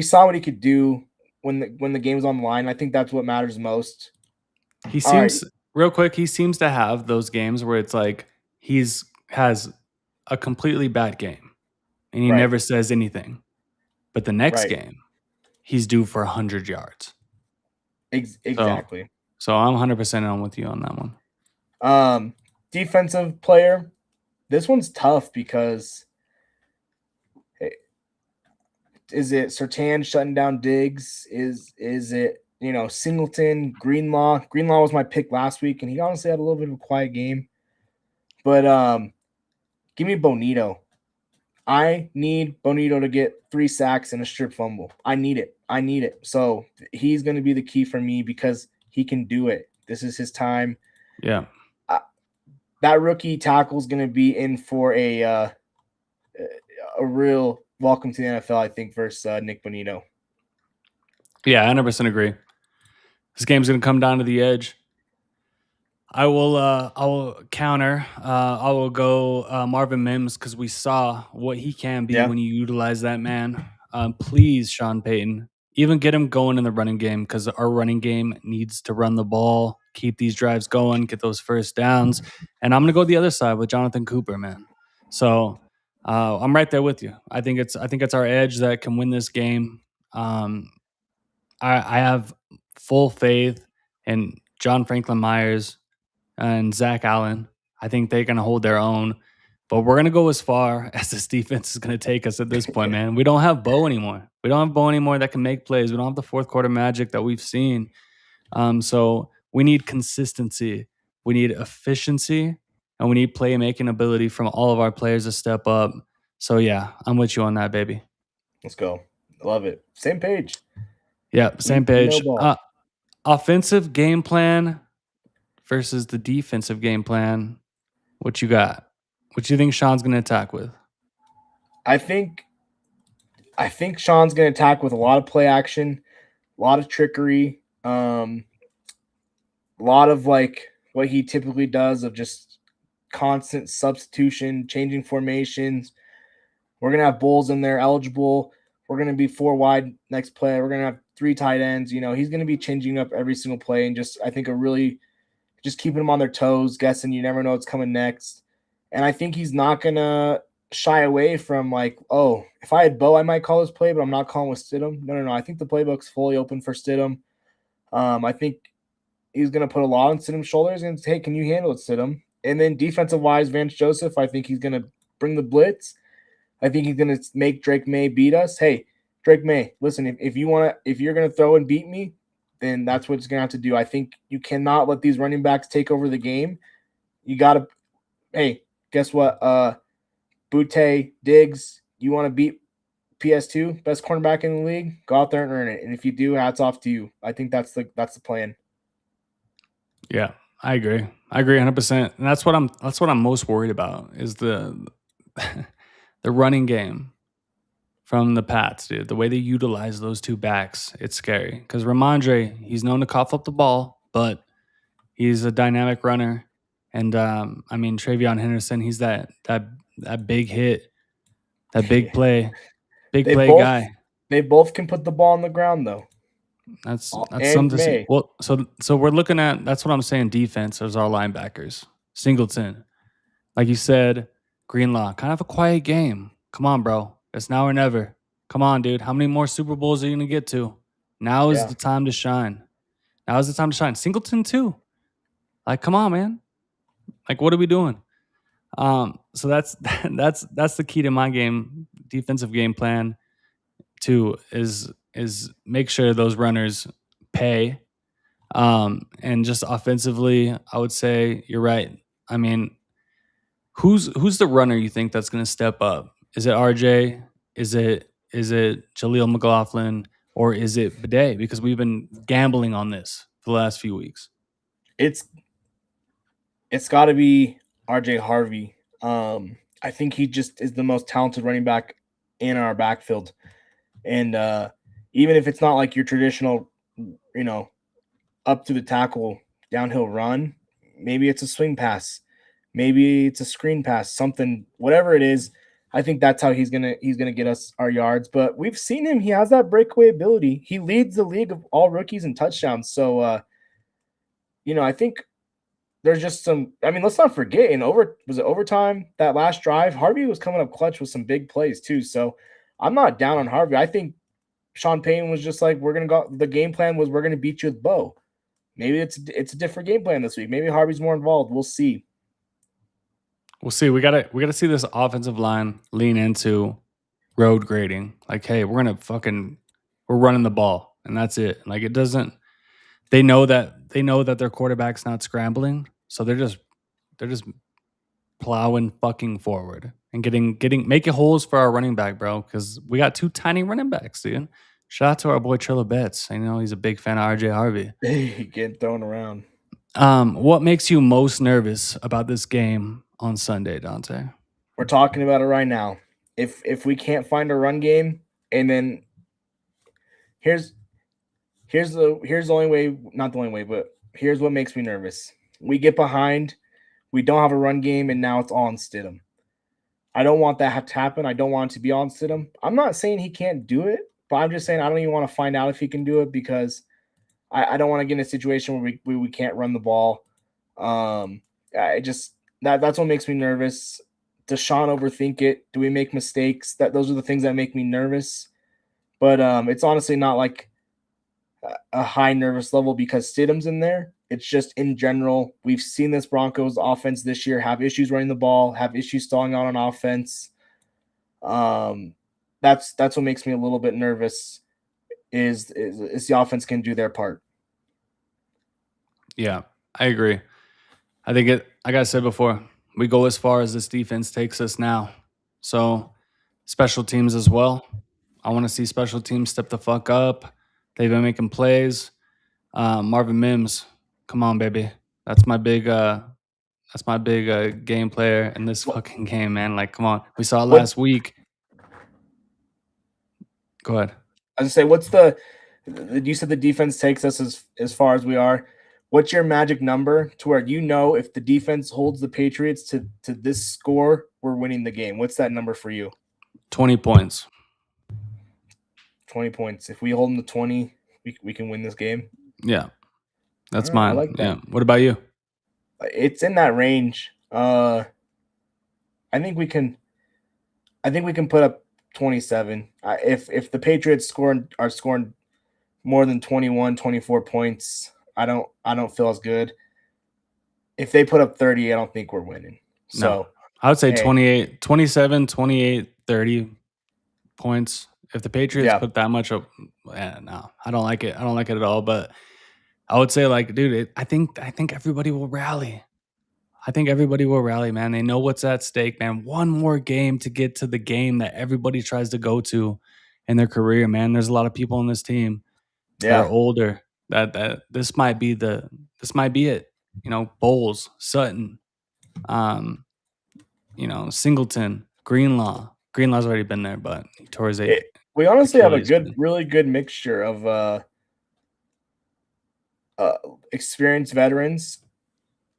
saw what he could do when the game was on the line. I think that's what matters most. He seems real quick. He seems to have those games where it's like has a completely bad game, and he never says anything. But the next game, he's due for 100 yards. Exactly. So I'm 100% on with you on that one. Defensive player. This one's tough because is it Sertan shutting down Diggs? Is it Singleton, Greenlaw? Greenlaw was my pick last week, and he honestly had a little bit of a quiet game. But give me Bonito. I need Bonito to get 3 sacks and a strip fumble. I need it. So he's going to be the key for me because he can do it. This is his time. Yeah. That rookie tackle is going to be in for a real welcome to the NFL, I think, versus Nick Bonito. Yeah, I 100% agree. This game's going to come down to the edge. I will counter. I will go Marvin Mims because we saw what he can be when you utilize that man. Please, Sean Payton, even get him going in the running game because our running game needs to run the ball, keep these drives going, get those first downs. And I'm gonna go the other side with Jonathan Cooper, man. So I'm right there with you. I think it's our edge that can win this game. I have full faith in John Franklin Myers and Zach Allen. I think they're going to hold their own. But we're going to go as far as this defense is going to take us at this point, man. We don't have Bo anymore. We don't have Bo anymore that can make plays. We don't have the fourth quarter magic that we've seen. So we need consistency. We need efficiency. And we need playmaking ability from all of our players to step up. So, yeah, I'm with you on that, baby. Let's go. Love it. Same page. Yeah, same page. Offensive game plan versus the defensive game plan. What you got? What do you think Sean's going to attack with? I think Sean's going to attack with a lot of play action, a lot of trickery, a lot of like what he typically does of just constant substitution, changing formations. We're going to have Bulls in there eligible. We're going to be 4 wide next play. We're going to have 3 tight ends. He's going to be changing up every single play and just, I think, just keeping them on their toes, guessing you never know what's coming next. And I think he's not going to shy away from like, oh, if I had Bo, I might call this play, but I'm not calling with Stidham. No. I think the playbook's fully open for Stidham. I think he's going to put a lot on Stidham's shoulders and say, hey, can you handle it, Stidham? And then defensive-wise, Vance Joseph, I think he's going to bring the blitz. I think he's going to make Drake May beat us. Hey, Drake May, listen, if you're going to throw and beat me, then that's what it's going to have to do. I think you cannot let these running backs take over the game. You got to, hey, guess what? Butte, Diggs, you want to beat PS2, best cornerback in the league? Go out there and earn it. And if you do, hats off to you. I think that's the plan. Yeah, I agree. I agree 100%. And that's what I'm most worried about is the the running game from the Pats, dude. The way they utilize those 2 backs, it's scary. Because Ramondre, he's known to cough up the ball, but he's a dynamic runner. And Travion Henderson, he's that big hit, that big play, guy. They both can put the ball on the ground though. That's something to see. Well, so we're looking at, that's what I'm saying, defense as our linebackers. Singleton, like you said, Greenlaw, kind of a quiet game. Come on, bro. It's now or never. Come on, dude. How many more Super Bowls are you going to get to? Now is the time to shine. Singleton too. Like, come on, man. Like, what are we doing? So that's the key to my defensive game plan too, is make sure those runners pay. And just offensively, I would say you're right. I mean, who's the runner you think that's going to step up? Is it RJ? Is it Jaleel McLaughlin? Or is it Bidet? Because we've been gambling on this for the last few weeks. It's got to be RJ Harvey. I think he just is the most talented running back in our backfield. And even if it's not like your traditional, up to the tackle downhill run, maybe it's a swing pass, maybe it's a screen pass, something, whatever it is. I think that's how he's gonna get us our yards. But we've seen him; he has that breakaway ability. He leads the league of all rookies in touchdowns. So, I think there's just some. I mean, let's not forget was it overtime that last drive? Harvey was coming up clutch with some big plays too. So, I'm not down on Harvey. I think Sean Payton was just like, we're gonna go. The game plan was we're gonna beat you with Bo. Maybe it's a different game plan this week. Maybe Harvey's more involved. We'll see. We'll see. We gotta see this offensive line lean into road grading. Like, hey, we're running the ball, and that's it. Like, it doesn't. They know that their quarterback's not scrambling, so they're just plowing fucking forward and getting making holes for our running back, bro. Because we got two tiny running backs, dude. Shout out to our boy Trilla Betts. I know he's a big fan of RJ Harvey. Getting thrown around. What makes you most nervous about this game on Sunday, Dante? We're talking about it right now. If we can't find a run game, and then here's the only way, not the only way, but here's what makes me nervous. We get behind, we don't have a run game, and now it's all on Stidham. I don't want that to happen. I don't want it to be on Stidham. I'm not saying he can't do it, but I'm just saying I don't even want to find out if he can do it because I don't want to get in a situation where we can't run the ball. I just that's what makes me nervous. Does Sean overthink it? Do we make mistakes? Those are the things that make me nervous. But it's honestly not like a high nervous level because Stidham's in there. It's just in general, we've seen this Broncos offense this year have issues running the ball, have issues stalling out on offense. That's what makes me a little bit nervous. Is the offense can do their part? Yeah, I agree. I think like I said before, we go as far as this defense takes us now. So, special teams as well. I want to see special teams step the fuck up. They've been making plays. Marvin Mims, come on, baby. That's my big game player in this fucking game, man. Like, come on. We saw it last week. Go ahead. I was gonna say, you said the defense takes us as far as we are. What's your magic number to where if the defense holds the Patriots to this score, we're winning the game? What's that number for you? 20 points. 20 points. If we hold them to 20, we can win this game. Yeah. That's All right, mine. I like that. Yeah. What about you? It's in that range. I think we can put up 27. If the Patriots are scoring more than 21, 24 points, I don't feel as good. If they put up 30, I don't think we're winning. So No. I would say 28, 27, 28, 30 points. If the Patriots put that much up, no, I don't like it. I don't like it at all. But I would say, like, dude, I think everybody will rally. I think everybody will rally, man. They know what's at stake, man. One more game to get to the game that everybody tries to go to in their career, man. There's a lot of people on this team that are older. That this might be it. Bowles, Sutton, Singleton, Greenlaw. Greenlaw's already been there, but he tore his we honestly have a Achilles. really good mixture of experienced veterans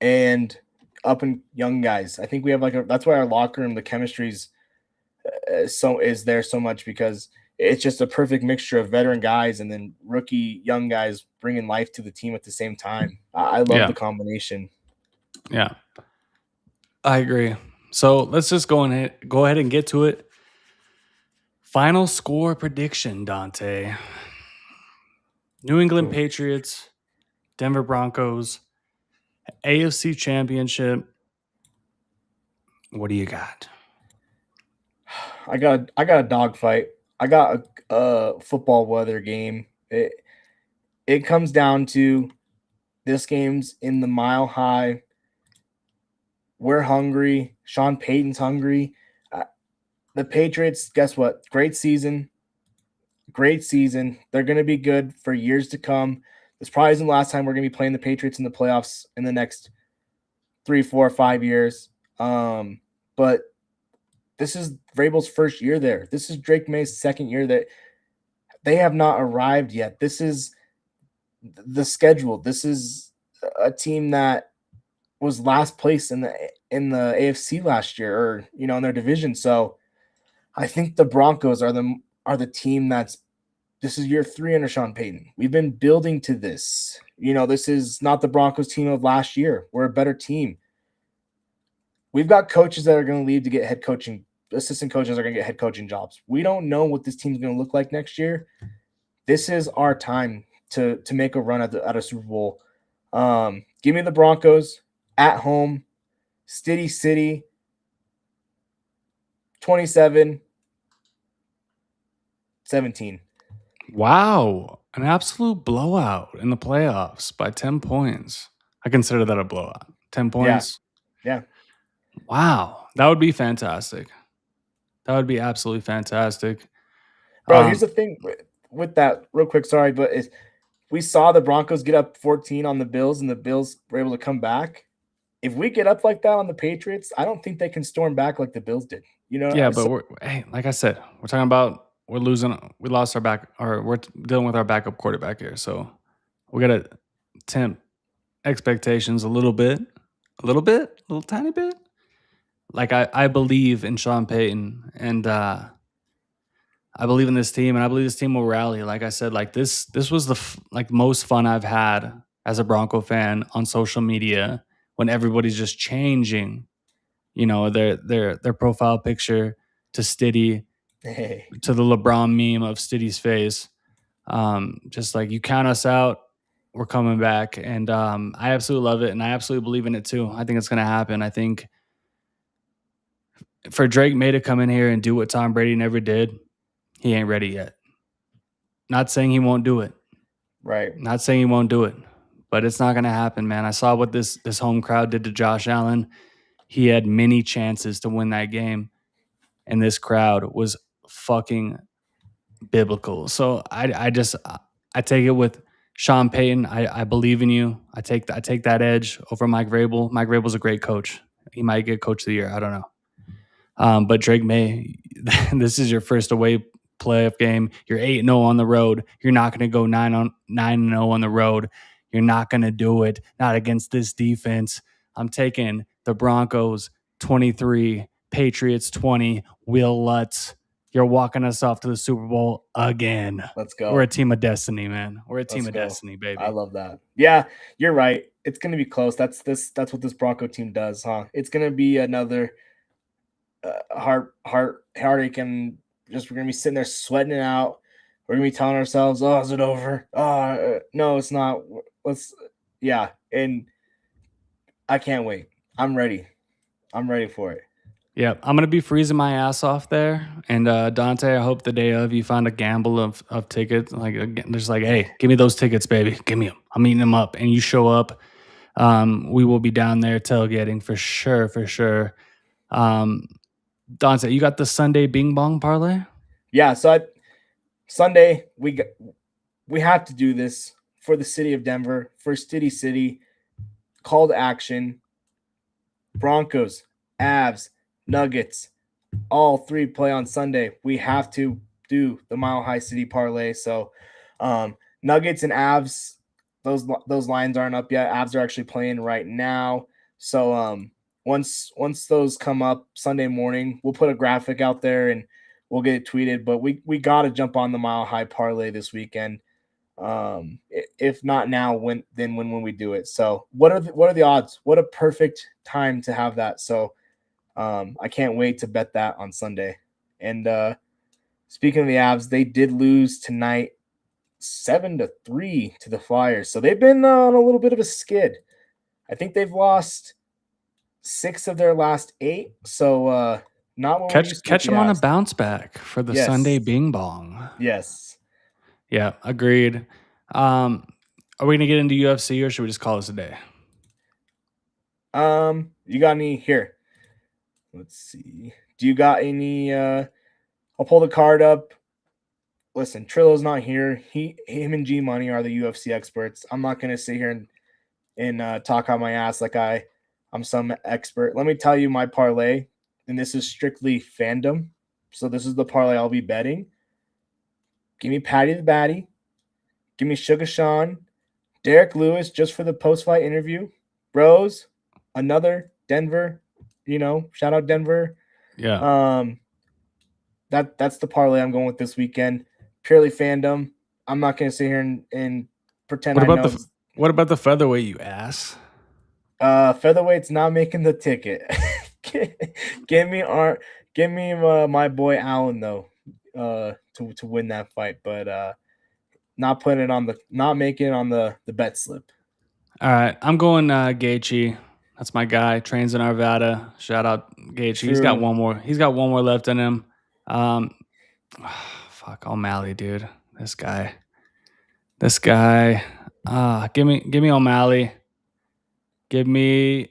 and up and young guys. I think we have that's why our locker room, the chemistry's is there so much because it's just a perfect mixture of veteran guys and then rookie young guys bringing life to the team at the same time. I love the combination. Yeah, I agree. So let's just go ahead and get to it. Final score prediction, Dante. New England Patriots, Denver Broncos, AFC Championship. What do you got? I got a dogfight. I got a football weather game. It comes down to this game's in the Mile High. We're hungry. Sean Payton's hungry. The Patriots, guess what? Great season. They're going to be good for years to come. This probably isn't the last time we're going to be playing the Patriots in the playoffs in the next 3, 4, 5 years. But this is Vrabel's first year there. This is Drake May's second year that they have not arrived yet. This is the schedule. This is a team that was last place in the AFC last year, or in their division. So I think the Broncos are the team this is year 3 under Sean Payton. We've been building to this. This is not the Broncos team of last year. We're a better team. We've got coaches that are going to leave to get head coaching. Assistant coaches are going to get head coaching jobs. We don't know what this team's going to look like next year. This is our time to make a run at a Super Bowl. Give me the Broncos at home, Stiddy City, 27. 17. Wow. An absolute blowout in the playoffs by 10 points. I consider that a blowout. 10 Yeah. points. Yeah. Wow. That would be fantastic. That would be absolutely fantastic. Bro, here's the thing with that, real quick. Sorry, but we saw the Broncos get up 14 on the Bills, and the Bills were able to come back. If we get up like that on the Patriots, I don't think they can storm back like the Bills did. You know, Yeah, but hey, like I said, we're talking about we lost our back, or we're dealing with our backup quarterback here. So we got to tempt expectations a little little tiny bit. Like I believe in Sean Payton, and I believe in this team, and I believe this team will rally. Like I said, like this was the most fun I've had as a Bronco fan on social media when everybody's just changing, their profile picture to Stiddy, hey, to the LeBron meme of Stiddy's face. Just like, you count us out, we're coming back, and I absolutely love it, and I absolutely believe in it too. I think it's gonna happen. I think for Drake May to come in here and do what Tom Brady never did, he ain't ready yet. Not saying he won't do it. right. Not saying he won't do it, but it's not going to happen, man. I saw what this home crowd did to Josh Allen. He had many chances to win that game, and this crowd was fucking biblical. So I take it with Sean Payton. I believe in you. I take that edge over Mike Vrabel. Mike Vrabel's a great coach. He might get coach of the year. I don't know. But Drake May, this is your first away playoff game. You're 8-0 on the road. You're not going to go 9-0 on the road. You're not going to do it. Not against this defense. I'm taking the Broncos 23, Patriots 20, Will Lutz. You're walking us off to the Super Bowl again. Let's go. We're a team of destiny, man. We're a team of destiny, baby. I love that. Yeah, you're right. It's going to be close. That's what this Bronco team does, huh? It's going to be another heartache, and just we're gonna be sitting there sweating it out. We're gonna be telling ourselves, "Oh, is it over? Oh, no, it's not." Yeah, and I can't wait. I'm ready. I'm ready for it. Yeah, I'm gonna be freezing my ass off there. And Dante, I hope the day of you find a gamble of tickets. Like, just like, hey, give me those tickets, baby. Give me them. I'm eating them up. And you show up. We will be down there tailgating for sure, for sure. Dante, you got the Sunday Bing Bong parlay? Yeah, so Sunday we have to do this for the city of Denver, for Stiddy City. Call to action: Broncos, Avs, Nuggets, all three play on Sunday. We have to do the Mile High City parlay. So Nuggets and Avs, those lines aren't up yet. Avs are actually playing right now. So once those come up Sunday morning, we'll put a graphic out there and we'll get it tweeted. But we got to jump on the Mile High parlay this weekend. If not now, when we do it. So what are the odds? What a perfect time to have that. So I can't wait to bet that on Sunday. And speaking of the Avs, they did lose tonight 7-3 to the Flyers. So they've been on a little bit of a skid. I think they've lost 6 of their last 8. So not what catch them on a bounce back for the Sunday Bing Bong. Yes. Yeah, agreed. Are we gonna get into UFC, or should we just call this a day? You got any here? Let's see. Do you got any? I'll pull the card up. Listen, Trillo's not here. Him and G Money are the UFC experts. I'm not gonna sit here and talk out my ass like I'm some expert. Let me tell you my parlay, and this is strictly fandom. So this is the parlay I'll be betting. Give me Patty the Batty. Give me Sugar Sean. Derek Lewis just for the post-fight interview. Bros, another Denver. Shout out Denver. Yeah. That's the parlay I'm going with this weekend. Purely fandom. I'm not going to sit here and pretend What I about know. What about the featherweight, you ass? Featherweight's not making the ticket. Give me my boy Allen though, to win that fight, but not making it on the bet slip. All right, I'm going Gaethje. That's my guy. Trains in Arvada. Shout out Gaethje. True. He's got one more left in him. fuck O'Malley, dude. This guy. Give me O'Malley. Give me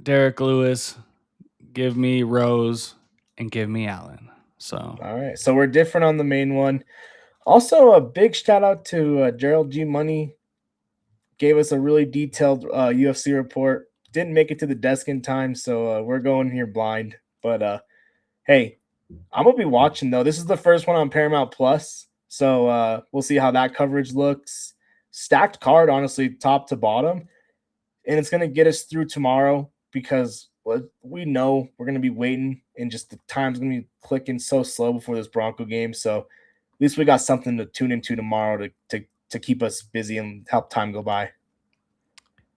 Derek Lewis. Give me Rose, and give me Allen. So All right. So we're different on the main one. Also, a big shout out to Gerald G. Money. Gave us a really detailed UFC report. Didn't make it to the desk in time, so we're going here blind. But hey, I'm gonna be watching though. This is the first one on Paramount Plus, so we'll see how that coverage looks. Stacked card, honestly, top to bottom, and it's gonna get us through tomorrow because we know we're gonna be waiting, and just the time's gonna be clicking so slow before this Bronco game. So at least we got something to tune into tomorrow to keep us busy and help time go by.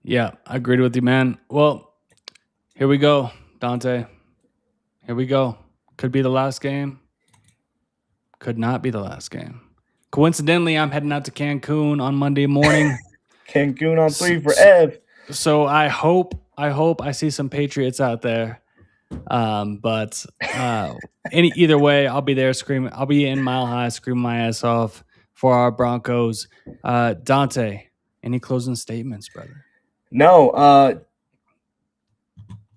yeah, I agreed with you, man. Well, here we go, Dante. Here we go. Could be the last game. Could not be the last game. Coincidentally, I'm heading out to Cancun on Monday morning. Cancun on 3 for Ev. So I hope I see some Patriots out there. But either way, I'll be there screaming. I'll be in Mile High screaming my ass off for our Broncos. Dante, any closing statements, brother? No,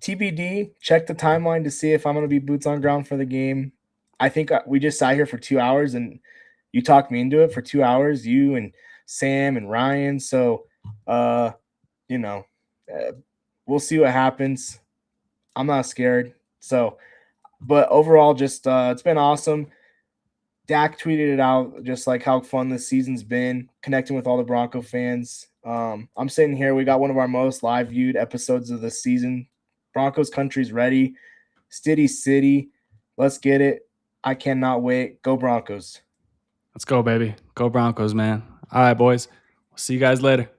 TBD. Check the timeline to see if I'm going to be boots on ground for the game. I think we just sat here for 2 hours and you talked me into it for 2 hours, you and Sam and Ryan. So, you know, we'll see what happens. I'm not scared. So, but overall, just it's been awesome. Dak tweeted it out, just like how fun this season's been, connecting with all the Bronco fans. I'm sitting here. We got one of our most live viewed episodes of the season. Broncos country's ready. Stiddy City. Let's get it. I cannot wait. Go Broncos. Let's go, baby. Go Broncos, man. All right, boys. We'll see you guys later.